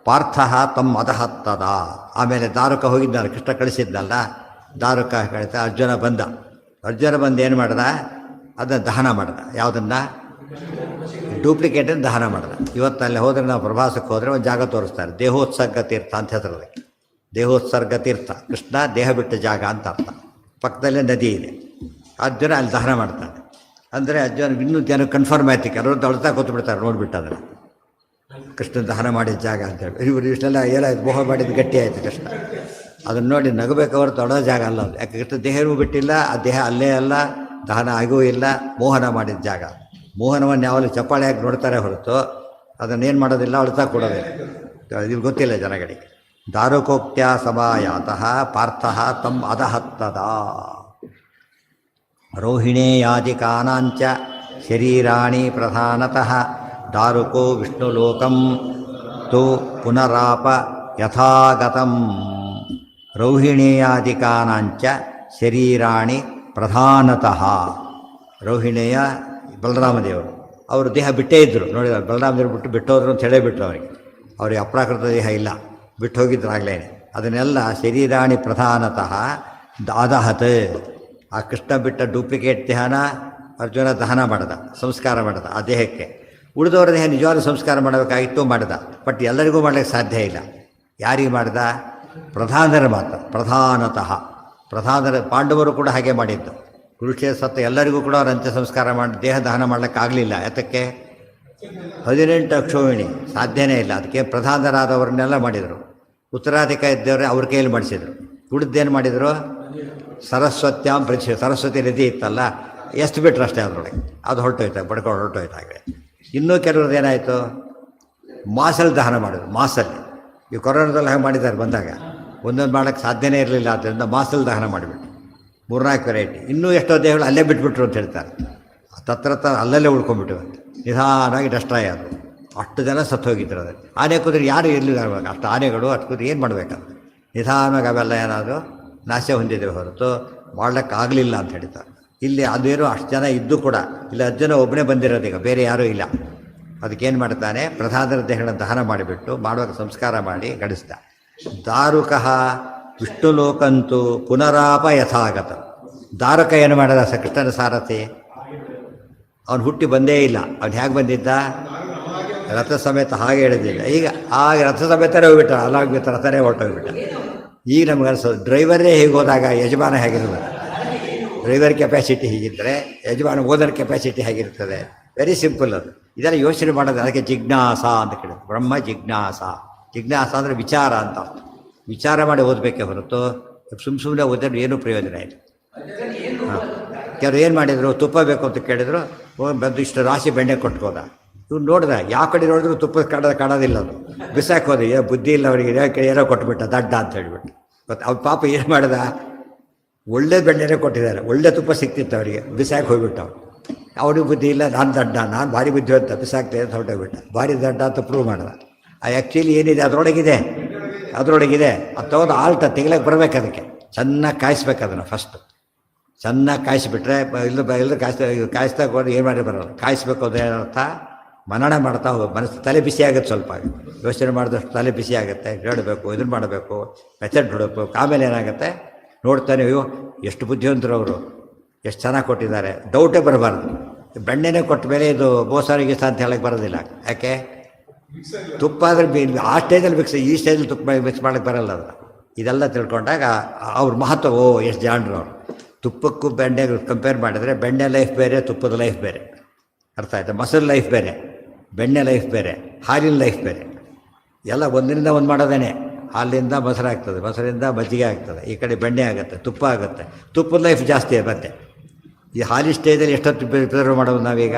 Speaker 1: ಪಾರ್ಥ ತಮ್ಮ ಅದಹತ್ತದ. ಆಮೇಲೆ ದಾರುಕ ಹೋಗಿದ್ದಾನೆ, ಕೃಷ್ಣ ಕಳಿಸಿದ್ನಲ್ಲ, ದಾರುಕ ಕಳಿತ. ಅರ್ಜುನ ಬಂದು ಏನು ಮಾಡ್ದ? ಅದನ್ನು ದಹನ ಮಾಡ್ದ. ಯಾವುದನ್ನು? ಡೂಪ್ಲಿಕೇಟನ್ನು ದಹನ ಮಾಡ್ದ. ಇವತ್ತಲ್ಲಿ ಹೋದರೆ ನಾವು ಪ್ರವಾಸಕ್ಕೆ ಹೋದರೆ ಒಂದು ಜಾಗ ತೋರಿಸ್ತಾರೆ, ದೇಹೋತ್ಸರ್ಗ ತೀರ್ಥ ಅಂತ ಹೆಸರಲ್ಲಿ. ದೇಹೋತ್ಸರ್ಗ ತೀರ್ಥ, ಕೃಷ್ಣ ದೇಹ ಬಿಟ್ಟ ಜಾಗ ಅಂತ ಅರ್ಥ. ಪಕ್ಕದಲ್ಲೇ ನದಿ ಇದೆ. ಅರ್ಜುನ ಅಲ್ಲಿ ದಹನ ಮಾಡ್ತಾನೆ. ಅಂದರೆ ಅರ್ಜುನ ಇನ್ನೂ ಜನ ಕನ್ಫರ್ಮ್ ಆಯ್ತು, ಕೆಲವರು ಅಳ್ತಾ ಕೂತ್ಬಿಡ್ತಾರೆ ನೋಡಿಬಿಟ್ಟು ಅದನ್ನು, ಕೃಷ್ಣ ದಹನ ಮಾಡಿದ ಜಾಗ ಅಂತೇಳಿ. ಇವರು ಇಷ್ಟೆಲ್ಲ ಏನಾಯ್ತು, ಮೋಹ ಮಾಡಿದ್ದು ಗಟ್ಟಿ ಆಯಿತು ಕೃಷ್ಣ. ಅದನ್ನು ನೋಡಿ ನಗಬೇಕು ಹೊರತು ಅಳೋ ಜಾಗ ಅಲ್ಲ ಅದು. ಯಾಕೆ ಕೃಷ್ಣ ದೇಹವೂ ಬಿಟ್ಟಿಲ್ಲ, ಆ ದೇಹ ಅಲ್ಲೇ ಅಲ್ಲ, ದಹನ ಆಗೂ ಇಲ್ಲ, ಮೋಹನ ಮಾಡಿದ ಜಾಗ. ಮೋಹನವನ್ನು ಯಾವಾಗಲೂ ಚಪ್ಪಾಳೆ ಹಾಕಿ ನೋಡ್ತಾರೆ ಹೊರತು ಅದನ್ನೇನು ಮಾಡೋದಿಲ್ಲ, ಅಳ್ತಾ ಕೊಡೋದಿಲ್ಲ. ಇದು ಗೊತ್ತಿಲ್ಲ ಜನಗಳಿಗೆ. ದಾರುಕೋಕ್ತ್ಯ ಸಮಾಯಾತಃ ಪಾರ್ಥ ತಮ್ಮ ಅದಹತ್ತದ. ರೋಹಿಣೇಯಾದಿಕಾನಾಂಚ ಶರೀರಾಣಿ ಪ್ರಧಾನತಃ ದಾರುಕೋ ವಿಷ್ಣುಲೋಕಂ ತು ಪುನರಾಪ ಯಥಾಗತಂ. ರೋಹಿಣೇಯಾದಿಕಾನಾಂಚ ಶರೀರಾಣಿ ಪ್ರಧಾನತಃ. ರೋಹಿಣೇಯ ಬಲರಾಮದೇವರು, ಅವರು ದೇಹ ಬಿಟ್ಟೇ ಇದ್ದರು. ನೋಡಿದ್ರು ಬಲರಾಮದೇವರು ಬಿಟ್ಟೋದ್ರು ಅಂತ ಹೇಳೇಬಿಟ್ರು ಅವ್ರಿಗೆ ಅಪ್ರಾಕೃತ ದೇಹ ಇಲ್ಲ, ಬಿಟ್ಟು ಹೋಗಿದ್ರಾಗಲೇ. ಅದನ್ನೆಲ್ಲ ಶರೀರಾಣಿ ಪ್ರಧಾನತಃ ದಾದಹತ್. ಆ ಕೃಷ್ಣ ಬಿಟ್ಟ ಡೂಪ್ಲಿಕೇಟ್ ದೇಹನ ಅರ್ಜುನ ದಹನ ಮಾಡ್ದ, ಸಂಸ್ಕಾರ ಮಾಡ್ದ ಆ ದೇಹಕ್ಕೆ. ಉಳಿದವರ ದೇಹ ನಿಜವಾಗ್ಲೂ ಸಂಸ್ಕಾರ ಮಾಡಬೇಕಾಗಿತ್ತು, ಮಾಡ್ದ. ಬಟ್ ಎಲ್ಲರಿಗೂ ಮಾಡಲಿಕ್ಕೆ ಸಾಧ್ಯ ಇಲ್ಲ. ಯಾರಿಗೆ ಮಾಡ್ದ? ಪ್ರಧಾನರ ಮಾತ್ರ. ಪ್ರಧಾನರ ಪಾಂಡವರು ಕೂಡ ಹಾಗೆ ಮಾಡಿದ್ದು. ಕುರುಕ್ಷೇತ್ರ ಸತ್ತ ಎಲ್ಲರಿಗೂ ಕೂಡ ಅವ್ರ ಅಂತ್ಯ ಸಂಸ್ಕಾರ ಮಾಡಿ ದೇಹ ದಹನ ಮಾಡಲಿಕ್ಕಾಗಲಿಲ್ಲ. ಯಾತಕ್ಕೆ? 18 ಅಕ್ಷೋಹಿಣಿ ಸಾಧ್ಯನೇ ಇಲ್ಲ. ಅದಕ್ಕೆ ಪ್ರಧಾನರಾದವ್ರನ್ನೆಲ್ಲ ಮಾಡಿದರು. ಉತ್ತರಾಧಿಕಾರಿ ಇದ್ದವರೇ ಅವ್ರ ಕೈಯಲ್ಲಿ ಮಾಡಿಸಿದರು. ಉಳಿದ್ದೇನು ಮಾಡಿದರು? ಸರಸ್ವತ್ಯಾಂ ಪ್ರತಿಷ್ಠೆ, ಸರಸ್ವತಿ ನದಿ ಇತ್ತಲ್ಲ, ಎಷ್ಟು ಬಿಟ್ಟರು ಅಷ್ಟೇ ಅದರೊಳಗೆ. ಅದು ಹೊರಟೋಯ್ತು, ಬಡ್ಕೊಂಡು ಹೊರಟೋಯ್ತು. ಹಾಗೆ ಇನ್ನೂ ಕೆಲವ್ರದ್ದು ಏನಾಯಿತು? ಮಾಸಲ್ಲಿ ದಹನ ಮಾಡಿದ್ರು. ಮಾಸಲ್ಲಿ ಈ ಕೊರೋನಾದಲ್ಲಿ ಹಾಗೆ ಮಾಡಿದ್ದಾರೆ ಬಂದಾಗ, ಒಂದೊಂದು ಮಾಡೋಕ್ಕೆ ಸಾಧ್ಯನೇ ಇರಲಿಲ್ಲ. ಆದ್ದರಿಂದ ಮಾಸಲ್ಲಿ ದಹನ ಮಾಡಿಬಿಟ್ಟು 3-4 ವೆರೈಟಿ. ಇನ್ನೂ ಎಷ್ಟೋ ದೇಹಗಳು ಅಲ್ಲೇ ಬಿಟ್ಬಿಟ್ರು ಅಂತ ಹೇಳ್ತಾರೆ. ತತ್ರ ಅಲ್ಲಲ್ಲೇ ಉಳ್ಕೊಂಡ್ಬಿಟ್ಟಿವಂತೆ. ನಿಧಾನವಾಗಿ ಡೆಸ್ಟ್ರಾಯ್ ಆದರು. ಅಷ್ಟು ಜನ ಸತ್ತು ಹೋಗಿದ್ರು. ಅದನ್ನು ಆನೆ ಕುದುರೆ ಯಾರು ಇರಲಿಲ್ಲ. ಅಷ್ಟು ಆನೆಗಳು ಅಷ್ಟು ಕುದುರೆ ಏನು ಮಾಡಬೇಕಂತ ನಿಧಾನವಾಗಿ ಅವೆಲ್ಲ ಏನಾದರೂ ನಾಶ ಹೊಂದಿದ್ದೇವೆ ಹೊರತು ಮಾಡಲಿಕ್ಕಾಗಲಿಲ್ಲ ಅಂತ ಹೇಳ್ತಾರೆ. ಇಲ್ಲಿ ಅದೇನೋ ಅಷ್ಟು ಜನ ಇದ್ದು ಕೂಡ ಇಲ್ಲಿ 10 ಜನ ಒಬ್ಬನೇ ಬಂದಿರೋದು, ಈಗ ಬೇರೆ ಯಾರೂ ಇಲ್ಲ. ಅದಕ್ಕೇನು ಮಾಡ್ತಾನೆ? ಪ್ರಧಾನರ ದೇಹಗಳನ್ನು ದಹನ ಮಾಡಿಬಿಟ್ಟು ಮಾಡುವಾಗ ಸಂಸ್ಕಾರ ಮಾಡಿ ಗಡಿಸ್ದ. ದಾರುಕಃ ವಿಷ್ಣುಲೋಕಂತೂ ಪುನರಾಪ ಯಥಾಗತ. ದಾರುಕ ಏನು ಮಾಡಿದ? ಕೃಷ್ಣನ ಸಾರಥಿ. ಅವನು ಹುಟ್ಟಿ ಬಂದೇ ಇಲ್ಲ. ಅವ್ನು ಹೇಗೆ ಬಂದಿದ್ದ? ರಥ ಸಮೇತ ಹಾಗೆ ಹೇಳಿದ್ದಿಲ್ಲ. ಈಗ ಆಗ ರಥ ಸಮೇತನೇ ಹೋಗ್ಬಿಟ್ಟ, ಅಲ್ಲಾಗ್ಬಿಟ್ಟು ರಥನೇ ಹೊರಟೋಗ್ಬಿಟ್ಟ. ಈಗ ನಮ್ಗೆ ಅನಿಸೋದು ಡ್ರೈವರೇ ಹೀಗೆ ಹೋದಾಗ ಯಜಮಾನ ಹೇಗಿರ್ಬೋದು? ಡ್ರೈವರ್ ಕೆಪಾಸಿಟಿ ಹೀಗಿದ್ದರೆ ಯಜಮಾನ ಓದರ್ ಕೆಪಾಸಿಟಿ ಹೇಗಿರ್ತದೆ? ವೆರಿ ಸಿಂಪಲ್ ಅದು. ಇದೆಲ್ಲ ಯೋಚನೆ ಮಾಡೋದು. ಅದಕ್ಕೆ ಜಿಜ್ಞಾಸ ಅಂತ ಕೇಳೋದು. ಬ್ರಹ್ಮ ಜಿಜ್ಞಾಸ. ಜಿಜ್ಞಾಸ ಅಂದರೆ ವಿಚಾರ ಅಂತ. ವಿಚಾರ ಮಾಡಿ ಓದಬೇಕೆ ಹೊರತು ಸುಮ್ಮನೆ ಓದಿದ್ರೆ ಏನೂ ಪ್ರಯೋಜನ ಇಲ್ಲ. ಹಾಂ, ಕೆಲವರು ಏನು ಮಾಡಿದರು? ತುಪ್ಪ ಬೇಕು ಅಂತ ಕೇಳಿದ್ರು, ಬಂದು ಇಷ್ಟು ರಾಶಿ ಬೆಣ್ಣೆ ಕೊಟ್ಕೋದ. ಇವ್ನು ನೋಡಿದ, ಯಾವ ಕಡೆ ನೋಡಿದ್ರು ತುಪ್ಪ ಕಾಣೋದಿಲ್ಲ. ಅದು ಬಿಸಾಕೋದು. ಬುದ್ಧಿ ಇಲ್ಲ ಅವರಿಗೆ, ಏನೋ ಕೊಟ್ಬಿಟ್ಟ ದಡ್ಡ ಅಂತ ಹೇಳಿಬಿಟ್ಟು. ಮತ್ತು ಅವ್ರ ಪಾಪ ಏನು ಮಾಡಿದ? ಒಳ್ಳೆ ಬೆಣ್ಣೆನೇ ಕೊಟ್ಟಿದ್ದಾರೆ, ಒಳ್ಳೆ ತುಪ್ಪ ಸಿಕ್ತಿತ್ತು ಅವರಿಗೆ, ಬಿಸಾಕಿ ಹೋಗ್ಬಿಟ್ಟು ಅವ್ರು. ಅವನಿಗೆ ಬುದ್ಧಿ ಇಲ್ಲ, ನಾನು ದಡ್ಡ, ನಾನು ಭಾರಿ ಬುದ್ಧಿ ಅಂತ ಬಿಸಾಕ್ತೇನೆ ಅಂತ ಹೊರಟೋಗ್ಬಿಟ್ಟ. ಭಾರಿ ದಡ್ಡ ಅಂತ ಪ್ರೂವ್ ಮಾಡಿದ. ಆ್ಯಕ್ಚುಲಿ ಏನಿದೆ ಅದರೊಳಗಿದೆ. ಅದು ತಗೊಂಡು ಆಲ್ಟ ತೆಗಿಲಕ್ಕೆ ಬರಬೇಕು. ಅದಕ್ಕೆ ಚೆನ್ನಾಗಿ ಕಾಯಿಸ್ಬೇಕು ಅದನ್ನು ಫಸ್ಟು. ಚೆನ್ನಾಗಿ ಕಾಯಿಸಿಬಿಟ್ರೆ ಎಲ್ಲರೂ ಕಾಯಿಸ್ತಾ ಹೋದ್ರೆ ಏನು ಮಾಡಿ ಬರೋಲ್ಲ. ಕಾಯಿಸ್ಬೇಕು ಅಂದರೆ ಏನರ್ಥ, ಮನನ ಮಾಡ್ತಾ ಹೋಗ್ಬೇಕು. ಮನಸ್ಸು ತಲೆ ಬಿಸಿ ಆಗುತ್ತೆ, ಸ್ವಲ್ಪ ಯೋಚನೆ ಮಾಡಿದಷ್ಟು ತಲೆ ಬಿಸಿ ಆಗುತ್ತೆ. ಹೇಳಬೇಕು, ಇದನ್ನು ಮಾಡಬೇಕು, ಮೆಥಡ್ ಹುಡಬೇಕು. ಆಮೇಲೆ ಏನಾಗುತ್ತೆ ನೋಡ್ತಾನೆ, ಅಯ್ಯೋ ಎಷ್ಟು ಬುದ್ಧಿವಂತರು ಅವರು, ಎಷ್ಟು ಚೆನ್ನಾಗಿ ಕೊಟ್ಟಿದ್ದಾರೆ, ಡೌಟೇ ಬರಬಾರ್ದು. ಬೆಣ್ಣೆನೇ ಕೊಟ್ಟ ಮೇಲೆ ಇದು ಬೋಸಾರಿಗೆ ಅಂತ ಹೇಳಕ್ಕೆ ಬರೋದಿಲ್ಲ. ಯಾಕೆ? ತುಪ್ಪ ಆದರೆ ಆ ಸ್ಟೇಜಲ್ಲಿ ಈ ಸ್ಟೇಜಲ್ಲಿ ತುಪ್ಪ ಮಿಕ್ಸ್ ಮಾಡೋಕ್ಕೆ ಬರಲ್ಲ. ಅದು ಇದೆಲ್ಲ ತಿಳ್ಕೊಂಡಾಗ ಅವ್ರ ಮಹತ್ವ, ಓ ಎಷ್ಟು ಜಾಣರು ಅವರು. ತುಪ್ಪಕ್ಕೂ ಬೆಣ್ಣೆಗೆ ಕಂಪೇರ್ ಮಾಡಿದರೆ ಬೆಣ್ಣೆ ಲೈಫ್ ಬೇರೆ, ತುಪ್ಪದ ಲೈಫ್ ಬೇರೆ. ಅರ್ಥ ಆಯ್ತಾ? ಮೊಸರು ಲೈಫ್ ಬೇರೆ, ಬೆಣ್ಣೆ ಲೈಫ್ ಬೇರೆ, ಹಾಲಿನ ಲೈಫ್ ಬೇರೆ. ಎಲ್ಲ ಒಂದರಿಂದ ಒಂದು ಮಾಡೋದೇನೆ. ಹಾಲಿಂದ ಮೊಸರು ಆಗ್ತದೆ, ಮೊಸರಿಂದ ಮಜ್ಜಿಗೆ ಆಗ್ತದೆ, ಈ ಕಡೆ ಬೆಣ್ಣೆ ಆಗುತ್ತೆ, ತುಪ್ಪ ಆಗುತ್ತೆ. ತುಪ್ಪದ ಲೈಫ್ ಜಾಸ್ತಿ ಮತ್ತೆ. ಈ ಹಾಲಿನ ಸ್ಟೇಜಲ್ಲಿ ಎಷ್ಟೊತ್ತು ಪ್ರಿಸರ್ವ್ ಮಾಡೋದು ನಾವೀಗ?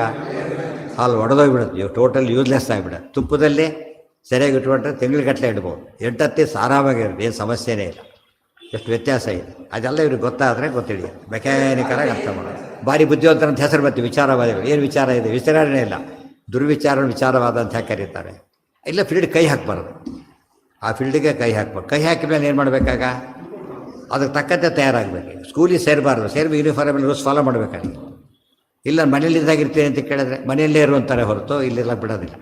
Speaker 1: ಹಾಲು ಒಡೆದೋಗ್ಬಿಡುತ್ತೆ, ಟೋಟಲ್ ಯೂಸ್ಲೆಸ್ ಆಗಿಬಿಡುತ್ತೆ. ತುಪ್ಪದಲ್ಲಿ ಸರಿಯಾಗಿ ಇಟ್ಕೊಂಡ್ರೆ ತಿಂಗಳಿಗಟ್ಟಲೆ ಇಡ್ಬೋದು. 8 ದಿವಸ ಆರಾಮಾಗಿರುತ್ತೆ, ಏನು ಸಮಸ್ಯೆನೇ ಇಲ್ಲ. ಎಷ್ಟು ವ್ಯತ್ಯಾಸ ಇದೆ ಅದೆಲ್ಲ ಇವ್ರಿಗೆ ಗೊತ್ತಾದರೆ ಗೊತ್ತಿಡಿ. ಮೆಕ್ಯಾನಿಕಲಾಗಿ ಅರ್ಥ ಮಾಡೋದು. ಭಾರಿ ಬುದ್ಧಿವಂತರಂತ ಹೆಸರು ಬರ್ತೀವಿ. ವಿಚಾರವಾದಿಗಳು ಏನು ವಿಚಾರ ಇದೆ? ವಿಚಾರನೇ ಇಲ್ಲ. ವಿಚಾರವಾದ ಅಂತ ಯಾಕೆ ಕರೀತಾರೆ? ಇಲ್ಲ, ಫೀಲ್ಡ್ ಕೈ ಹಾಕಬಾರ್ದು. ಆ ಫೀಲ್ಡಿಗೆ ಕೈ ಹಾಕ್ಬಾರ್ದು. ಕೈ ಹಾಕಿದ ಮೇಲೆ ಏನು ಮಾಡಬೇಕಾಗ? ಅದಕ್ಕೆ ತಕ್ಕಂತೆ ತಯಾರಾಗಬೇಕು. ಸ್ಕೂಲಿಗೆ ಸೇರಬಾರ್ದು, ಸೇರಿ ಯೂನಿಫಾರ್ಮಲ್ಲಿ ರೂಲ್ಸ್ ಫಾಲೋ ಮಾಡಬೇಕಾಗಿ. ಇಲ್ಲ ಮನೇಲಿದ್ದಾಗಿರ್ತೀನಿ ಅಂತ ಕೇಳಿದ್ರೆ ಮನೆಯಲ್ಲೇ ಇರುವಂತಾರೆ ಹೊರತು ಇಲ್ಲೆಲ್ಲ ಬಿಡೋದಿಲ್ಲ.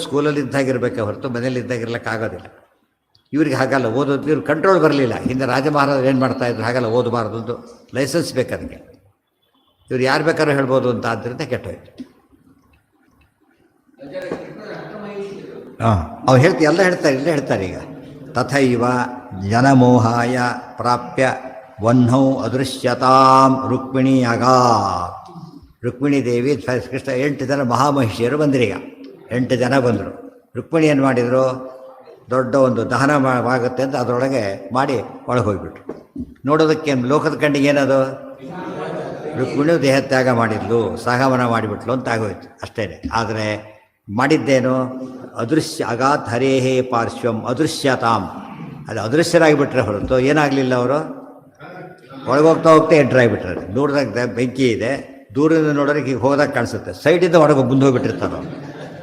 Speaker 1: ಸ್ಕೂಲಲ್ಲಿ ಇದ್ದಾಗಿರ್ಬೇಕೆ ಹೊರತು ಮನೇಲಿದ್ದಾಗಿರ್ಲಿಕ್ಕಾಗೋದಿಲ್ಲ. ಇವ್ರಿಗೆ ಹಾಗಲ್ಲ, ಓದೋದು ಇವ್ರು ಕಂಟ್ರೋಲ್ ಬರಲಿಲ್ಲ. ಹಿಂದೆ ರಾಜ ಮಹಾರಾಜರು ಏನು ಮಾಡ್ತಾಯಿದ್ರು, ಹಾಗಲ್ಲ, ಓದಬಾರ್ದು ಅಂತ ಲೈಸೆನ್ಸ್ ಬೇಕು ಅದಕ್ಕೆ. ಇವ್ರು ಯಾರು ಬೇಕಾದ್ರೂ ಹೇಳ್ಬೋದು ಅಂತ ಆದ್ದರಿಂದ ಕೆಟ್ಟೋಯ್ತು. ಅವ್ರು ಎಲ್ಲ ಹೇಳ್ತಾರೆ ಈಗ. ತಥೈವ ಜನಮೋಹಾಯ ಪ್ರಾಪ್ಯ ವಹ್ನೌ ಅದೃಶ್ಯತಾಂ ರುಕ್ಮಿಣಿ ಅಗಾತ್. ರುಕ್ಮಿಣಿ ದೇವಿ ಕೃಷ್ಣ 8 ಜನ ಮಹಾಮಹಿಷಿಯರು ಬಂದ್ರೀಗ. 8 ಜನ ಬಂದರು. ರುಕ್ಮಿಣಿ ಏನು ಮಾಡಿದರು? ದೊಡ್ಡ ಒಂದು ದಹನ ಆಗುತ್ತೆ ಅಂತ ಅದರೊಳಗೆ ಮಾಡಿ ಒಳಗೆ ಹೋಗಿಬಿಟ್ರು. ನೋಡೋದಕ್ಕೆ ಲೋಕದ ಕಣ್ಣಿಗೆ ಏನದು? ರುಕ್ಮಿಣಿಯು ದೇಹತ್ಯಾಗ ಮಾಡಿದ್ಲು, ಸಹಗಮನ ಮಾಡಿಬಿಟ್ಲು ಅಂತ ಆಗೋಯ್ತು ಅಷ್ಟೇ. ಆದರೆ ಮಾಡಿದ್ದೇನು? ಅದೃಶ್ಯ ಅಗಾತ್ ಹರೇಹೇ ಪಾರ್ಶ್ವಂ ಅದೃಶ್ಯತಾಂ. ಅದು ಅದೃಶ್ಯರಾಗಿಬಿಟ್ರೆ ಹೊರತು ಏನಾಗಲಿಲ್ಲ. ಅವರು ಒಳಗೋಗ್ತಾ ಎಂಟ್ರಾಗಿಬಿಟ್ರೆ. ದೂರದಾಗ ಬೆಂಕಿ ಇದೆ, ದೂರದಿಂದ ನೋಡೋರಿಗೆ ಈಗ ಹೋದಾಗ ಕಾಣಿಸುತ್ತೆ. ಸೈಡಿಂದ ಒಳಗೆ ಮುಂದೆ ಹೋಗಿಬಿಟ್ಟಿರ್ತಾನೆ.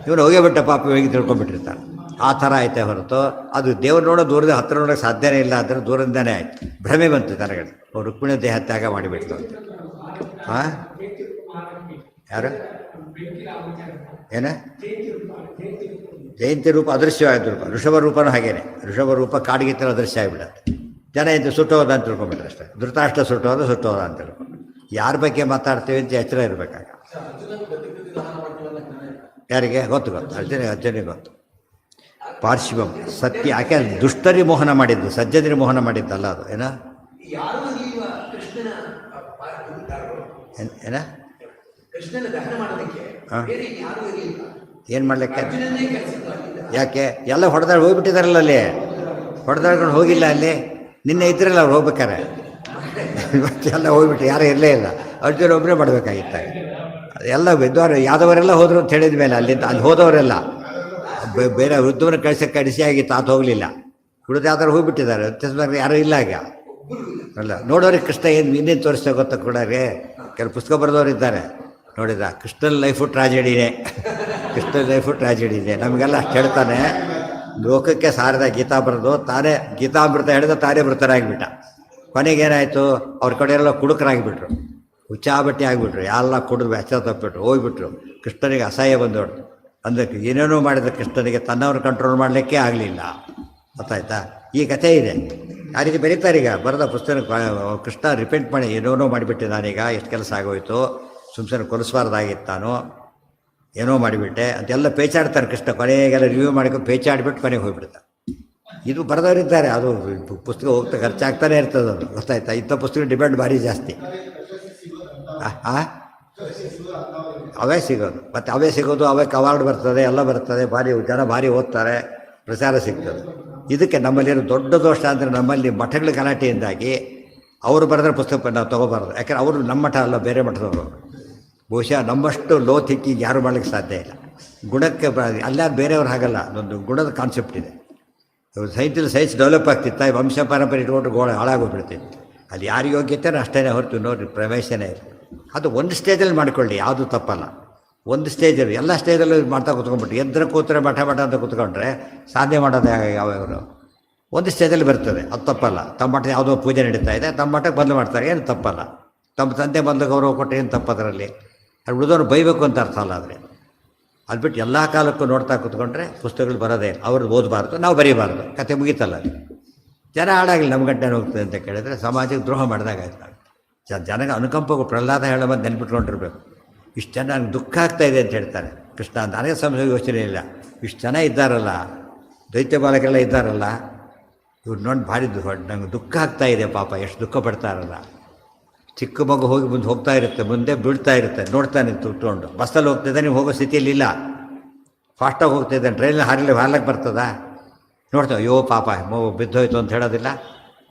Speaker 1: ಇವನು ಹೋಗೇ ಬಿಟ್ಟ ಪಾಪ ಹೋಗಿ ತಿಳ್ಕೊಂಡ್ಬಿಟ್ಟಿರ್ತಾನೆ. ಆ ಥರ ಆಯ್ತೆ ಹೊರತು ಅದು ದೇವ್ರು ನೋಡೋ ದೂರದ ಹತ್ತಿರ ನೋಡೋಕ್ಕೆ ಸಾಧ್ಯನೇ ಇಲ್ಲ. ಅಂದರೆ ದೂರದಿಂದನೇ ಆಯ್ತು. ಭ್ರಮೆ ಬಂತು ತನಗಡೆ. ಅವ್ರು ರುಕ್ಮಿಣಿ ದೇಹ ತ್ಯಾಗ ಮಾಡಿಬಿಟ್ಲು ಅಂತ. ಹಾಂ, ಯಾರು ಏನ? ಜಯಂತಿ ರೂಪ ಅದೃಶ್ಯವಾದ ರೂಪ. ಋಷಭ ರೂಪನೂ ಹಾಗೇನೆ. ಋಷಭ ರೂಪ ಕಾಡಿಗಿತ್ತರ ಅದೃಶ್ಯ ಆಗಿಬಿಡತ್ತೆ. ಜನ ಇಂತ ಸುಟ್ಟೋದ ಅಂತ ತಿಳ್ಕೊಂಬಿಟ್ರೆ ಅಷ್ಟೇ. ಧೃತರಾಷ್ಟ್ರ ಸುಟ್ಟೋದ ಅಂತ ತಿಳ್ಕೊಂಡು ಯಾರ ಬಗ್ಗೆ ಮಾತಾಡ್ತೀವಿ ಅಂತ ಎಚ್ಚರ ಇರಬೇಕಾಗ. ಯಾರಿಗೆ ಗೊತ್ತು ಅರ್ಜುನಿಗೆ ಗೊತ್ತು. ಪಾರ್ಶ್ವಂ ಸತ್ಯ. ಯಾಕೆ ದುಷ್ಟರಿ ಮೋಹನ ಮಾಡಿದ್ದು, ಸಜ್ಜನರಿ ಮೋಹನ ಮಾಡಿದ್ದಲ್ಲ ಅದು. ಏನ ಏನು ಮಾಡ್ಲಿಕ್ಕೆ? ಯಾಕೆ ಎಲ್ಲ ಹೊಡೆದಾಡಿ ಹೋಗ್ಬಿಟ್ಟಿದಾರಲ್ಲ ಅಲ್ಲಿ. ಹೊಡೆದಾಡ್ಕೊಂಡು ಹೋಗಿಲ್ಲ ಅಲ್ಲಿ. ನಿನ್ನೆ ಇದ್ರಲ್ಲ ಅವ್ರು ಹೋಗ್ಬೇಕಾರೆ. ಇವತ್ತೆಲ್ಲ ಹೋಗ್ಬಿಟ್ಟು ಯಾರೂ ಇರಲೇ ಇಲ್ಲ. ಅರ್ಜುನ ಒಬ್ಬರೇ ಮಾಡಬೇಕಾಗಿತ್ತ. ಎಲ್ಲ ವಿದ್ವಾರ ಯಾದವರೆಲ್ಲ ಹೋದ್ರು ಅಂತ ಹೇಳಿದ ಮೇಲೆ ಅಲ್ಲಿ ಹೋದವರೆಲ್ಲ ಬೇರೆ ವೃದ್ಧವನ್ನು ಕಡಿಸಿ ಆಗಿತ್ತು. ಆತ ಹೋಗಲಿಲ್ಲ. ಉಳಿದ ಯಾವ್ದಾರು ಹೋಗ್ಬಿಟ್ಟಿದ್ದಾರೆ. ಯಾರೂ ಇಲ್ಲ ಆಗ. ಅಲ್ಲ ನೋಡೋರಿಗೆ ಕೃಷ್ಣ ಇನ್ನೇನು ತೋರಿಸ್ತಾ ಗೊತ್ತಾ ಕೂಡ. ಕೆಲವು ಪುಸ್ತಕ ಬರೆದವರು ಇದ್ದಾರೆ ನೋಡಿದ. ಕೃಷ್ಣನ ಲೈಫು ಟ್ರಾಜಿಡಿನೇ. ಕೃಷ್ಣನ ಲೈಫು ಟ್ರಾಜಿಡಿನೇ. ನಮಗೆಲ್ಲ ಅಷ್ಟು ಹೇಳ್ತಾನೆ. ಲೋಕಕ್ಕೆ ಸಾರದ ಗೀತಾ ಬರೆದು ತಾನೇ ಗೀತಾಮೃತ ಹೇಳಿದ ತಾನೇ ಮೃತರಾಗಿಬಿಟ್ಟ. ಕೊನೆಗೇನಾಯಿತು? ಅವ್ರ ಕಡೆ ಎಲ್ಲ ಕುಡುಕರಾಗಿಬಿಟ್ರು, ಹುಚ್ಚಾಬಟ್ಟಿ ಆಗಿಬಿಟ್ರು. ಎಲ್ಲ ಕುಡಿದು ವ್ಯಾಚ ತಪ್ಪಿಬಿಟ್ರು, ಹೋಗ್ಬಿಟ್ರು. ಕೃಷ್ಣನಿಗೆ ಅಸಹ್ಯ ಬಂದೋಡು. ಅಂದರೆ ಏನೇನೋ ಮಾಡಿದ ಕೃಷ್ಣನಿಗೆ ತನ್ನವ್ರು ಕಂಟ್ರೋಲ್ ಮಾಡಲಿಕ್ಕೆ ಆಗಲಿಲ್ಲ. ಗೊತ್ತಾಯ್ತಾ? ಈ ಕಥೆ ಇದೆ. ಆ ರೀತಿ ಬರೀತಾರೀಗ. ಬರೆದ ಪುಸ್ತಕ ಕೃಷ್ಣ ರಿಪೆಂಟ್ ಮಾಡಿ ಏನೇನೋ ಮಾಡಿಬಿಟ್ಟೆ ನಾನೀಗ, ಎಷ್ಟು ಕೆಲಸ ಆಗೋಯ್ತು, ಸುಮ್ಮನೆ ಕೊಲಿಸ್ಬಾರ್ದಾಗಿತ್ತಾನು, ಏನೋ ಮಾಡಿಬಿಟ್ಟೆ ಅಂತೆಲ್ಲ ಪೇಚಾಡ್ತಾರೆ ಕೃಷ್ಣ. ಕೊನೆಗೆಲ್ಲ ರಿವ್ಯೂ ಮಾಡ್ಕೊಂಡು ಪೇಚಾಡಿಬಿಟ್ಟು ಕೊನೆಗೆ ಹೋಗ್ಬಿಡ್ತಾರೆ. ಇದು ಬರೆದವರಿದ್ದಾರೆ. ಅದು ಪುಸ್ತಕ ಹೋಗ್ತಾ ಖರ್ಚಾಗ್ತಾನೆ ಇರ್ತದೆ. ಅದು ಗೊತ್ತಾಯ್ತಾ? ಇಂಥ ಪುಸ್ತಕ ಡಿಮ್ಯಾಂಡ್ ಭಾರಿ ಜಾಸ್ತಿ. ಅವೇ ಸಿಗೋದು. ಮತ್ತು ಅವೇ ಸಿಗೋದು, ಅವಕ್ಕೆ ಅವಾರ್ಡ್ ಬರ್ತದೆ, ಎಲ್ಲ ಬರ್ತದೆ. ಜನ ಭಾರಿ ಓದ್ತಾರೆ, ಪ್ರಚಾರ ಸಿಗ್ತದೆ. ಇದಕ್ಕೆ ನಮ್ಮಲ್ಲಿರೋ ದೊಡ್ಡ ದೋಷ ಅಂದರೆ ನಮ್ಮಲ್ಲಿ ಮಠಗಳ ಗಲಾಟೆಯಿಂದಾಗಿ ಅವರು ಬರೆದ್ರೆ ಪುಸ್ತಕ ನಾವು ತೊಗೋಬಾರ್ದು. ಯಾಕಂದ್ರೆ ಅವರು ನಮ್ಮ ಮಠ ಅಲ್ಲ, ಬೇರೆ ಮಠದವರು. ಬಹುಶಃ ನಮ್ಮಷ್ಟು ಲೋ ಥಿಂಕಿಂಗ್ ಯಾರು ಮಾಡಲಿಕ್ಕೆ ಸಾಧ್ಯ ಇಲ್ಲ. ಗುಣಕ್ಕೆ ಅಲ್ಲಾರು ಬೇರೆಯವ್ರು ಹಾಗಲ್ಲ. ಅದೊಂದು ಗುಣದ ಕಾನ್ಸೆಪ್ಟ್ ಇದೆ. ಸೈನ್ಸ್ ಡೆವಲಪ್ ಆಗ್ತಿತ್ತ, ವಂಶ ಪರಂಪರೆ ಇಟ್ಕೊಂಡು ಹಾಳಾಗೋಗ್ಬಿಡ್ತಿತ್ತು. ಅಲ್ಲಿ ಯಾರು ಯೋಗ್ಯತೆ ಅಷ್ಟೇ ಹೊರತು ನೋಡ್ರಿ ಪ್ರವೇಶನೇ ಇಲ್ಲ. ಅದು ಒಂದು ಸ್ಟೇಜಲ್ಲಿ ಮಾಡ್ಕೊಳ್ಳಿ, ಯಾವುದು ತಪ್ಪಲ್ಲ. ಒಂದು ಸ್ಟೇಜಲ್ಲಿ, ಎಲ್ಲ ಸ್ಟೇಜಲ್ಲೂ ಮಾಡ್ತಾ ಕೂತ್ಕೊಂಡ್ಬಿಟ್ಟು ಎದ್ರ ಕೂತ್ರೆ ಮಠ ಅಂತ ಕೂತ್ಕೊಂಡ್ರೆ ಸಾಧನೆ ಮಾಡೋದು ಯಾವ್ಯಾವರು? ಒಂದು ಸ್ಟೇಜಲ್ಲಿ ಬರ್ತದೆ, ಅದು ತಪ್ಪಲ್ಲ. ತಮ್ಮ ಮಠ ಯಾವುದೋ ಪೂಜೆ ನಡೀತಾ ಇದೆ, ತಮ್ಮ ಮಠಕ್ಕೆ ಬದಲು ಮಾಡ್ತಾರೆ, ಏನು ತಪ್ಪಲ್ಲ. ತಮ್ಮ ತಂದೆ ಬಂದು ಗೌರವ ಕೊಟ್ಟರೆ ಏನು ತಪ್ಪದರಲ್ಲಿ? ಅದು ಉಳಿದವ್ರು ಬೈಬೇಕು ಅಂತ ಅರ್ಥ ಅಲ್ಲ. ಆದರೆ ಅದು ಬಿಟ್ಟು ಎಲ್ಲ ಕಾಲಕ್ಕೂ ನೋಡ್ತಾ ಕೂತ್ಕೊಂಡ್ರೆ ಪುಸ್ತಕಗಳು ಬರೋದೇ, ಅವ್ರದ್ದು ಓದಬಾರ್ದು, ನಾವು ಬರೀಬಾರ್ದು, ಕತೆ ಮುಗೀತಲ್ಲ. ಜನ ಹಾಳಾಗಲಿ ನಮ್ಮ ಗಂಟೆ ಹೋಗ್ತದೆ ಅಂತ ಕೇಳಿದ್ರೆ ಸಮಾಜಕ್ಕೆ ದ್ರೋಹ ಮಾಡಿದಾಗ ಆಯ್ತು. ಜನಗೆ ಅನುಕಂಪಗೂ ಪ್ರಹ್ಲಾದ ಹೇಳೋ ಬಂದು ನೆನ್ಪಿಟ್ಕೊಂಡಿರ್ಬೇಕು. ಇಷ್ಟು ಜನ ನನಗೆ ದುಃಖ ಆಗ್ತಾಯಿದೆ ಅಂತ ಹೇಳ್ತಾರೆ ಕೃಷ್ಣ. ನನಗೆ ಸಮಸ್ಯೆ ಯೋಚನೆ ಇಲ್ಲ, ಇಷ್ಟು ಜನ ಇದ್ದಾರಲ್ಲ, ದೈತ್ಯ ಬಾಲಕರೆಲ್ಲ ಇದ್ದಾರಲ್ಲ, ಇವ್ರು ನೋಡಿ ಭಾರಿ ನಂಗೆ ದುಃಖ ಆಗ್ತಾಯಿದೆ ಪಾಪ, ಎಷ್ಟು ದುಃಖ ಪಡ್ತಾರಲ್ಲ. ಚಿಕ್ಕ ಮಗು ಹೋಗಿ ಮುಂದೆ ಹೋಗ್ತಾ ಇರುತ್ತೆ, ಮುಂದೆ ಬೀಳ್ತಾ ಇರುತ್ತೆ, ನೋಡ್ತಾನೆ ತುಟ್ಕೊಂಡು. ಬಸ್ಸಲ್ಲಿ ಹೋಗ್ತಿದ್ದೆ, ನೀವು ಹೋಗೋ ಸ್ಥಿತಿಯಲ್ಲಿ ಇಲ್ಲ, ಫಾಸ್ಟಾಗಿ ಹೋಗ್ತಿದ್ದೆ, ಟ್ರೈನಲ್ಲಿ ಹಾರ್ಲಕ್ಕೆ ಬರ್ತದ, ನೋಡ್ತೇವೆ ಅಯ್ಯೋ ಪಾಪ ಬಿದ್ದೋಯ್ತು ಅಂತ ಹೇಳೋದಿಲ್ಲ.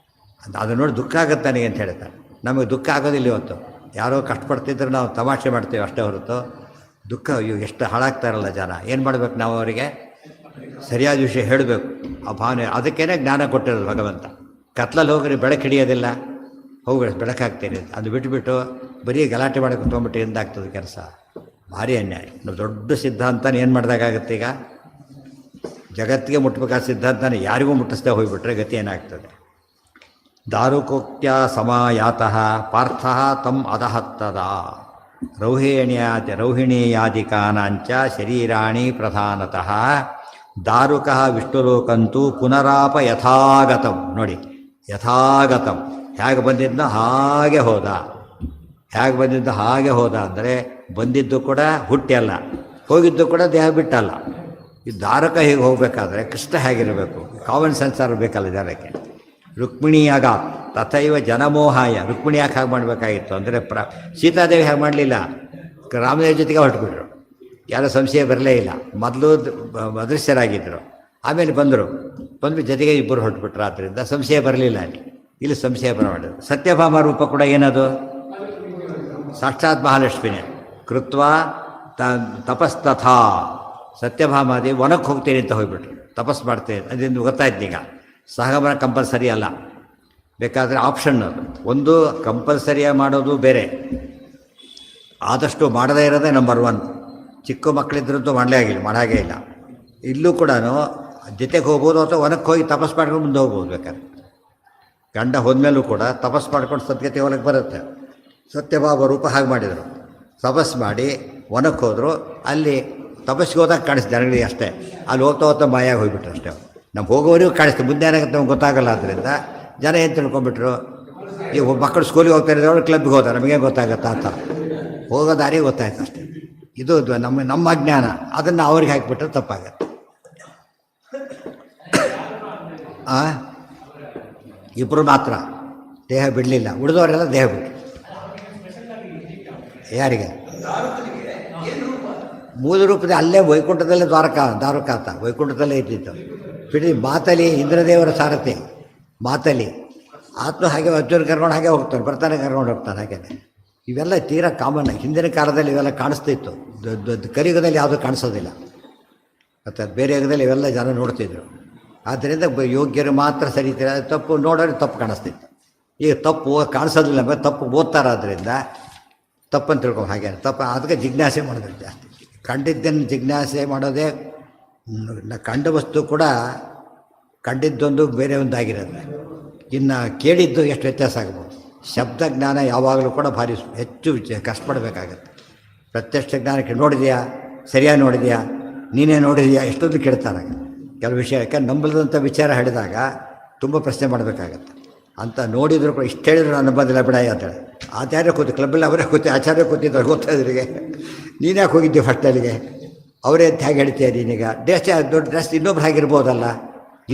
Speaker 1: ಅದು ನೋಡಿ ದುಃಖ ಆಗುತ್ತೆ ನನಗೆ ಅಂತ ಹೇಳ್ತಾರೆ. ನಮಗೆ ದುಃಖ ಆಗೋದಿಲ್ಲ. ಇವತ್ತು ಯಾರೋ ಕಷ್ಟಪಡ್ತಿದ್ರೆ ನಾವು ತಮಾಷೆ ಮಾಡ್ತೇವೆ ಅಷ್ಟೇ ಹೊರತು ದುಃಖ ಅಯ್ಯೋ ಎಷ್ಟು ಹಾಳಾಗ್ತಾರಲ್ಲ ಜನ. ಏನು ಮಾಡಬೇಕು ನಾವು? ಅವರಿಗೆ ಸರಿಯಾದ ವಿಷಯ ಹೇಳಬೇಕು. ಆ ಭಾವನೆ, ಅದಕ್ಕೇನೆ ಜ್ಞಾನ ಕೊಟ್ಟಿರೋದು ಭಗವಂತ. ಕತ್ಲಲ್ಲಿ ಹೋಗ್ರಿ ಬೆಳಕು ಹಿಡಿಯೋದಿಲ್ಲ, ಹೋಗಿ ಬೆಳಕಾಗ್ತೇನೆ ಅದು ಬಿಟ್ಟುಬಿಟ್ಟು ಬರೀ ಗಲಾಟೆ ಮಾಡಿ ಕುತ್ಕೊಂಡ್ಬಿಟ್ಟು ಎಂದಾಗ್ತದೆ ಕೆಲಸ. ಭಾರಿ ಅನ್ಯಾಯ. ನಾವು ದೊಡ್ಡ ಸಿದ್ಧಾಂತನ ಏನು ಮಾಡಿದಾಗುತ್ತೆ? ಈಗ ಜಗತ್ತಿಗೆ ಮುಟ್ಟಬೇಕಾದ ಸಿದ್ಧಾಂತನ ಯಾರಿಗೂ ಮುಟ್ಟಿಸ್ದೆ ಹೋಗಿಬಿಟ್ರೆ ಗತಿ ಏನಾಗ್ತದೆ? ದಾರುಕೋಕ್ತ್ಯ ಸಮಾಯಾತಃ ಪಾರ್ಥ ತಮ್ ಅದಹತ್ತದ ರೌಹಿಣೀಯಾದಿಕಾನಾಂಚ ಶರೀರಾಣಿ ಪ್ರಧಾನತಃ ದಾರುಕಃ ವಿಷ್ಣುಲೋಕಂತೂ ಪುನರಾಪ ಯಥಾಗತಂ. ನೋಡಿ, ಯಥಾಗತಂ, ಹೇಗೆ ಬಂದಿದ್ದೋ ಹಾಗೆ ಹೋದ. ಹೇಗೆ ಬಂದಿದ್ದು ಹಾಗೆ ಹೋದ ಅಂದರೆ ಬಂದಿದ್ದು ಕೂಡ ಹುಟ್ಟಿಯಲ್ಲ, ಹೋಗಿದ್ದು ಕೂಡ ದೇಹ ಬಿಟ್ಟಲ್ಲ. ಈ ದಾರುಕ ಹೀಗೆ ಹೋಗಬೇಕಾದ್ರೆ ಕೃಷ್ಣ ಹೇಗಿರಬೇಕು? ಕಾಮನ್ ಸೆನ್ಸ್ ಬೇಕಲ್ಲ ಜನಕ್ಕೆ. ರುಕ್ಮಿಣಿಯಾಗ ತಥೈವ ಜನಮೋಹಾಯ. ರುಕ್ಮಿಣಿ ಯಾಕೆ ಹಾಗೆ ಮಾಡಬೇಕಾಗಿತ್ತು ಅಂದರೆ ಸೀತಾದೇವಿ ಹಾಗೆ ಮಾಡಲಿಲ್ಲ, ರಾಮದೇವ ಜೊತೆಗೆ ಹೊರಟುಬಿಟ್ರು, ಯಾರೋ ಸಂಶಯ ಬರಲೇ ಇಲ್ಲ. ಮೊದಲು ಅದೃಶ್ಯರಾಗಿದ್ದರು, ಆಮೇಲೆ ಬಂದರು ಜೊತೆಗೆ ಇಬ್ಬರು ಹೊರಟುಬಿಟ್ರು. ಆದ್ದರಿಂದ ಸಂಶಯ ಬರಲಿಲ್ಲ. ಇಲ್ಲಿ ಸಂಶಯ ಬರಮಾಡಿದ್ರು. ಸತ್ಯಭಾಮ ರೂಪ ಕೂಡ ಏನದು? ಸಾಕ್ಷಾತ್ ಮಹಾಲಕ್ಷ್ಮಿನೇ. ಕೃತ್ವ ತಪಸ್ತಥಾ. ಸತ್ಯಭಾಮಾದಿ ವನಕ್ಕೆ ಹೋಗ್ತೇನೆ ಅಂತ ಹೋಗ್ಬಿಟ್ರು, ತಪಸ್ ಮಾಡ್ತೇನೆ. ಅದರಿಂದ ಗೊತ್ತಾಯ್ತು ಈಗ ಸಹಗಮನ ಕಂಪಲ್ಸರಿ ಅಲ್ಲ, ಬೇಕಾದರೆ ಆಪ್ಷನ್. ಅದು ಒಂದು ಕಂಪಲ್ಸರಿಯಾಗಿ ಮಾಡೋದು ಬೇರೆ, ಆದಷ್ಟು ಮಾಡದೇ ಇರೋದೇ ನಂಬರ್ 1. ಚಿಕ್ಕ ಮಕ್ಕಳಿದ್ರಂತೂ ಮಾಡಲೇ ಆಗಿಲ್ಲ, ಮಾಡಾಗೇ ಇಲ್ಲ. ಇಲ್ಲೂ ಕೂಡ ಜೊತೆಗೆ ಹೋಗ್ಬೋದು ಅಥವಾ ವನಕ್ಕೆ ಹೋಗಿ ತಪಸ್ ಮಾಡ್ಕೊಂಡು ಮುಂದೆ ಹೋಗ್ಬೋದು. ಬೇಕಾದ್ರೆ ಗಂಡ ಹೋದ್ಮೇಲೂ ಕೂಡ ತಪಸ್ ಮಾಡ್ಕೊಂಡು ಸದ್ಗತಿ ಹೊಲಕ್ಕೆ ಬರುತ್ತೆ. ಸತ್ಯಭಾವ ರೂಪ ಹಾಗೆ ಮಾಡಿದರು. ತಪಸ್ ಮಾಡಿ ವನಕ್ಕೆ ಹೋದರು. ಅಲ್ಲಿ ತಪಸ್ಸಿಗೆ ಹೋದಾಗ ಕಾಣಿಸ್ತು ಜನಗಳಿಗೆ ಅಷ್ಟೇ. ಅಲ್ಲಿ ಹೋಗ್ತಾ ಮಾಯಾಗಿ ಹೋಗ್ಬಿಟ್ರು ಅಷ್ಟೇ. ನಮ್ಗೆ ಹೋಗೋವರೆಗೂ ಕಾಣಿಸ್ತು, ಮುಂದೆ ಏನಾಗುತ್ತೆ ನಮ್ಗೆ ಗೊತ್ತಾಗಲ್ಲ. ಆದ್ದರಿಂದ ಜನ ಏನು ತಿಳ್ಕೊಂಬಿಟ್ರು, ಈಗ ಮಕ್ಕಳು ಸ್ಕೂಲಿಗೆ ಹೋಗ್ತಾ ಇರೋರು ಕ್ಲಬ್ಗೆ ಹೋದ, ನಮಗೇನು ಗೊತ್ತಾಗತ್ತಾ ಅಂತ ಹೋಗೋ ದಾರಿ ಗೊತ್ತಾಯ್ತು ಅಷ್ಟೇ. ಇದು ನಮ್ಮ ಅಜ್ಞಾನ. ಅದನ್ನು ಅವ್ರಿಗೆ ಹಾಕಿಬಿಟ್ರೆ ತಪ್ಪಾಗತ್ತೆ. ಇಬ್ಬರು ಮಾತ್ರ ದೇಹ ಬಿಡಲಿಲ್ಲ, ಉಳಿದವರೆಲ್ಲ ದೇಹ ಬಿಟ್ಟರು. ಯಾರಿಗೆ? ಮೂಲ ರೂಪದ ಅಲ್ಲೇ ವೈಕುಂಠದಲ್ಲೇ ದಾರುಕಾತ ವೈಕುಂಠದಲ್ಲೇ ಇದ್ದಿತ್ತು. ಬಿಡಿ ಮಾತಲಿ ಇಂದ್ರದೇವರ ಸಾರಥಿ ಮಾತಲಿ ಆತ್ಮ ಹಾಗೆ ಅರ್ಜುನ ಕರ್ಕೊಂಡು ಹಾಗೆ ಹೋಗ್ತಾನೆ, ಬರ್ತಾನೆ ಕರ್ಕೊಂಡು ಹೋಗ್ತಾನೆ. ಹಾಗೇನೆ ಇವೆಲ್ಲ ತೀರಾ ಕಾಮನ್. ಹಿಂದಿನ ಕಾಲದಲ್ಲಿ ಇವೆಲ್ಲ ಕಾಣಿಸ್ತಿತ್ತು, ಕಲಿಯುಗದಲ್ಲಿ ಯಾವುದೂ ಕಾಣಿಸೋದಿಲ್ಲ. ಮತ್ತು ಬೇರೆ ಯುಗದಲ್ಲಿ ಇವೆಲ್ಲ ಜನ ನೋಡ್ತಿದ್ರು. ಆದ್ದರಿಂದ ಯೋಗ್ಯರು ಮಾತ್ರ ಸರಿತೀರ, ತಪ್ಪು ನೋಡೋರು ತಪ್ಪು ಕಾಣಿಸ್ತಿತ್ತು. ಈಗ ತಪ್ಪು ಕಾಣಿಸೋದಿಲ್ಲ, ತಪ್ಪು ಓದ್ತಾರಾದ್ರಿಂದ ತಪ್ಪಂತ ತಿಳ್ಕೊಂಡು ಹಾಗೆ ತಪ್ಪು. ಅದಕ್ಕೆ ಜಿಜ್ಞಾಸೆ ಮಾಡೋದು ಜಾಸ್ತಿ. ಕಂಡಿದ್ದನ್ನು ಜಿಜ್ಞಾಸೆ ಮಾಡೋದೇ. ಕಂಡ ವಸ್ತು ಕೂಡ ಕಂಡಿದ್ದೊಂದು ಬೇರೆ ಒಂದಾಗಿರುತ್ತೆ, ಇನ್ನು ಕೇಳಿದ್ದು ಎಷ್ಟು ವ್ಯತ್ಯಾಸ ಆಗ್ಬೋದು. ಶಬ್ದ ಜ್ಞಾನ ಯಾವಾಗಲೂ ಕೂಡ ಭಾರಿ ಹೆಚ್ಚು ಕಷ್ಟಪಡಬೇಕಾಗತ್ತೆ. ಪ್ರತ್ಯಕ್ಷ ಜ್ಞಾನಕ್ಕೆ ನೋಡಿದೆಯಾ, ಸರಿಯಾಗಿ ನೋಡಿದೆಯಾ, ನೀನೇ ನೋಡಿದೆಯಾ, ಎಷ್ಟೊಂದು ಕೇಳ್ತಾರೆ ಕೆಲವು ವಿಷಯ. ಯಾಕಂದ್ರೆ ನಂಬಲದಂಥ ವಿಚಾರ ಹೇಳಿದಾಗ ತುಂಬ ಪ್ರಶ್ನೆ ಮಾಡಬೇಕಾಗತ್ತೆ. ಅಂತ ನೋಡಿದ್ರು ಕೂಡ ಇಷ್ಟು ಹೇಳಿದ್ರು ನಾನು ನಂಬೋದಿಲ್ಲ ಬಿಡ ಅಂತೇಳಿ. ಆಚಾರ್ಯ ಕೂತು ಕ್ಲಬ್ಬಲ್ಲಿ ಅವರೇ ಕೂತಿ ಆಚಾರ್ಯ ಕೂತಿದ್ರು ಗೊತ್ತಾದ್ರಿಗೆ. ನೀನು ಯಾಕೆ ಹೋಗಿದ್ದೀವಿ ಫಸ್ಟ್ ಅಲ್ಲಿಗೆ? ಅವರೇ ಅಂತ ಹೇಗೆ ಹೇಳ್ತೀಯ ನೀನೀಗ? ದೊಡ್ಡ ಡ್ರೆಸ್ ಇನ್ನೊಬ್ರು ಹಾಗಿರ್ಬೋದಲ್ಲ.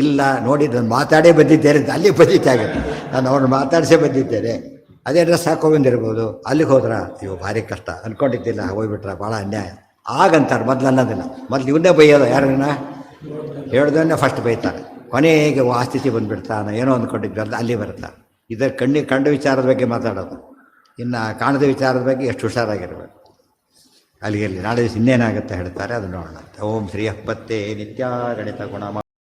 Speaker 1: ಇಲ್ಲ ನೋಡಿ, ನಾನು ಮಾತಾಡೇ ಬಂದಿದ್ದೇನೆ ಅಂತ ಅಲ್ಲಿ ಬಂದಿದ್ದಾಗುತ್ತೆ. ನಾನು ಅವ್ರನ್ನ ಮಾತಾಡಿಸೇ ಬಂದಿದ್ದೇನೆ, ಅದೇ ಡ್ರೆಸ್ ಹಾಕೊಂಡ್ಬಂದಿರ್ಬೋದು. ಅಲ್ಲಿಗೆ ಹೋದ್ರ ಇವು ಭಾರಿ ಕಷ್ಟ ಅಂದ್ಕೊಂಡಿದ್ದಿಲ್ಲ, ಹೋಗ್ಬಿಟ್ರೆ ಭಾಳ ಅನ್ಯಾಯ ಆಗಂತಾರೆ. ಮೊದಲು ಅನ್ನೋದಿಲ್ಲ, ಮೊದಲು ಇವನ್ನೇ ಬೈಯೋದು. ಯಾರನ್ನ ಹೇಳ್ದನ್ನೇ ಫಸ್ಟ್ ಬೈತಾರೆ, ಕೊನೆಗೆ ಆ ಸ್ಥಿತಿ ಬಂದುಬಿಡ್ತಾನೆ. ಏನೋ ಅಂದ್ಕೊಂಡಿದ್ದು ಅಲ್ಲಿ ಬರ್ತಾರೆ. ಇದರ ಕಂಡ ವಿಚಾರದ ಬಗ್ಗೆ ಮಾತಾಡೋದು. ಇನ್ನು ಕಾಣದ ವಿಚಾರದ ಬಗ್ಗೆ ಎಷ್ಟು ಹುಷಾರಾಗಿರ್ಬೇಕು. ಅಲ್ಲಿಗೆ ನಾಳೆ ದಿವಸ ಇನ್ನೇನಾಗುತ್ತೆ ಹೇಳ್ತಾರೆ, ಅದು ನೋಡೋಣ. ಓಂ ಶ್ರೀ ಅಪ್ಪತ್ತೇ ನಿತ್ಯ ಗಣಿತ ಗುಣ